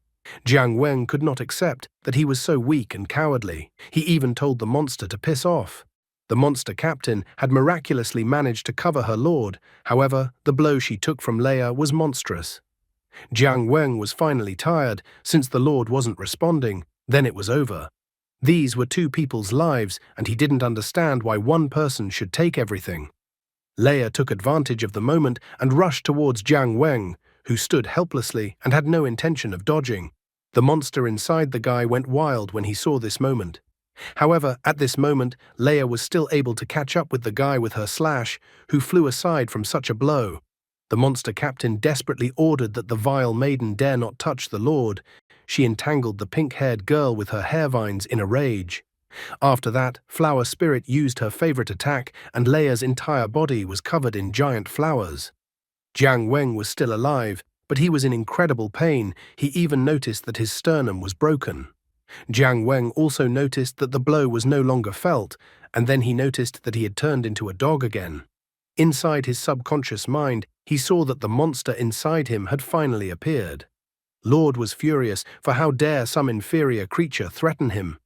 Jiang Weng could not accept that he was so weak and cowardly. He even told the monster to piss off. The monster captain had miraculously managed to cover her Lord. However, the blow she took from Leia was monstrous. Jiang Weng was finally tired. Since the Lord wasn't responding, then it was over. These were two people's lives, and he didn't understand why one person should take everything. Leia took advantage of the moment and rushed towards Jiang Weng, who stood helplessly and had no intention of dodging. The monster inside the guy went wild when he saw this moment. However, at this moment, Leia was still able to catch up with the guy with her slash, who flew aside from such a blow. The monster captain desperately ordered that the vile maiden dare not touch the Lord. She entangled the pink-haired girl with her hair vines in a rage. After that, Flower Spirit used her favorite attack, and Leia's entire body was covered in giant flowers. Jiang Weng was still alive, but he was in incredible pain. He even noticed that his sternum was broken. Jiang Weng also noticed that the blow was no longer felt, and then he noticed that he had turned into a dog again. Inside his subconscious mind, he saw that the monster inside him had finally appeared. Lord was furious, for how dare some inferior creature threaten him?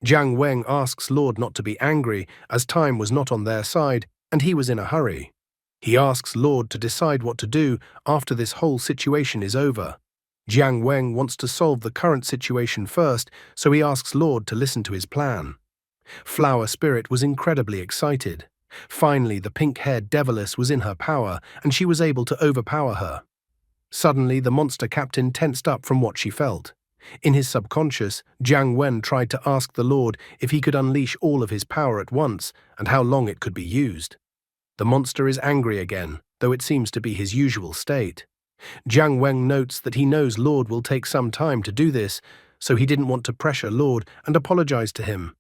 Jiang Weng asks Lord not to be angry, as time was not on their side, and he was in a hurry. He asks Lord to decide what to do after this whole situation is over. Jiang Weng wants to solve the current situation first, so he asks Lord to listen to his plan. Flower Spirit was incredibly excited. Finally, the pink-haired deviless was in her power, and she was able to overpower her. Suddenly, the monster captain tensed up from what she felt. In his subconscious, Jiang Wen tried to ask the Lord if he could unleash all of his power at once and how long it could be used. The monster is angry again, though it seems to be his usual state. Jiang Weng notes that he knows Lord will take some time to do this, so he didn't want to pressure Lord and apologized to him.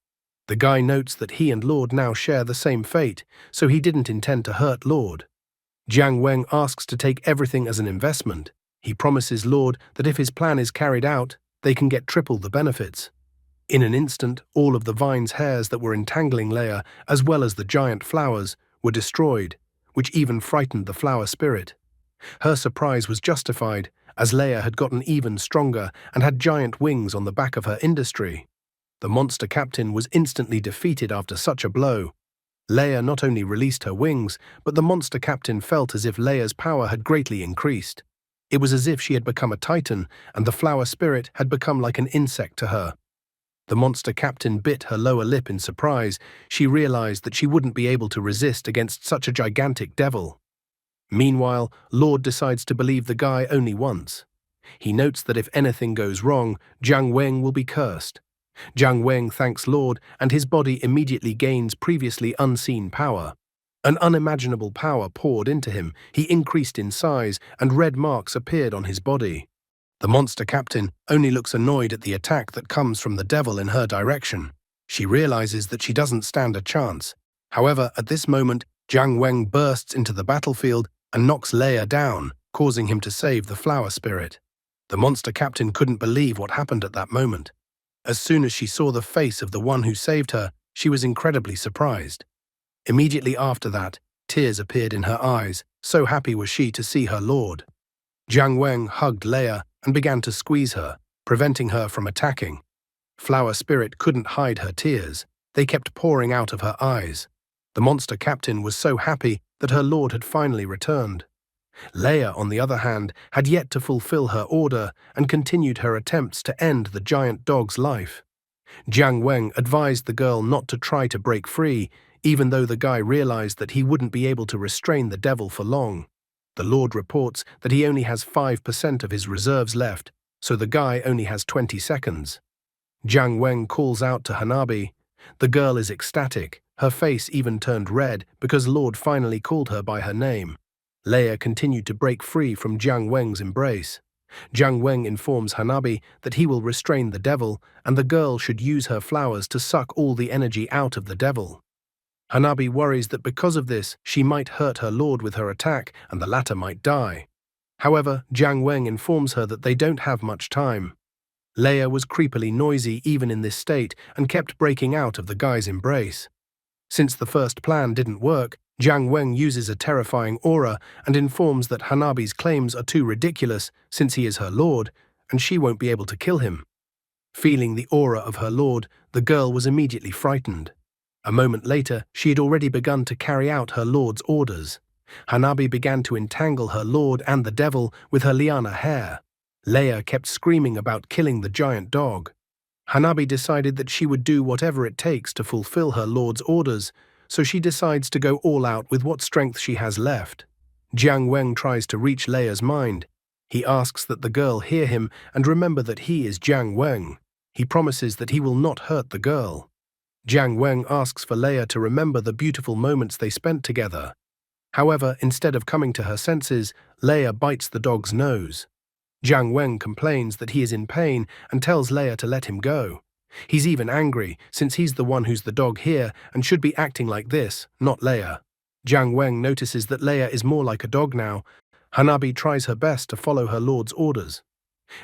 The guy notes that he and Lord now share the same fate, so he didn't intend to hurt Lord. Jiang Weng asks to take everything as an investment. He promises Lord that if his plan is carried out, they can get triple the benefits. In an instant, all of the vine's hairs that were entangling Leia, as well as the giant flowers, were destroyed, which even frightened the flower spirit. Her surprise was justified, as Leia had gotten even stronger and had giant wings on the back of her industry. The monster captain was instantly defeated after such a blow. Leia not only released her wings, but the monster captain felt as if Leia's power had greatly increased. It was as if she had become a titan, and the flower spirit had become like an insect to her. The monster captain bit her lower lip in surprise. She realized that she wouldn't be able to resist against such a gigantic devil. Meanwhile, Lord decides to believe the guy only once. He notes that if anything goes wrong, Jiang Weng will be cursed. Jiang Weng thanks Lord, and his body immediately gains previously unseen power. An unimaginable power poured into him. He increased in size, and red marks appeared on his body. The monster captain only looks annoyed at the attack that comes from the devil in her direction. She realizes that she doesn't stand a chance. However, at this moment, Jiang Weng bursts into the battlefield and knocks Leia down, causing him to save the flower spirit. The monster captain couldn't believe what happened at that moment. As soon as she saw the face of the one who saved her, she was incredibly surprised. Immediately after that, tears appeared in her eyes, so happy was she to see her lord. Jiang Weng hugged Leia and began to squeeze her, preventing her from attacking. Flower Spirit couldn't hide her tears. They kept pouring out of her eyes. The monster captain was so happy that her lord had finally returned. Leia, on the other hand, had yet to fulfill her order and continued her attempts to end the giant dog's life. Jiang Weng advised the girl not to try to break free, even though the guy realized that he wouldn't be able to restrain the devil for long. The Lord reports that he only has 5% of his reserves left, so the guy only has 20 seconds. Jiang Weng calls out to Hanabi. The girl is ecstatic. Her face even turned red because Lord finally called her by her name. Leia continued to break free from Jiang Weng's embrace. Jiang Weng informs Hanabi that he will restrain the devil and the girl should use her flowers to suck all the energy out of the devil. Hanabi worries that because of this, she might hurt her lord with her attack and the latter might die. However, Jiang Weng informs her that they don't have much time. Leia was creepily noisy even in this state and kept breaking out of the guy's embrace. Since the first plan didn't work, Jiang Weng uses a terrifying aura and informs that Hanabi's claims are too ridiculous since he is her lord, and she won't be able to kill him. Feeling the aura of her lord, the girl was immediately frightened. A moment later, she had already begun to carry out her lord's orders. Hanabi began to entangle her lord and the devil with her liana hair. Leia kept screaming about killing the giant dog. Hanabi decided that she would do whatever it takes to fulfill her lord's orders, so she decides to go all out with what strength she has left. Jiang Weng tries to reach Leia's mind. He asks that the girl hear him and remember that he is Jiang Weng. He promises that he will not hurt the girl. Jiang Weng asks for Leia to remember the beautiful moments they spent together. However, instead of coming to her senses, Leia bites the dog's nose. Jiang Weng complains that he is in pain and tells Leia to let him go. He's even angry, since he's the one who's the dog here and should be acting like this, not Leia. Jiang Weng notices that Leia is more like a dog now. Hanabi tries her best to follow her lord's orders.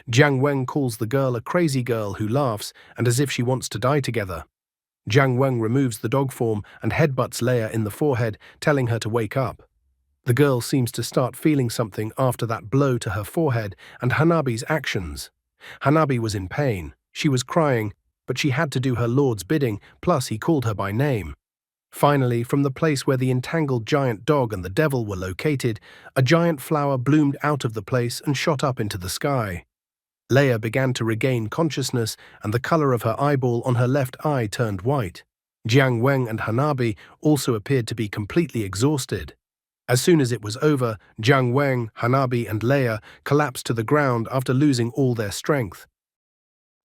Jiang Weng calls the girl a crazy girl who laughs and as if she wants to die together. Jiang Weng removes the dog form and headbutts Leia in the forehead, telling her to wake up. The girl seems to start feeling something after that blow to her forehead and Hanabi's actions. Hanabi was in pain. She was crying, but she had to do her lord's bidding, plus he called her by name. Finally, from the place where the entangled giant dog and the devil were located, a giant flower bloomed out of the place and shot up into the sky. Leia began to regain consciousness and the color of her eyeball on her left eye turned white. Jiang Weng and Hanabi also appeared to be completely exhausted. As soon as it was over, Jiang Weng, Hanabi, and Leia collapsed to the ground after losing all their strength.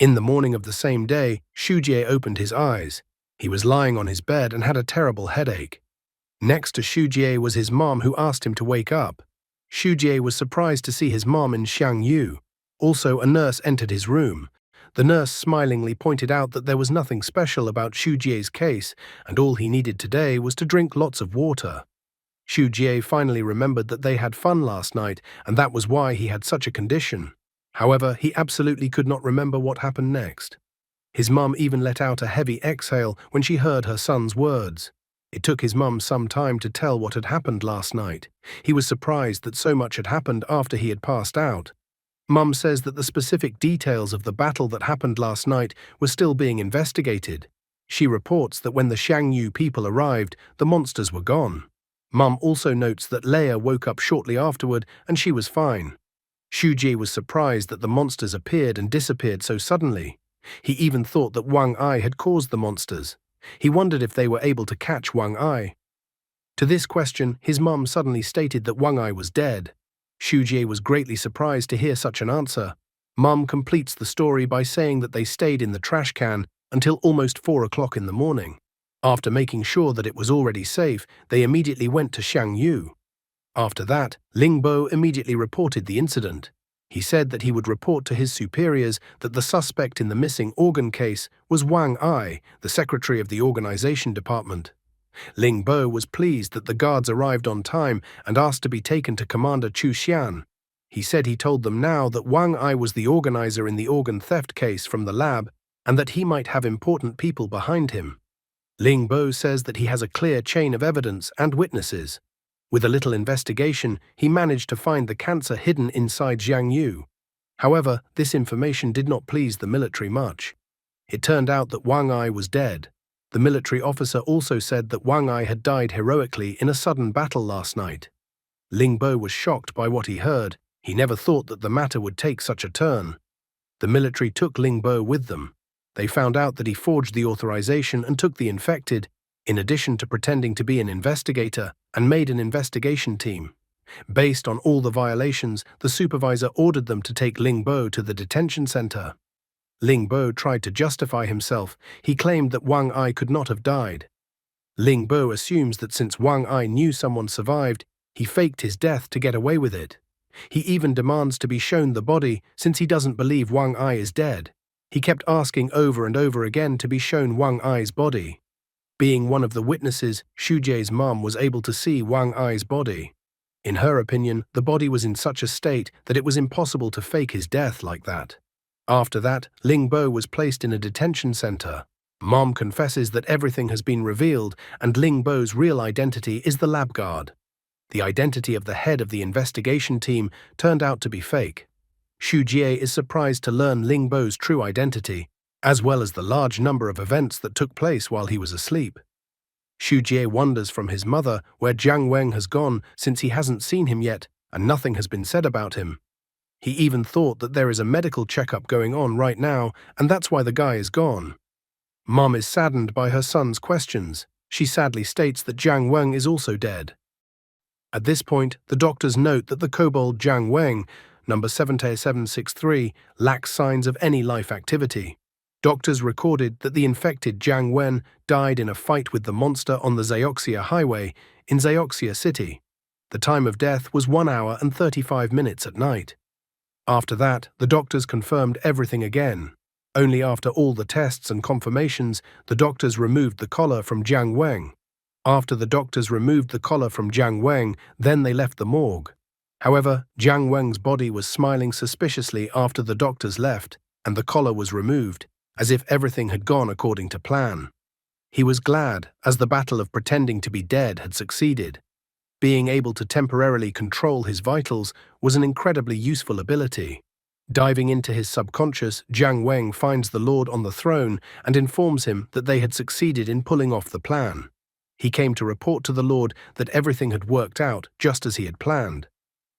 In the morning of the same day, Shujie opened his eyes. He was lying on his bed and had a terrible headache. Next to Shujie was his mom, who asked him to wake up. Shujie was surprised to see his mom in Xiangyu. Also, a nurse entered his room. The nurse smilingly pointed out that there was nothing special about Shujie's case, and all he needed today was to drink lots of water. Shujie finally remembered that they had fun last night, and that was why he had such a condition. However, he absolutely could not remember what happened next. His mum even let out a heavy exhale when she heard her son's words. It took his mum some time to tell what had happened last night. He was surprised that so much had happened after he had passed out. Mum says that the specific details of the battle that happened last night were still being investigated. She reports that when the Xiangyu people arrived, the monsters were gone. Mum also notes that Leia woke up shortly afterward and she was fine. Shujie was surprised that the monsters appeared and disappeared so suddenly. He even thought that Wang Ai had caused the monsters. He wondered if they were able to catch Wang Ai. To this question, his mum suddenly stated that Wang Ai was dead. Shujie was greatly surprised to hear such an answer. Mum completes the story by saying that they stayed in the trash can until almost 4 o'clock in the morning. After making sure that it was already safe, they immediately went to Xiangyu. After that, Ling Bo immediately reported the incident. He said that he would report to his superiors that the suspect in the missing organ case was Wang Ai, the secretary of the organization department. Ling Bo was pleased that the guards arrived on time and asked to be taken to Commander Chu Xian. He said he told them now that Wang Ai was the organizer in the organ theft case from the lab and that he might have important people behind him. Ling Bo says that he has a clear chain of evidence and witnesses. With a little investigation, he managed to find the cancer hidden inside Jiang Yu. However, this information did not please the military much. It turned out that Wang Ai was dead. The military officer also said that Wang Ai had died heroically in a sudden battle last night. Ling Bo was shocked by what he heard. He never thought that the matter would take such a turn. The military took Ling Bo with them. They found out that he forged the authorization and took the infected, in addition to pretending to be an investigator, and made an investigation team. Based on all the violations, the supervisor ordered them to take Ling Bo to the detention center. Ling Bo tried to justify himself. He claimed that Wang Ai could not have died. Ling Bo assumes that since Wang Ai knew someone survived, he faked his death to get away with it. He even demands to be shown the body since he doesn't believe Wang Ai is dead. He kept asking over and over again to be shown Wang Ai's body. Being one of the witnesses, Xu Jie's mom was able to see Wang Ai's body. In her opinion, the body was in such a state that it was impossible to fake his death like that. After that, Ling Bo was placed in a detention center. Mom confesses that everything has been revealed and Ling Bo's real identity is the lab guard. The identity of the head of the investigation team turned out to be fake. Xu Jie is surprised to learn Ling Bo's true identity, as well as the large number of events that took place while he was asleep. Xu Jie wonders from his mother where Jiang Weng has gone since he hasn't seen him yet and nothing has been said about him. He even thought that there is a medical checkup going on right now and that's why the guy is gone. Mom is saddened by her son's questions. She sadly states that Jiang Weng is also dead. At this point, the doctors note that the kobold Jiang Weng, number 77763, lacks signs of any life activity. Doctors recorded that the infected Jiang Wen died in a fight with the monster on the Zioxia Highway in Zioxia City. The time of death was 1 hour and 35 minutes at night. After that, the doctors confirmed everything again. Only after all the tests and confirmations, the doctors removed the collar from Jiang Weng. After the doctors removed the collar from Jiang Weng, then they left the morgue. However, Jiang Weng's body was smiling suspiciously after the doctors left, and the collar was removed, as if everything had gone according to plan. He was glad, as the battle of pretending to be dead had succeeded. Being able to temporarily control his vitals was an incredibly useful ability. Diving into his subconscious, Jiang Weng finds the Lord on the throne and informs him that they had succeeded in pulling off the plan. He came to report to the Lord that everything had worked out just as he had planned.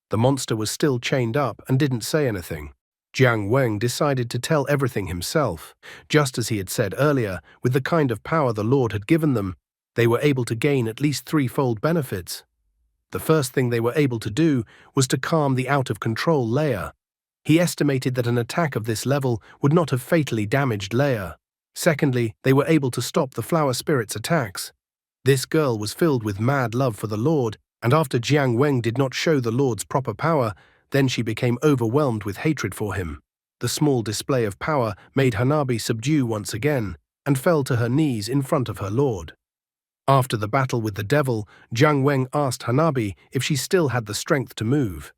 The monster was still chained up and didn't say anything. Jiang Weng decided to tell everything himself. Just as he had said earlier, with the kind of power the Lord had given them, they were able to gain at least threefold benefits. The first thing they were able to do was to calm the out-of-control Leia. He estimated that an attack of this level would not have fatally damaged Leia. Secondly, they were able to stop the flower spirit's attacks. This girl was filled with mad love for the Lord, and after Jiang Weng did not show the Lord's proper power, then she became overwhelmed with hatred for him. The small display of power made Hanabi subdue once again, and fell to her knees in front of her Lord. After the battle with the devil, Jiang Weng asked Hanabi if she still had the strength to move.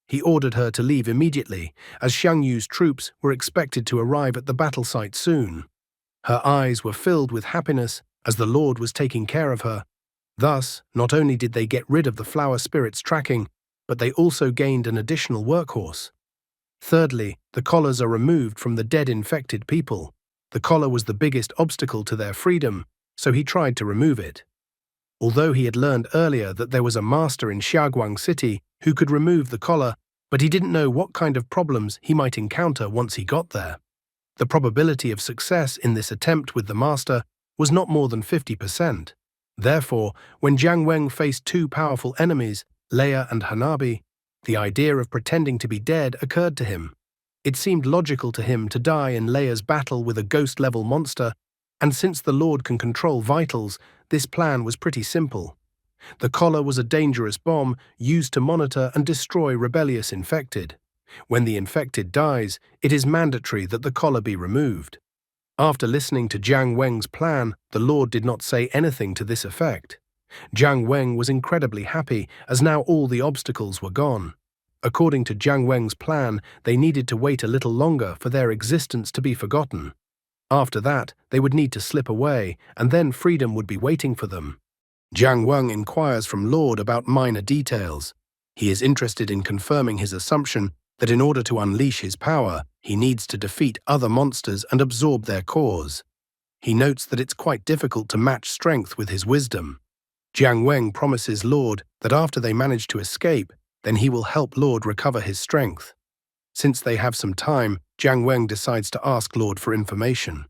He ordered her to leave immediately, as Xiang Yu's troops were expected to arrive at the battle site soon. Her eyes were filled with happiness, as the Lord was taking care of her. Thus, not only did they get rid of the flower spirit's tracking, but they also gained an additional workhorse. Thirdly, the collars are removed from the dead infected people. The collar was the biggest obstacle to their freedom, so he tried to remove it. Although he had learned earlier that there was a master in Xiaoguang City who could remove the collar, but he didn't know what kind of problems he might encounter once he got there. The probability of success in this attempt with the master was not more than 50%. Therefore, when Jiang Weng faced two powerful enemies, Leia and Hanabi, the idea of pretending to be dead occurred to him. It seemed logical to him to die in Leia's battle with a ghost-level monster, and since the Lord can control vitals, this plan was pretty simple. The collar was a dangerous bomb used to monitor and destroy rebellious infected. When the infected dies, it is mandatory that the collar be removed. After listening to Jiang Weng's plan, the Lord did not say anything to this effect. Jiang Weng was incredibly happy, as now all the obstacles were gone. According to Jiang Weng's plan, they needed to wait a little longer for their existence to be forgotten. After that, they would need to slip away, and then freedom would be waiting for them. Jiang Weng inquires from Lord about minor details. He is interested in confirming his assumption that in order to unleash his power, he needs to defeat other monsters and absorb their cores. He notes that it's quite difficult to match strength with his wisdom. Jiang Weng promises Lord that after they manage to escape, then he will help Lord recover his strength. Since they have some time, Jiang Weng decides to ask Lord for information.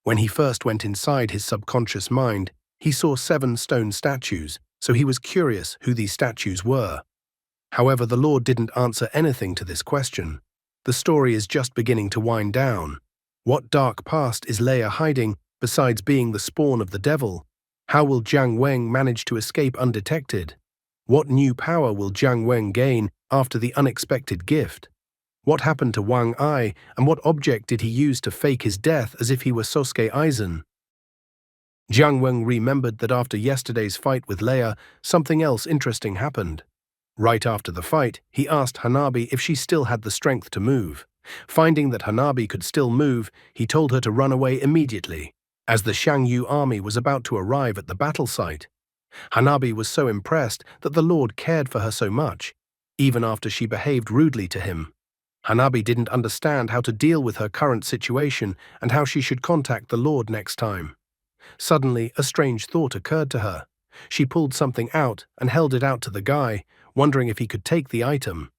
When he first went inside his subconscious mind, he saw 7 stone statues, so he was curious who these statues were. However, the Lord didn't answer anything to this question. The story is just beginning to wind down. What dark past is Leia hiding besides being the spawn of the devil? How will Jiang Weng manage to escape undetected? What new power will Jiang Weng gain after the unexpected gift? What happened to Wang Ai, and what object did he use to fake his death as if he were Sosuke Aizen? Jiang Weng remembered that after yesterday's fight with Leia, something else interesting happened. Right after the fight, he asked Hanabi if she still had the strength to move. Finding that Hanabi could still move, he told her to run away immediately. As the Shangyu army was about to arrive at the battle site, Hanabi was so impressed that the Lord cared for her so much, even after she behaved rudely to him. Hanabi didn't understand how to deal with her current situation and how she should contact the Lord next time. Suddenly, a strange thought occurred to her. She pulled something out and held it out to the guy, wondering if he could take the item.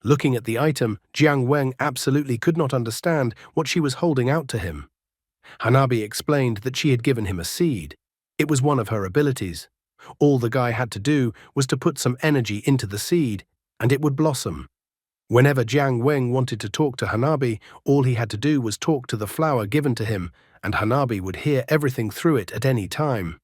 Looking at the item, Jiang Weng absolutely could not understand what she was holding out to him. Hanabi explained that she had given him a seed. It was one of her abilities. All the guy had to do was to put some energy into the seed, and it would blossom. Whenever Jiang Weng wanted to talk to Hanabi, all he had to do was talk to the flower given to him, and Hanabi would hear everything through it at any time.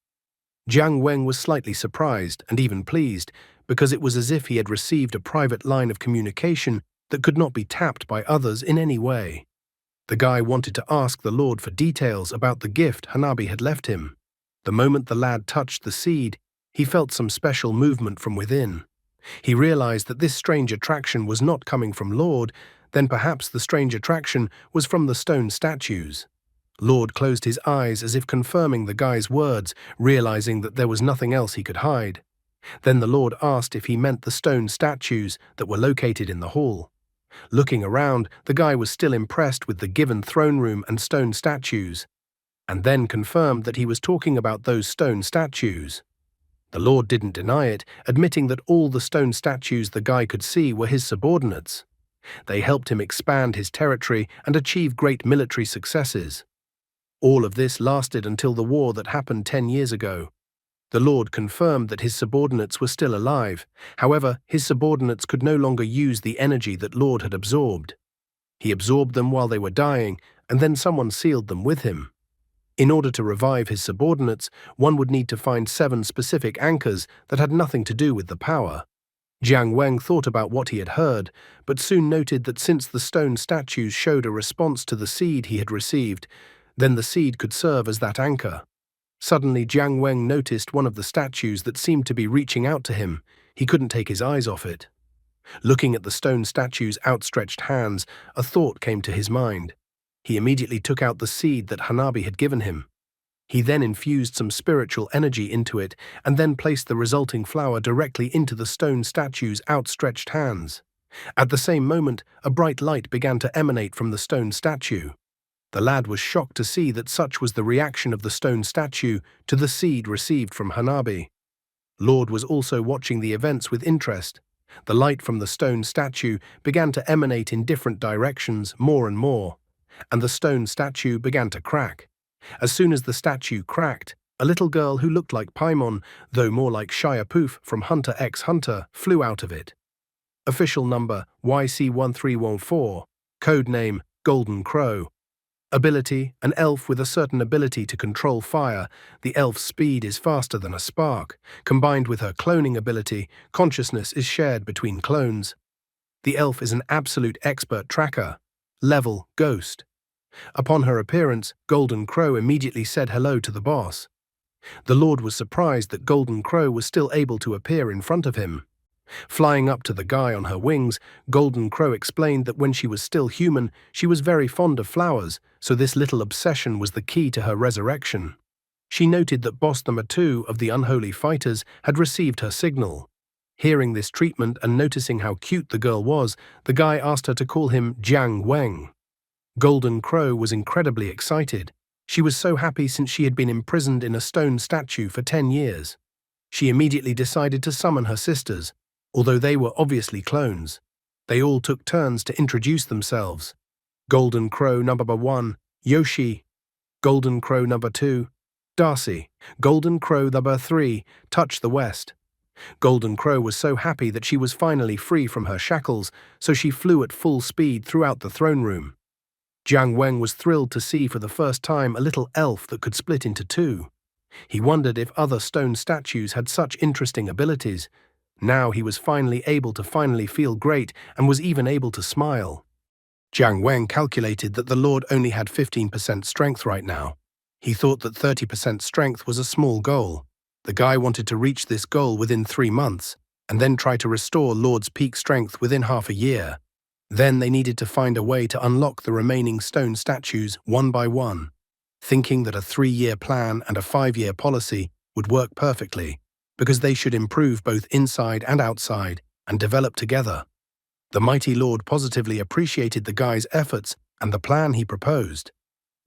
Jiang Weng was slightly surprised and even pleased, because it was as if he had received a private line of communication that could not be tapped by others in any way. The guy wanted to ask the Lord for details about the gift Hanabi had left him. The moment the lad touched the seed, he felt some special movement from within. He realized that this strange attraction was not coming from Lord, then perhaps the strange attraction was from the stone statues. Lord closed his eyes as if confirming the guy's words, realizing that there was nothing else he could hide. Then the Lord asked if he meant the stone statues that were located in the hall. Looking around, the guy was still impressed with the given throne room and stone statues, and then confirmed that he was talking about those stone statues. The Lord didn't deny it, admitting that all the stone statues the guy could see were his subordinates. They helped him expand his territory and achieve great military successes. All of this lasted until the war that happened 10 years ago. The Lord confirmed that his subordinates were still alive. However, his subordinates could no longer use the energy that Lord had absorbed. He absorbed them while they were dying, and then someone sealed them with him. In order to revive his subordinates, one would need to find 7 specific anchors that had nothing to do with the power. Jiang Weng thought about what he had heard, but soon noted that since the stone statues showed a response to the seed he had received, then the seed could serve as that anchor. Suddenly, Jiang Weng noticed one of the statues that seemed to be reaching out to him. He couldn't take his eyes off it. Looking at the stone statue's outstretched hands, a thought came to his mind. He immediately took out the seed that Hanabi had given him. He then infused some spiritual energy into it and then placed the resulting flower directly into the stone statue's outstretched hands. At the same moment, a bright light began to emanate from the stone statue. The lad was shocked to see that such was the reaction of the stone statue to the seed received from Hanabi. Lord was also watching the events with interest. The light from the stone statue began to emanate in different directions more and more, and the stone statue began to crack. As soon as the statue cracked, a little girl who looked like Paimon, though more like Shia Poof from Hunter x Hunter, flew out of it. Official number YC1314, code name Golden Crow. Ability, an elf with a certain ability to control fire. The elf's speed is faster than a spark. Combined with her cloning ability, consciousness is shared between clones. The elf is an absolute expert tracker. Level, Ghost. Upon her appearance, Golden Crow immediately said hello to the boss. The Lord was surprised that Golden Crow was still able to appear in front of him. Flying up to the guy on her wings, Golden Crow explained that when she was still human, she was very fond of flowers, so this little obsession was the key to her resurrection. She noted that boss number 2 of the unholy fighters had received her signal. Hearing this treatment and noticing how cute the girl was, the guy asked her to call him Jiang Weng. Golden Crow was incredibly excited. She was so happy since she had been imprisoned in a stone statue for 10 years. She immediately decided to summon her sisters, although they were obviously clones. They all took turns to introduce themselves. Golden Crow number 1, Yoshi. Golden Crow number 2, Darcy. Golden Crow number 3, Touch the West. Golden Crow was so happy that she was finally free from her shackles, so she flew at full speed throughout the throne room. Jiang Weng was thrilled to see for the first time a little elf that could split into two. He wondered if other stone statues had such interesting abilities. Now he was finally able to feel great and was even able to smile. Jiang Weng calculated that the Lord only had 15% strength right now. He thought that 30% strength was a small goal. The guy wanted to reach this goal within 3 months, and then try to restore Lord's peak strength within half a year. Then they needed to find a way to unlock the remaining stone statues one by one, thinking that a 3-year plan and a 5-year policy would work perfectly, because they should improve both inside and outside and develop together. The mighty Lord positively appreciated the guy's efforts and the plan he proposed.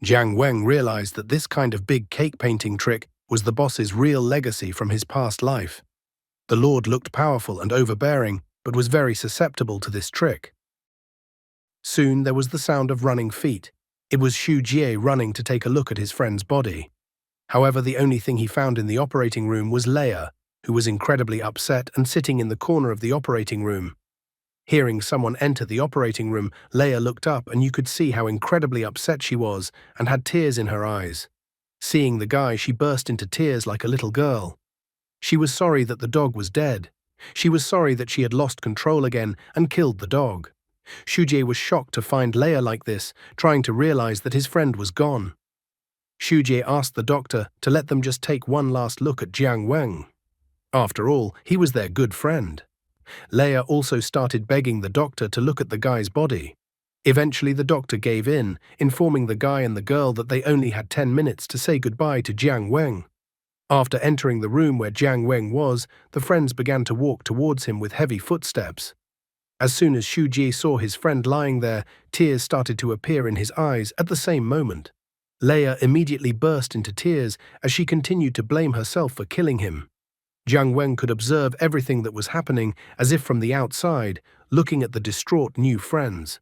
Jiang Weng realized that this kind of big cake painting trick was the boss's real legacy from his past life. The Lord looked powerful and overbearing, but was very susceptible to this trick. Soon there was the sound of running feet. It was Xu Jie running to take a look at his friend's body. However, the only thing he found in the operating room was Leia, who was incredibly upset and sitting in the corner of the operating room. Hearing someone enter the operating room, Leia looked up and you could see how incredibly upset she was and had tears in her eyes. Seeing the guy, she burst into tears like a little girl. She was sorry that the dog was dead. She was sorry that she had lost control again and killed the dog. Xu Jie was shocked to find Leia like this, trying to realize that his friend was gone. Xu Jie asked the doctor to let them just take one last look at Jiang Weng. After all, he was their good friend. Leia also started begging the doctor to look at the guy's body. Eventually the doctor gave in, informing the guy and the girl that they only had 10 minutes to say goodbye to Jiang Weng. After entering the room where Jiang Weng was, the friends began to walk towards him with heavy footsteps. As soon as Xu Jie saw his friend lying there, tears started to appear in his eyes at the same moment. Leia immediately burst into tears as she continued to blame herself for killing him. Jiang Weng could observe everything that was happening as if from the outside, looking at the distraught new friends.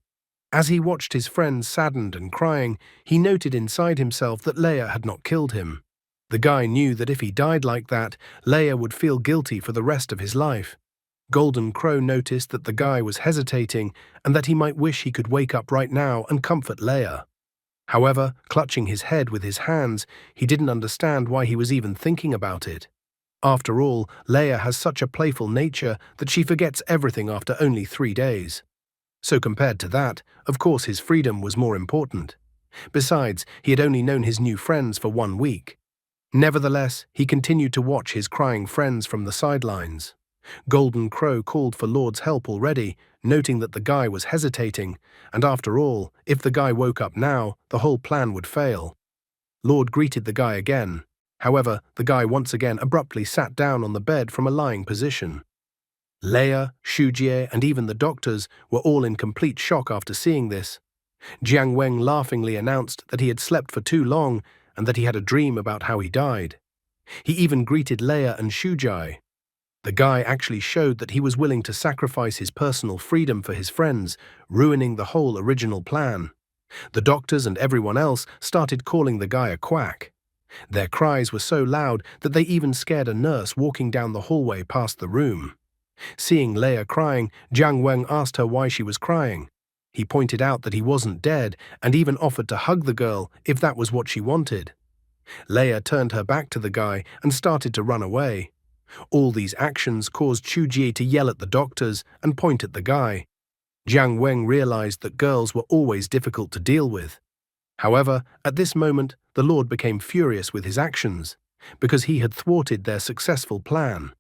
As he watched his friends saddened and crying, he noted inside himself that Leia had not killed him. The guy knew that if he died like that, Leia would feel guilty for the rest of his life. Golden Crow noticed that the guy was hesitating and that he might wish he could wake up right now and comfort Leia. However, clutching his head with his hands, he didn't understand why he was even thinking about it. After all, Leia has such a playful nature that she forgets everything after only 3 days. So compared to that, of course his freedom was more important. Besides, he had only known his new friends for 1 week. Nevertheless, he continued to watch his crying friends from the sidelines. Golden Crow called for Lord's help already, noting that the guy was hesitating, and after all, if the guy woke up now, the whole plan would fail. Lord greeted the guy again. However, the guy once again abruptly sat down on the bed from a lying position. Leia, Xu Jie, and even the doctors were all in complete shock after seeing this. Jiang Weng laughingly announced that he had slept for too long and that he had a dream about how he died. He even greeted Leia and Xu Jie. The guy actually showed that he was willing to sacrifice his personal freedom for his friends, ruining the whole original plan. The doctors and everyone else started calling the guy a quack. Their cries were so loud that they even scared a nurse walking down the hallway past the room. Seeing Leia crying, Jiang Weng asked her why she was crying. He pointed out that he wasn't dead and even offered to hug the girl if that was what she wanted. Leia turned her back to the guy and started to run away. All these actions caused Xu Jie to yell at the doctors and point at the guy. Jiang Weng realized that girls were always difficult to deal with. However, at this moment, the Lord became furious with his actions, because he had thwarted their successful plan.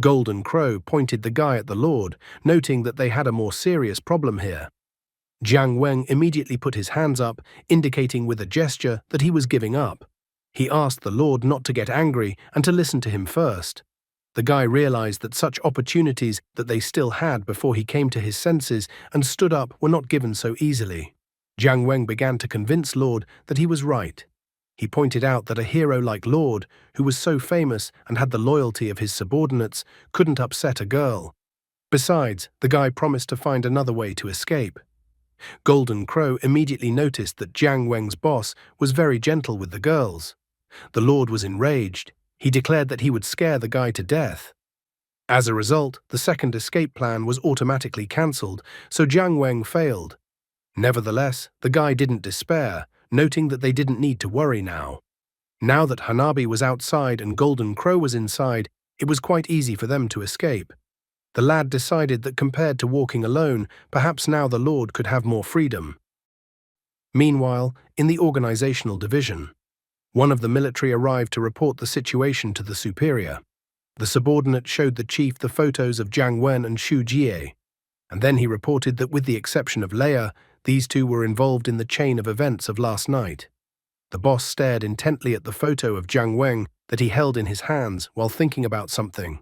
Golden Crow pointed the guy at the Lord, noting that they had a more serious problem here. Jiang Weng immediately put his hands up, indicating with a gesture that he was giving up. He asked the Lord not to get angry and to listen to him first. The guy realized that such opportunities that they still had before he came to his senses and stood up were not given so easily. Jiang Weng began to convince Lord that he was right. He pointed out that a hero like Lord, who was so famous and had the loyalty of his subordinates, couldn't upset a girl. Besides, the guy promised to find another way to escape. Golden Crow immediately noticed that Jiang Weng's boss was very gentle with the girls. The Lord was enraged. He declared that he would scare the guy to death. As a result, the second escape plan was automatically cancelled, so Jiang Weng failed. Nevertheless, the guy didn't despair, noting that they didn't need to worry now. Now that Hanabi was outside and Golden Crow was inside, it was quite easy for them to escape. The lad decided that compared to walking alone, perhaps now the Lord could have more freedom. Meanwhile, in the organizational division, one of the military arrived to report the situation to the superior. The subordinate showed the chief the photos of Jiang Wen and Xu Jie, and then he reported that with the exception of Leia, these two were involved in the chain of events of last night. The boss stared intently at the photo of Jiang Weng that he held in his hands while thinking about something.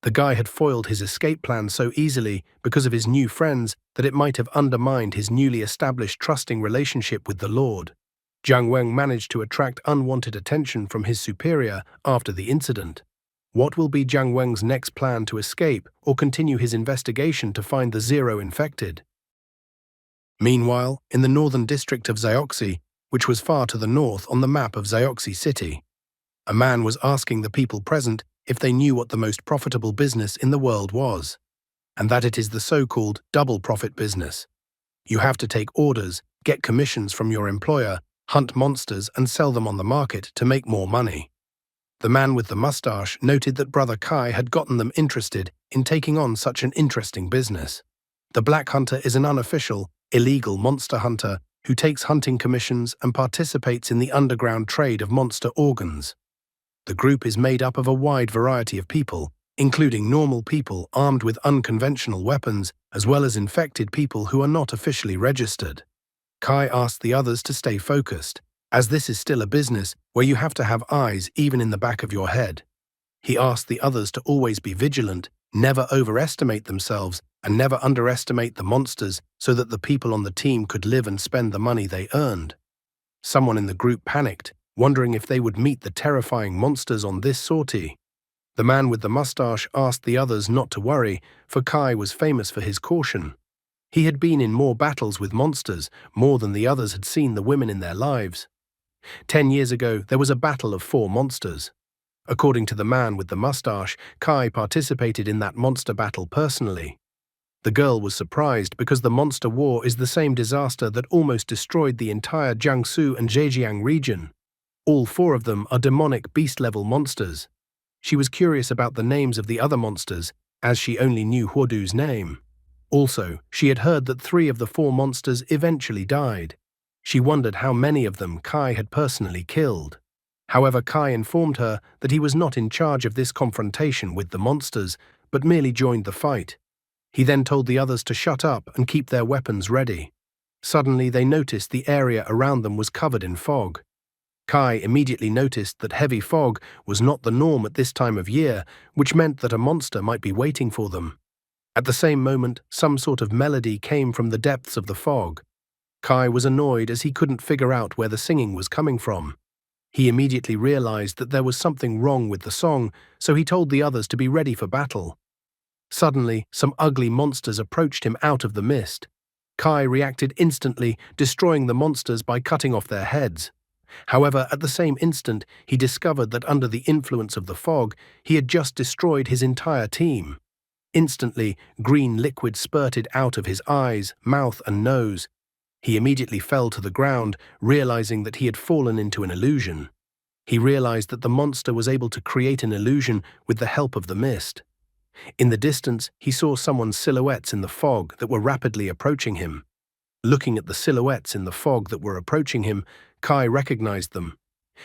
The guy had foiled his escape plan so easily because of his new friends that it might have undermined his newly established trusting relationship with the Lord. Jiang Weng managed to attract unwanted attention from his superior after the incident. What will be Jiang Weng's next plan to escape or continue his investigation to find the Zero infected? Meanwhile, in the northern district of Zioxi, which was far to the north on the map of Zioxi City, a man was asking the people present if they knew what the most profitable business in the world was, and that it is the so-called double profit business. You have to take orders, get commissions from your employer, hunt monsters and sell them on the market to make more money. The man with the mustache noted that Brother Kai had gotten them interested in taking on such an interesting business. The Black Hunter is an unofficial, illegal monster hunter who takes hunting commissions and participates in the underground trade of monster organs. The group is made up of a wide variety of people, including normal people armed with unconventional weapons, as well as infected people who are not officially registered. Kai asked the others to stay focused, as this is still a business where you have to have eyes even in the back of your head. He asked the others to always be vigilant, never overestimate themselves, and never underestimate the monsters so that the people on the team could live and spend the money they earned. Someone in the group panicked, wondering if they would meet the terrifying monsters on this sortie. The man with the mustache asked the others not to worry, for Kai was famous for his caution. He had been in more battles with monsters, more than the others had seen the women in their lives. 10 years ago, there was a battle of 4 monsters. According to the man with the mustache, Kai participated in that monster battle personally. The girl was surprised because the monster war is the same disaster that almost destroyed the entire Jiangsu and Zhejiang region. All 4 of them are demonic beast-level monsters. She was curious about the names of the other monsters, as she only knew Huodu's name. Also, she had heard that 3 of the 4 monsters eventually died. She wondered how many of them Kai had personally killed. However, Kai informed her that he was not in charge of this confrontation with the monsters, but merely joined the fight. He then told the others to shut up and keep their weapons ready. Suddenly, they noticed the area around them was covered in fog. Kai immediately noticed that heavy fog was not the norm at this time of year, which meant that a monster might be waiting for them. At the same moment, some sort of melody came from the depths of the fog. Kai was annoyed as he couldn't figure out where the singing was coming from. He immediately realized that there was something wrong with the song, so he told the others to be ready for battle. Suddenly, some ugly monsters approached him out of the mist. Kai reacted instantly, destroying the monsters by cutting off their heads. However, at the same instant, he discovered that under the influence of the fog, he had just destroyed his entire team. Instantly, green liquid spurted out of his eyes, mouth, and nose. He immediately fell to the ground, realizing that he had fallen into an illusion. He realized that the monster was able to create an illusion with the help of the mist. In the distance, he saw someone's silhouettes in the fog that were rapidly approaching him. Looking at the silhouettes in the fog that were approaching him, Kai recognized them.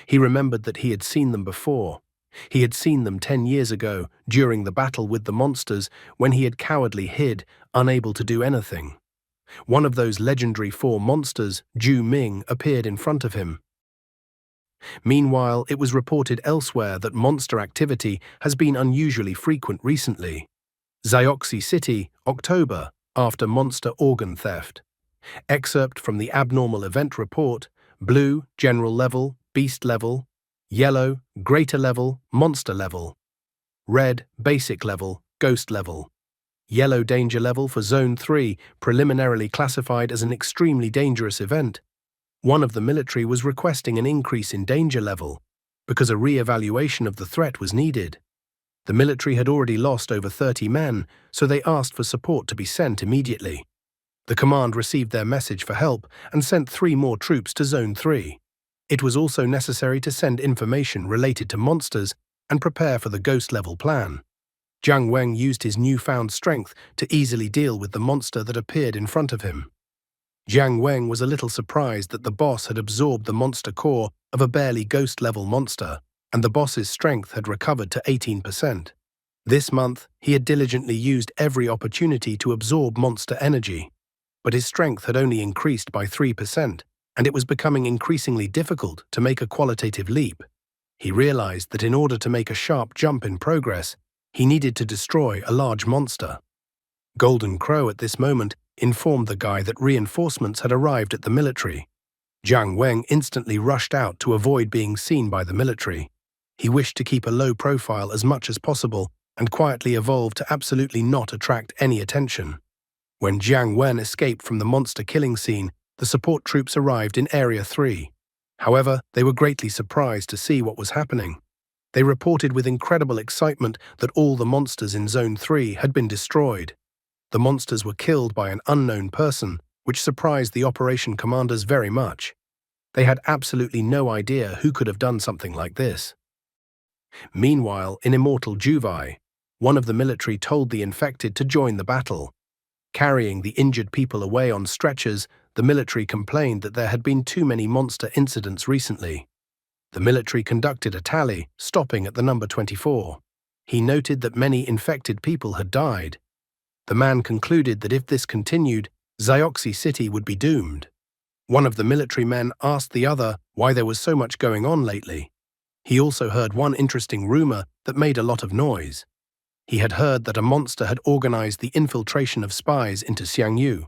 He remembered that he had seen them before. He had seen them 10 years ago, during the battle with the monsters, when he had cowardly hid, unable to do anything. One of those legendary four monsters, Ju Ming, appeared in front of him. Meanwhile, it was reported elsewhere that monster activity has been unusually frequent recently. Zioxi City, October, after monster organ theft. Excerpt from the abnormal event report: blue, general level, beast level; yellow, greater level, monster level; red, basic level, ghost level; yellow, danger level for Zone 3, preliminarily classified as an extremely dangerous event. One of the military was requesting an increase in danger level, because a re-evaluation of the threat was needed. The military had already lost over 30 men, so they asked for support to be sent immediately. The command received their message for help and sent 3 more troops to Zone 3. It was also necessary to send information related to monsters and prepare for the ghost-level plan. Jiang Weng used his newfound strength to easily deal with the monster that appeared in front of him. Jiang Weng was a little surprised that the boss had absorbed the monster core of a barely ghost-level monster, and the boss's strength had recovered to 18%. This month, he had diligently used every opportunity to absorb monster energy, but his strength had only increased by 3%, and it was becoming increasingly difficult to make a qualitative leap. He realized that in order to make a sharp jump in progress, he needed to destroy a large monster. Golden Crow at this moment informed the guy that reinforcements had arrived at the military. Jiang Weng instantly rushed out to avoid being seen by the military. He wished to keep a low profile as much as possible and quietly evolved to absolutely not attract any attention. When Jiang Wen escaped from the monster killing scene, the support troops arrived in Area 3. However, they were greatly surprised to see what was happening. They reported with incredible excitement that all the monsters in Zone 3 had been destroyed. The monsters were killed by an unknown person, which surprised the operation commanders very much. They had absolutely no idea who could have done something like this. Meanwhile, in Immortal Juvai, one of the military told the infected to join the battle. Carrying the injured people away on stretchers, the military complained that there had been too many monster incidents recently. The military conducted a tally, stopping at the number 24. He noted that many infected people had died. The man concluded that if this continued, Zioxi City would be doomed. One of the military men asked the other why there was so much going on lately. He also heard one interesting rumor that made a lot of noise. He had heard that a monster had organized the infiltration of spies into Xiangyu.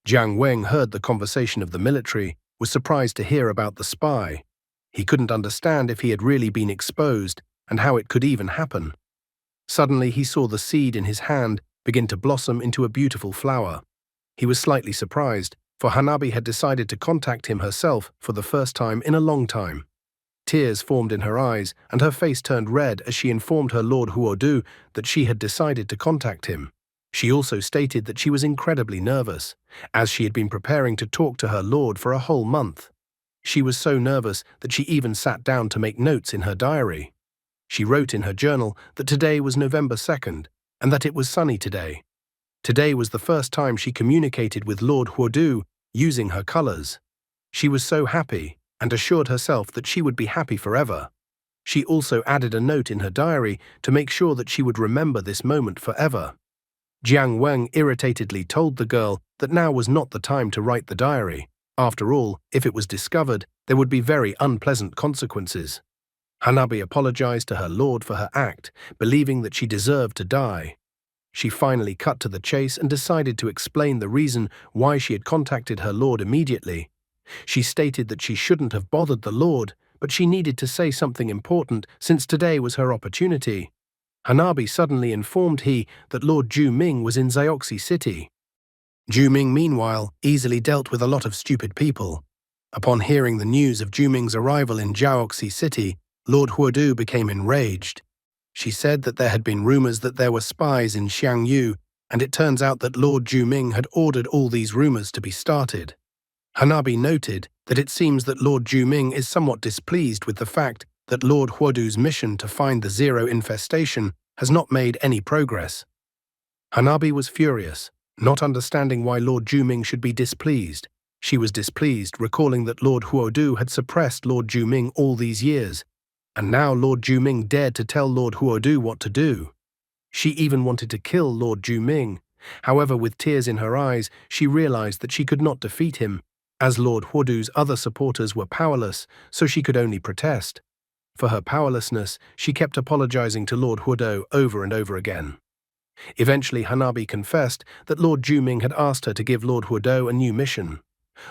Jiang Weng heard the conversation of the military, was surprised to hear about the spy. He couldn't understand if he had really been exposed and how it could even happen. Suddenly he saw the seed in his hand begin to blossom into a beautiful flower. He was slightly surprised, for Hanabi had decided to contact him herself for the first time in a long time. Tears formed in her eyes, and her face turned red as she informed her Lord Huodu that she had decided to contact him. She also stated that she was incredibly nervous, as she had been preparing to talk to her lord for a whole month. She was so nervous that she even sat down to make notes in her diary. She wrote in her journal that today was November 2nd, and that it was sunny today. Today was the first time she communicated with Lord Huodu using her colors. She was so happy, and assured herself that she would be happy forever. She also added a note in her diary to make sure that she would remember this moment forever. Jiang Weng irritatedly told the girl that now was not the time to write the diary. After all, if it was discovered, there would be very unpleasant consequences. Hanabi apologized to her lord for her act, believing that she deserved to die. She finally cut to the chase and decided to explain the reason why she had contacted her lord immediately. She stated that she shouldn't have bothered the lord, but she needed to say something important since today was her opportunity. Hanabi suddenly informed he that Lord Ju Ming was in Zioxi City. Ju Ming, meanwhile, easily dealt with a lot of stupid people. Upon hearing the news of Ju Ming's arrival in Zioxi City, Lord Huodu became enraged. She said that there had been rumors that there were spies in Xiangyu, and it turns out that Lord Ju Ming had ordered all these rumors to be started. Hanabi noted that it seems that Lord Ju Ming is somewhat displeased with the fact that Lord Huodu's mission to find the Zero infestation has not made any progress. Hanabi was furious, not understanding why Lord Ju Ming should be displeased. She was displeased, recalling that Lord Huodu had suppressed Lord Ju Ming all these years. And now Lord Juming dared to tell Lord Huodu what to do. She even wanted to kill Lord Juming. However, with tears in her eyes, she realized that she could not defeat him, as Lord Huodu's other supporters were powerless, so she could only protest. For her powerlessness, she kept apologizing to Lord Huodu over and over again. Eventually, Hanabi confessed that Lord Juming had asked her to give Lord Huodu a new mission.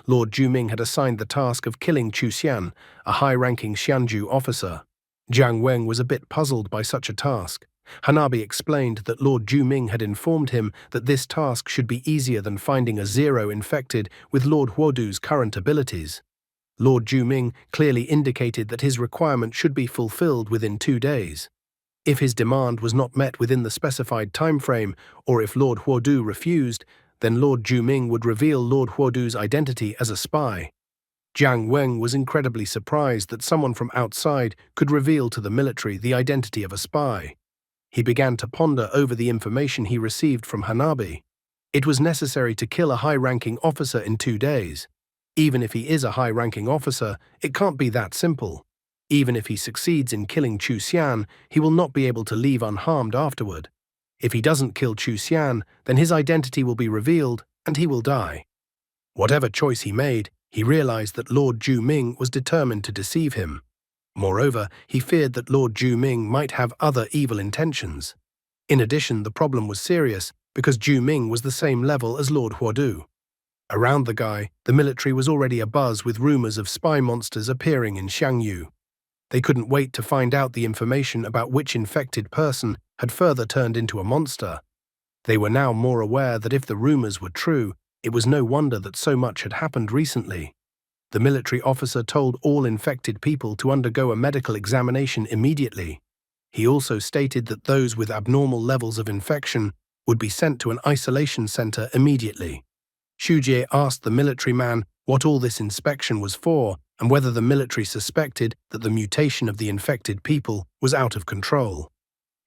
Lord Juming had assigned the task of killing Chu Xian, a high-ranking Xianju officer. Jiang Weng was a bit puzzled by such a task. Hanabi explained that Lord Juming had informed him that this task should be easier than finding a zero infected with Lord Huodu's current abilities. Lord Juming clearly indicated that his requirement should be fulfilled within 2 days. If his demand was not met within the specified time frame, or if Lord Huodu refused, then Lord Juming would reveal Lord Huodu's identity as a spy. Jiang Weng was incredibly surprised that someone from outside could reveal to the military the identity of a spy. He began to ponder over the information he received from Hanabi. It was necessary to kill a high-ranking officer in 2 days. Even if he is a high-ranking officer, it can't be that simple. Even if he succeeds in killing Chu Xian, he will not be able to leave unharmed afterward. If he doesn't kill Chu Xian, then his identity will be revealed and he will die. Whatever choice he made, he realized that Lord Juming was determined to deceive him. Moreover, he feared that Lord Juming might have other evil intentions. In addition, the problem was serious because Juming was the same level as Lord Huodu. Around the guy, the military was already abuzz with rumors of spy monsters appearing in Xiangyu. They couldn't wait to find out the information about which infected person had further turned into a monster. They were now more aware that if the rumors were true, it was no wonder that so much had happened recently. The military officer told all infected people to undergo a medical examination immediately. He also stated that those with abnormal levels of infection would be sent to an isolation center immediately. Xu Jie asked the military man what all this inspection was for and whether the military suspected that the mutation of the infected people was out of control.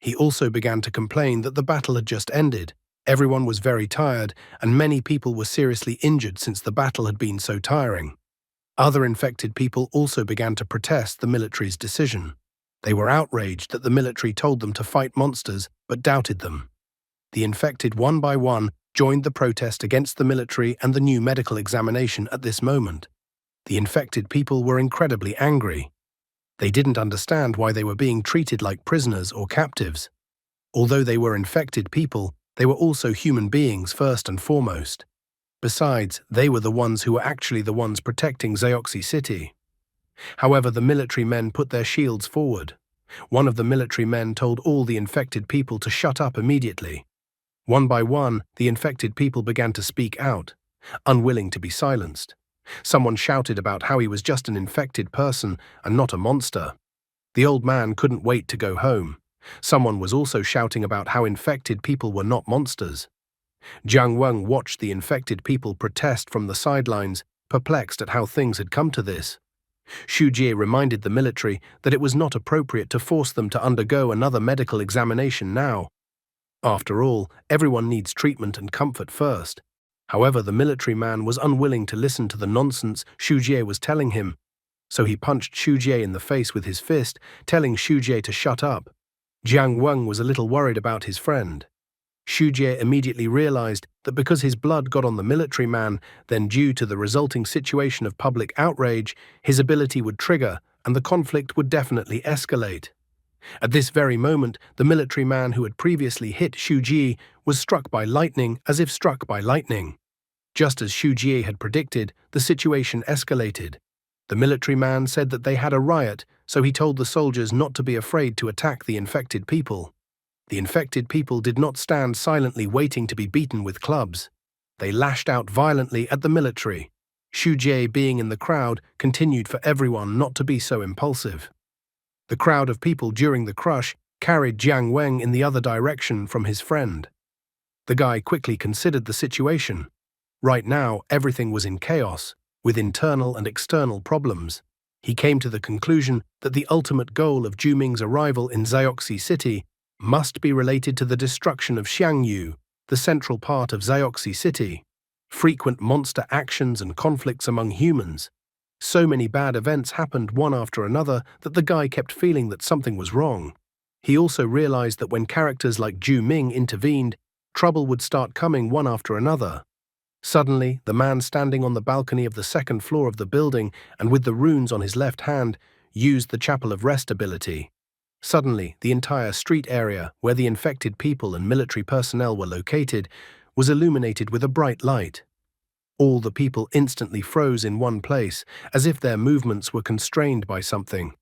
He also began to complain that the battle had just ended. Everyone was very tired, and many people were seriously injured since the battle had been so tiring. Other infected people also began to protest the military's decision. They were outraged that the military told them to fight monsters, but doubted them. The infected one by one joined the protest against the military and the new medical examination at this moment. The infected people were incredibly angry. They didn't understand why they were being treated like prisoners or captives. Although they were infected people, they were also human beings first and foremost. Besides, they were the ones who were actually the ones protecting Zioxi City. However, the military men put their shields forward. One of the military men told all the infected people to shut up immediately. One by one, the infected people began to speak out, unwilling to be silenced. Someone shouted about how he was just an infected person and not a monster. The old man couldn't wait to go home. Someone was also shouting about how infected people were not monsters. Jiang Weng watched the infected people protest from the sidelines, perplexed at how things had come to this. Xu Jie reminded the military that it was not appropriate to force them to undergo another medical examination now. After all, everyone needs treatment and comfort first. However, the military man was unwilling to listen to the nonsense Xu Jie was telling him, so he punched Xu Jie in the face with his fist, telling Xu Jie to shut up. Jiang Weng was a little worried about his friend. Xu Jie immediately realized that because his blood got on the military man, then due to the resulting situation of public outrage, his ability would trigger and the conflict would definitely escalate. At this very moment, the military man who had previously hit Xu Jie was struck by lightning as if struck by lightning. Just as Xu Jie had predicted, the situation escalated. The military man said that they had a riot, so he told the soldiers not to be afraid to attack the infected people. The infected people did not stand silently waiting to be beaten with clubs. They lashed out violently at the military. Xu Jie, being in the crowd, continued for everyone not to be so impulsive. The crowd of people during the crush carried Jiang Weng in the other direction from his friend. The guy quickly considered the situation. Right now, everything was in chaos, with internal and external problems. He came to the conclusion that the ultimate goal of Juming's arrival in Zioxi City must be related to the destruction of Xiangyu, the central part of Zioxi City. Frequent monster actions and conflicts among humans. So many bad events happened one after another that the guy kept feeling that something was wrong. He also realized that when characters like Ju Ming intervened, trouble would start coming one after another. Suddenly, the man standing on the balcony of the second floor of the building and with the runes on his left hand used the Chapel of Rest ability. Suddenly, the entire street area, where the infected people and military personnel were located, was illuminated with a bright light. All the people instantly froze in one place, as if their movements were constrained by something.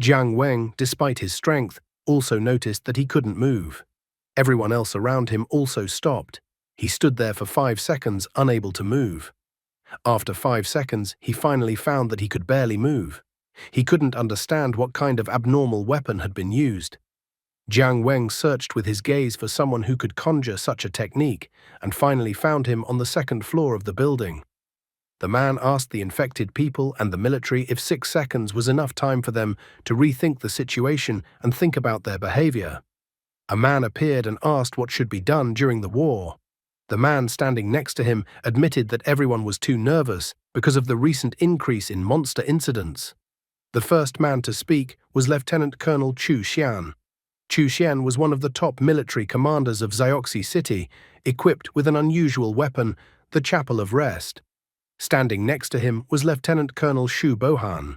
Jiang Weng, despite his strength, also noticed that he couldn't move. Everyone else around him also stopped. He stood there for 5 seconds, unable to move. After 5 seconds, he finally found that he could barely move. He couldn't understand what kind of abnormal weapon had been used. Jiang Weng searched with his gaze for someone who could conjure such a technique, and finally found him on the second floor of the building. The man asked the infected people and the military if 6 seconds was enough time for them to rethink the situation and think about their behavior. A man appeared and asked what should be done during the war. The man standing next to him admitted that everyone was too nervous because of the recent increase in monster incidents. The first man to speak was Lieutenant Colonel Chu Xian. Chu Xian was one of the top military commanders of Zioxi City, equipped with an unusual weapon, the Chapel of Rest. Standing next to him was Lieutenant Colonel Xu Bohan.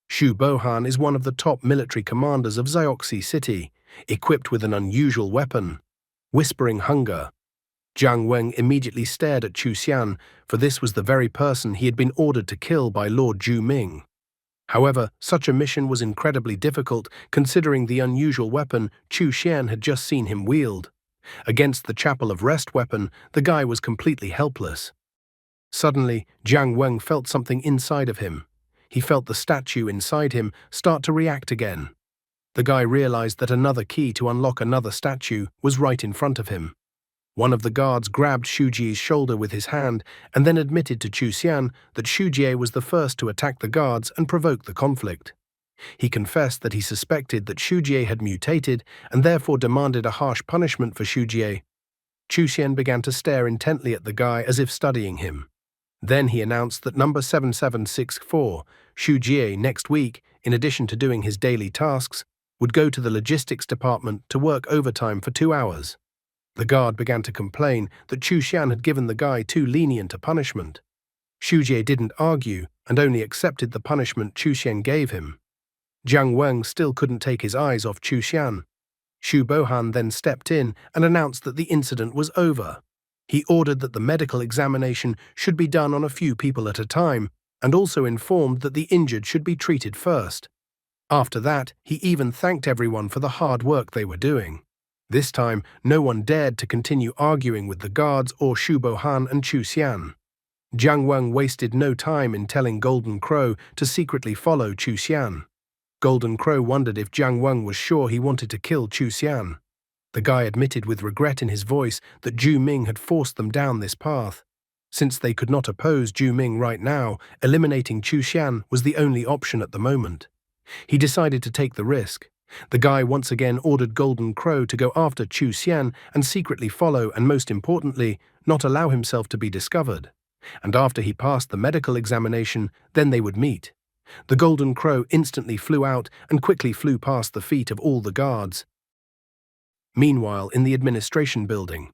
Xu Bohan is one of the top military commanders of Zioxi City, equipped with an unusual weapon, Whispering Hunger. Jiang Weng immediately stared at Chu Xian, for this was the very person he had been ordered to kill by Lord Ju Ming. However, such a mission was incredibly difficult considering the unusual weapon Chu Xian had just seen him wield. Against the Chapel of Rest weapon, the guy was completely helpless. Suddenly, Jiang Weng felt something inside of him. He felt the statue inside him start to react again. The guy realized that another key to unlock another statue was right in front of him. One of the guards grabbed Xu Jie's shoulder with his hand and then admitted to Chu Xian that Xu Jie was the first to attack the guards and provoke the conflict. He confessed that he suspected that Xu Jie had mutated and therefore demanded a harsh punishment for Xu Jie. Chu Xian began to stare intently at the guy as if studying him. Then he announced that number 7764, Xu Jie, next week, in addition to doing his daily tasks, would go to the logistics department to work overtime for 2 hours. The guard began to complain that Chu Xian had given the guy too lenient a punishment. Xu Jie didn't argue and only accepted the punishment Chu Xian gave him. Jiang Weng still couldn't take his eyes off Chu Xian. Xu Bohan then stepped in and announced that the incident was over. He ordered that the medical examination should be done on a few people at a time, and also informed that the injured should be treated first. After that, he even thanked everyone for the hard work they were doing. This time, no one dared to continue arguing with the guards or Xu Bohan and Chu Xian. Jiang Weng wasted no time in telling Golden Crow to secretly follow Chu Xian. Golden Crow wondered if Jiang Weng was sure he wanted to kill Chu Xian. The guy admitted with regret in his voice that Ju Ming had forced them down this path. Since they could not oppose Ju Ming right now, eliminating Chu Xian was the only option at the moment. He decided to take the risk. The guy once again ordered Golden Crow to go after Chu Xian and secretly follow and, most importantly, not allow himself to be discovered. And after he passed the medical examination, then they would meet. The Golden Crow instantly flew out and quickly flew past the feet of all the guards. Meanwhile, in the administration building,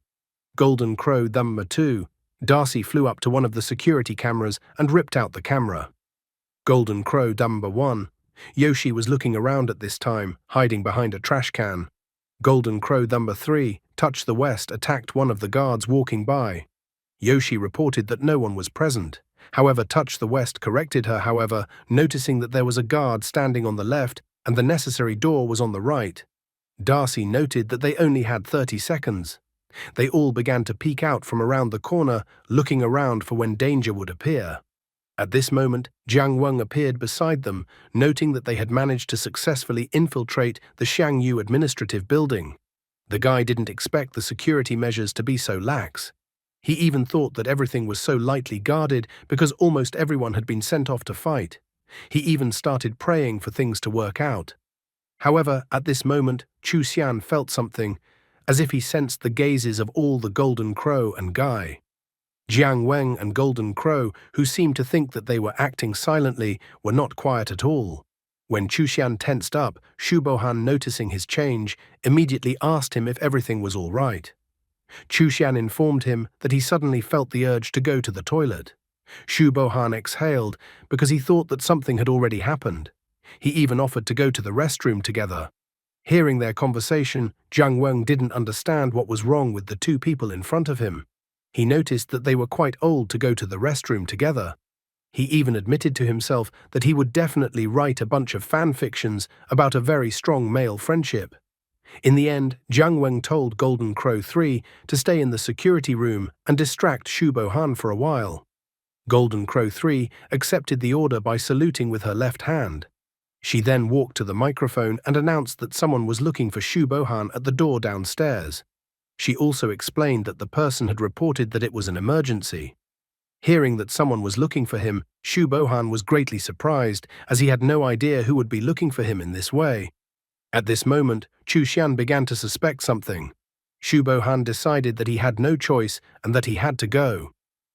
Golden Crow Number 2, Darcy flew up to one of the security cameras and ripped out the camera. Golden Crow Number 1, Yoshi was looking around at this time, hiding behind a trash can. Golden Crow Number 3, Touch the West, attacked one of the guards walking by. Yoshi reported that no one was present. However, Touch the West corrected her, noticing that there was a guard standing on the left and the necessary door was on the right. Darcy noted that they only had 30 seconds. They all began to peek out from around the corner, looking around for when danger would appear. At this moment, Jiang Weng appeared beside them, noting that they had managed to successfully infiltrate the Xiangyu administrative building. The guy didn't expect the security measures to be so lax. He even thought that everything was so lightly guarded because almost everyone had been sent off to fight. He even started praying for things to work out. However, at this moment, Chu Xian felt something, as if he sensed the gazes of all the Golden Crow and Guy. Jiang Weng and Golden Crow, who seemed to think that they were acting silently, were not quiet at all. When Chu Xian tensed up, Shu Bohan, noticing his change, immediately asked him if everything was all right. Chu Xian informed him that he suddenly felt the urge to go to the toilet. Shu Bohan exhaled because he thought that something had already happened. He even offered to go to the restroom together. Hearing their conversation, Jiang Weng didn't understand what was wrong with the two people in front of him. He noticed that they were quite old to go to the restroom together. He even admitted to himself that he would definitely write a bunch of fan fictions about a very strong male friendship. In the end, Jiang Weng told Golden Crow 3 to stay in the security room and distract Shu Bohan for a while. Golden Crow 3 accepted the order by saluting with her left hand. She then walked to the microphone and announced that someone was looking for Shu Bohan at the door downstairs. She also explained that the person had reported that it was an emergency. Hearing that someone was looking for him, Shu Bohan was greatly surprised, as he had no idea who would be looking for him in this way. At this moment, Chu Xian began to suspect something. Shu Bohan decided that he had no choice and that he had to go.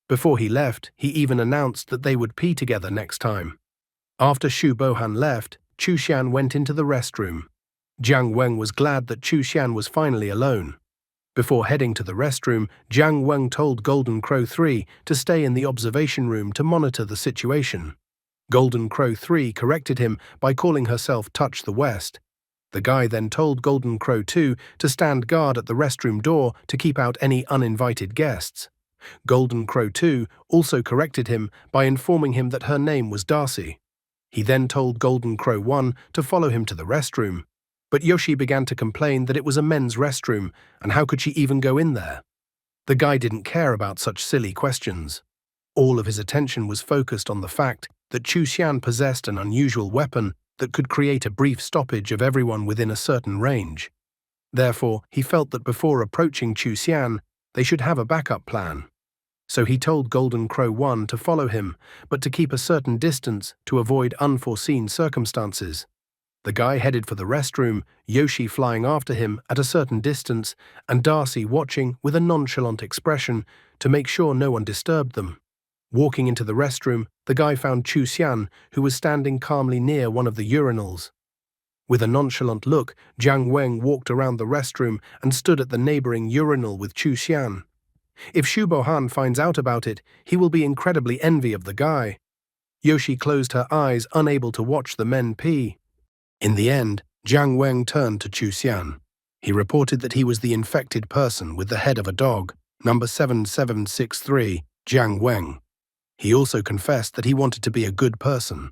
Before he left, he even announced that they would pee together next time. After Shu Bohan left, Chu Xian went into the restroom. Jiang Weng was glad that Chu Xian was finally alone. Before heading to the restroom, Jiang Weng told Golden Crow 3 to stay in the observation room to monitor the situation. Golden Crow 3 corrected him by calling herself Touch the West. The guy then told Golden Crow 2 to stand guard at the restroom door to keep out any uninvited guests. Golden Crow 2 also corrected him by informing him that her name was Darcy. He then told Golden Crow 1 to follow him to the restroom. But Yoshi began to complain that it was a men's restroom, and how could she even go in there? The guy didn't care about such silly questions. All of his attention was focused on the fact that Chu Xian possessed an unusual weapon that could create a brief stoppage of everyone within a certain range. Therefore, he felt that before approaching Chu Xian, they should have a backup plan. So he told Golden Crow 1 to follow him, but to keep a certain distance to avoid unforeseen circumstances. The guy headed for the restroom, Yoshi flying after him at a certain distance, and Darcy watching with a nonchalant expression to make sure no one disturbed them. Walking into the restroom, the guy found Chu Xian, who was standing calmly near one of the urinals. With a nonchalant look, Jiang Weng walked around the restroom and stood at the neighboring urinal with Chu Xian. If Shu Bohan finds out about it, he will be incredibly envious of the guy. Yoshi closed her eyes, unable to watch the men pee. In the end, Jiang Weng turned to Chu Xian. He reported that he was the infected person with the head of a dog, number 7763, Jiang Weng. He also confessed that he wanted to be a good person.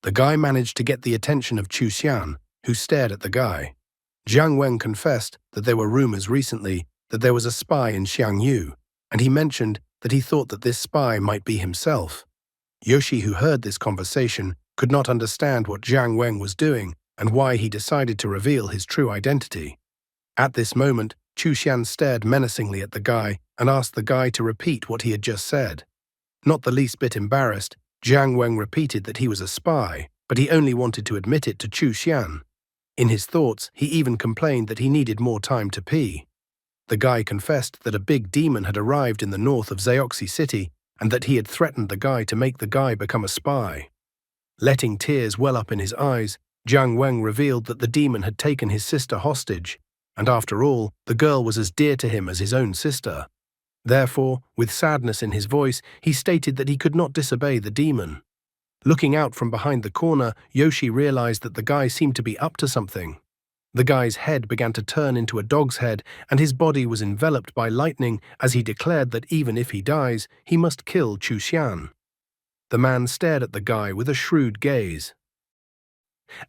The guy managed to get the attention of Chu Xian, who stared at the guy. Jiang Weng confessed that there were rumors recently that there was a spy in Xiangyu, and he mentioned that he thought that this spy might be himself. Yoshi, who heard this conversation, could not understand what Jiang Weng was doing and why he decided to reveal his true identity. At this moment, Chu Xian stared menacingly at the guy and asked the guy to repeat what he had just said. Not the least bit embarrassed, Jiang Weng repeated that he was a spy, but he only wanted to admit it to Chu Xian. In his thoughts, he even complained that he needed more time to pee. The guy confessed that a big demon had arrived in the north of Zioxi City and that he had threatened the guy to make the guy become a spy. Letting tears well up in his eyes, Jiang Weng revealed that the demon had taken his sister hostage, and after all, the girl was as dear to him as his own sister. Therefore, with sadness in his voice, he stated that he could not disobey the demon. Looking out from behind the corner, Yoshi realized that the guy seemed to be up to something. The guy's head began to turn into a dog's head, and his body was enveloped by lightning as he declared that even if he dies, he must kill Chu Xian. The man stared at the guy with a shrewd gaze.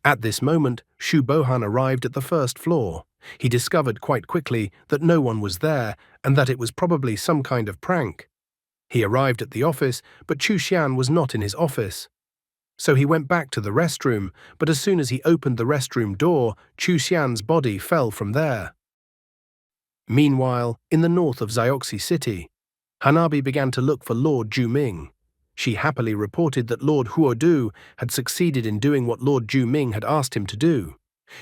At this moment, Shu Bohan arrived at the first floor. He discovered quite quickly that no one was there and that it was probably some kind of prank. He arrived at the office, but Chu Xian was not in his office. So he went back to the restroom, but as soon as he opened the restroom door, Chu Xian's body fell from there. Meanwhile, in the north of Zioxi City, Hanabi began to look for Lord Juming. She happily reported that Lord Huodu had succeeded in doing what Lord Juming had asked him to do.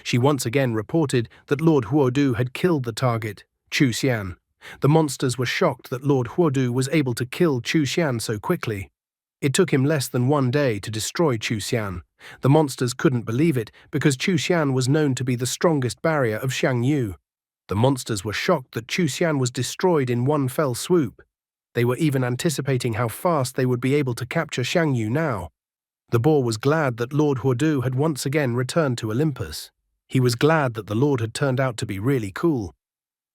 She once again reported that Lord Huodu had killed the target, Chu Xian. The monsters were shocked that Lord Huodu was able to kill Chu Xian so quickly. It took him less than 1 day to destroy Chu Xian. The monsters couldn't believe it because Chu Xian was known to be the strongest barrier of Xiangyu. The monsters were shocked that Chu Xian was destroyed in one fell swoop. They were even anticipating how fast they would be able to capture Xiangyu now. The boar was glad that Lord Huodu had once again returned to Olympus. He was glad that the Lord had turned out to be really cool.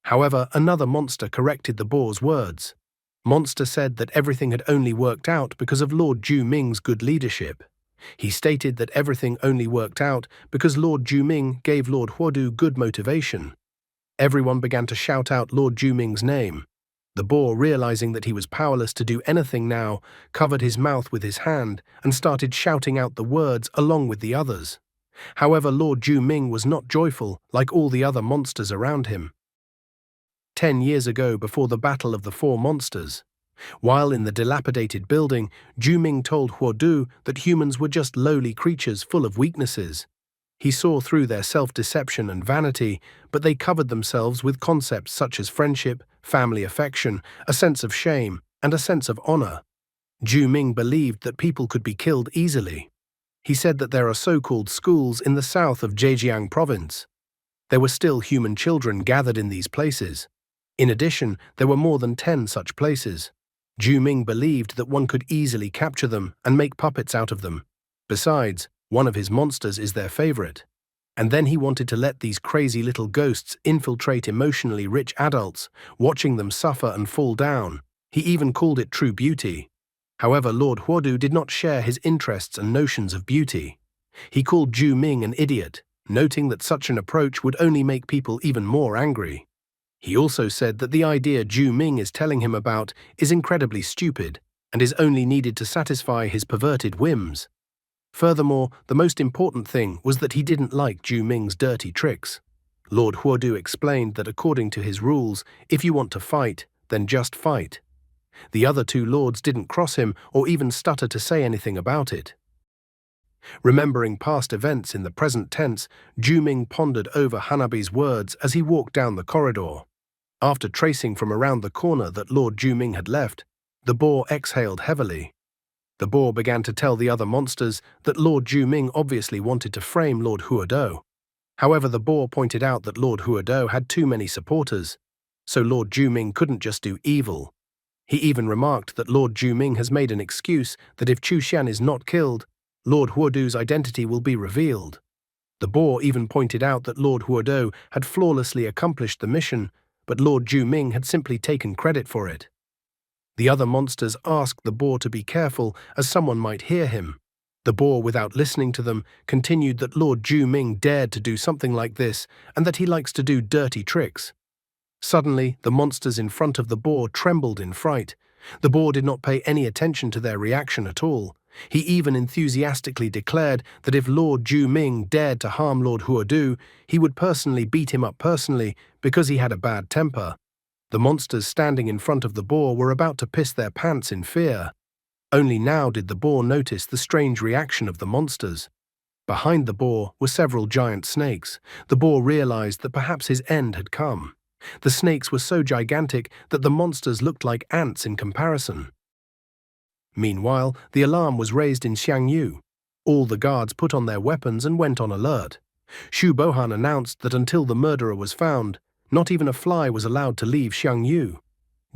However, another monster corrected the boar's words. Monster said that everything had only worked out because of Lord Ju Ming's good leadership. He stated that everything only worked out because Lord Ju Ming gave Lord Huodu good motivation. Everyone began to shout out Lord Ju Ming's name. The boar, realizing that he was powerless to do anything now, covered his mouth with his hand and started shouting out the words along with the others. However, Lord Ju Ming was not joyful like all the other monsters around him. 10 years ago, before the Battle of the Four Monsters, while in the dilapidated building, Ju Ming told Huodu that humans were just lowly creatures full of weaknesses. He saw through their self-deception and vanity, but they covered themselves with concepts such as friendship, family affection, a sense of shame, and a sense of honor. Ju Ming believed that people could be killed easily. He said that there are so-called schools in the south of Zhejiang province. There were still human children gathered in these places. In addition, there were more than 10 such places. Ju Ming believed that one could easily capture them and make puppets out of them. Besides, one of his monsters is their favorite. And then he wanted to let these crazy little ghosts infiltrate emotionally rich adults, watching them suffer and fall down. He even called it true beauty. However, Lord Huodu did not share his interests and notions of beauty. He called Ju Ming an idiot, noting that such an approach would only make people even more angry. He also said that the idea Ju Ming is telling him about is incredibly stupid and is only needed to satisfy his perverted whims. Furthermore, the most important thing was that he didn't like Ju Ming's dirty tricks. Lord Huodu explained that according to his rules, if you want to fight, then just fight. The other two lords didn't cross him or even stutter to say anything about it. Remembering past events in the present tense, Ju Ming pondered over Hanabi's words as he walked down the corridor. After tracing from around the corner that Lord Ju Ming had left, the boar exhaled heavily. The boar began to tell the other monsters that Lord Ju Ming obviously wanted to frame Lord Huodu. However, the boar pointed out that Lord Huodu had too many supporters, so Lord Ju Ming couldn't just do evil. He even remarked that Lord Ju Ming has made an excuse that if Chu Xian is not killed, Lord Huodu's identity will be revealed. The boar even pointed out that Lord Huodu had flawlessly accomplished the mission, but Lord Ju Ming had simply taken credit for it. The other monsters asked the boar to be careful as someone might hear him. The boar, without listening to them, continued that Lord Ju Ming dared to do something like this and that he likes to do dirty tricks. Suddenly, the monsters in front of the boar trembled in fright. The boar did not pay any attention to their reaction at all. He even enthusiastically declared that if Lord Ju Ming dared to harm Lord Huodu, he would personally beat him up personally because he had a bad temper. The monsters standing in front of the boar were about to piss their pants in fear. Only now did the boar notice the strange reaction of the monsters. Behind the boar were several giant snakes. The boar realized that perhaps his end had come. The snakes were so gigantic that the monsters looked like ants in comparison. Meanwhile, the alarm was raised in Xiangyu. All the guards put on their weapons and went on alert. Xu Bohan announced that until the murderer was found, not even a fly was allowed to leave Xiangyu.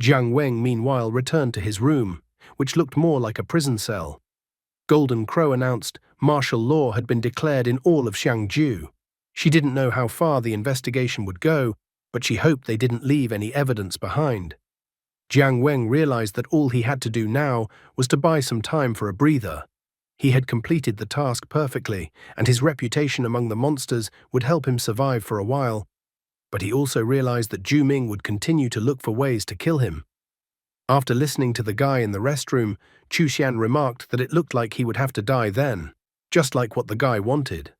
Jiang Weng meanwhile returned to his room, which looked more like a prison cell. Golden Crow announced martial law had been declared in all of Xiangju. She didn't know how far the investigation would go, but she hoped they didn't leave any evidence behind. Jiang Weng realized that all he had to do now was to buy some time for a breather. He had completed the task perfectly, and his reputation among the monsters would help him survive for a while. But he also realized that Ju Ming would continue to look for ways to kill him. After listening to the guy in the restroom, Chu Xian remarked that it looked like he would have to die then, just like what the guy wanted.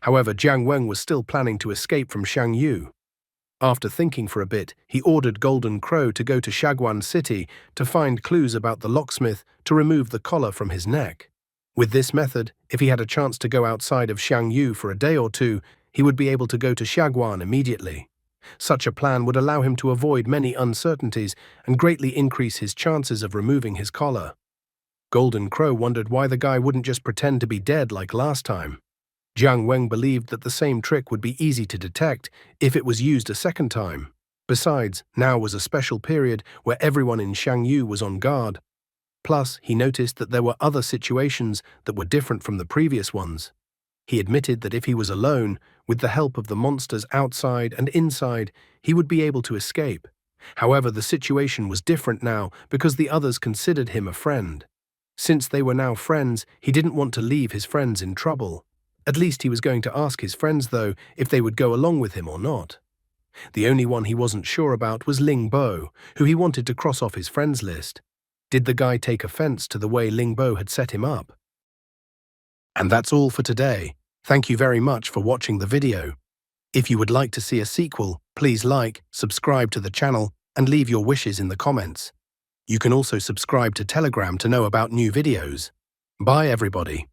However, Jiang Weng was still planning to escape from Xiangyu. After thinking for a bit, he ordered Golden Crow to go to Shaguan City to find clues about the locksmith to remove the collar from his neck. With this method, if he had a chance to go outside of Xiangyu for a day or two, he would be able to go to Shaguan immediately. Such a plan would allow him to avoid many uncertainties and greatly increase his chances of removing his collar. Golden Crow wondered why the guy wouldn't just pretend to be dead like last time. Jiang Weng believed that the same trick would be easy to detect if it was used a second time. Besides, now was a special period where everyone in Shangyu was on guard. Plus, he noticed that there were other situations that were different from the previous ones. He admitted that if he was alone, with the help of the monsters outside and inside, he would be able to escape. However, the situation was different now because the others considered him a friend. Since they were now friends, he didn't want to leave his friends in trouble. At least he was going to ask his friends, though, if they would go along with him or not. The only one he wasn't sure about was Ling Bo, who he wanted to cross off his friends list. Did the guy take offense to the way Ling Bo had set him up? And that's all for today. Thank you very much for watching the video. If you would like to see a sequel, please like, subscribe to the channel, and leave your wishes in the comments. You can also subscribe to Telegram to know about new videos. Bye everybody.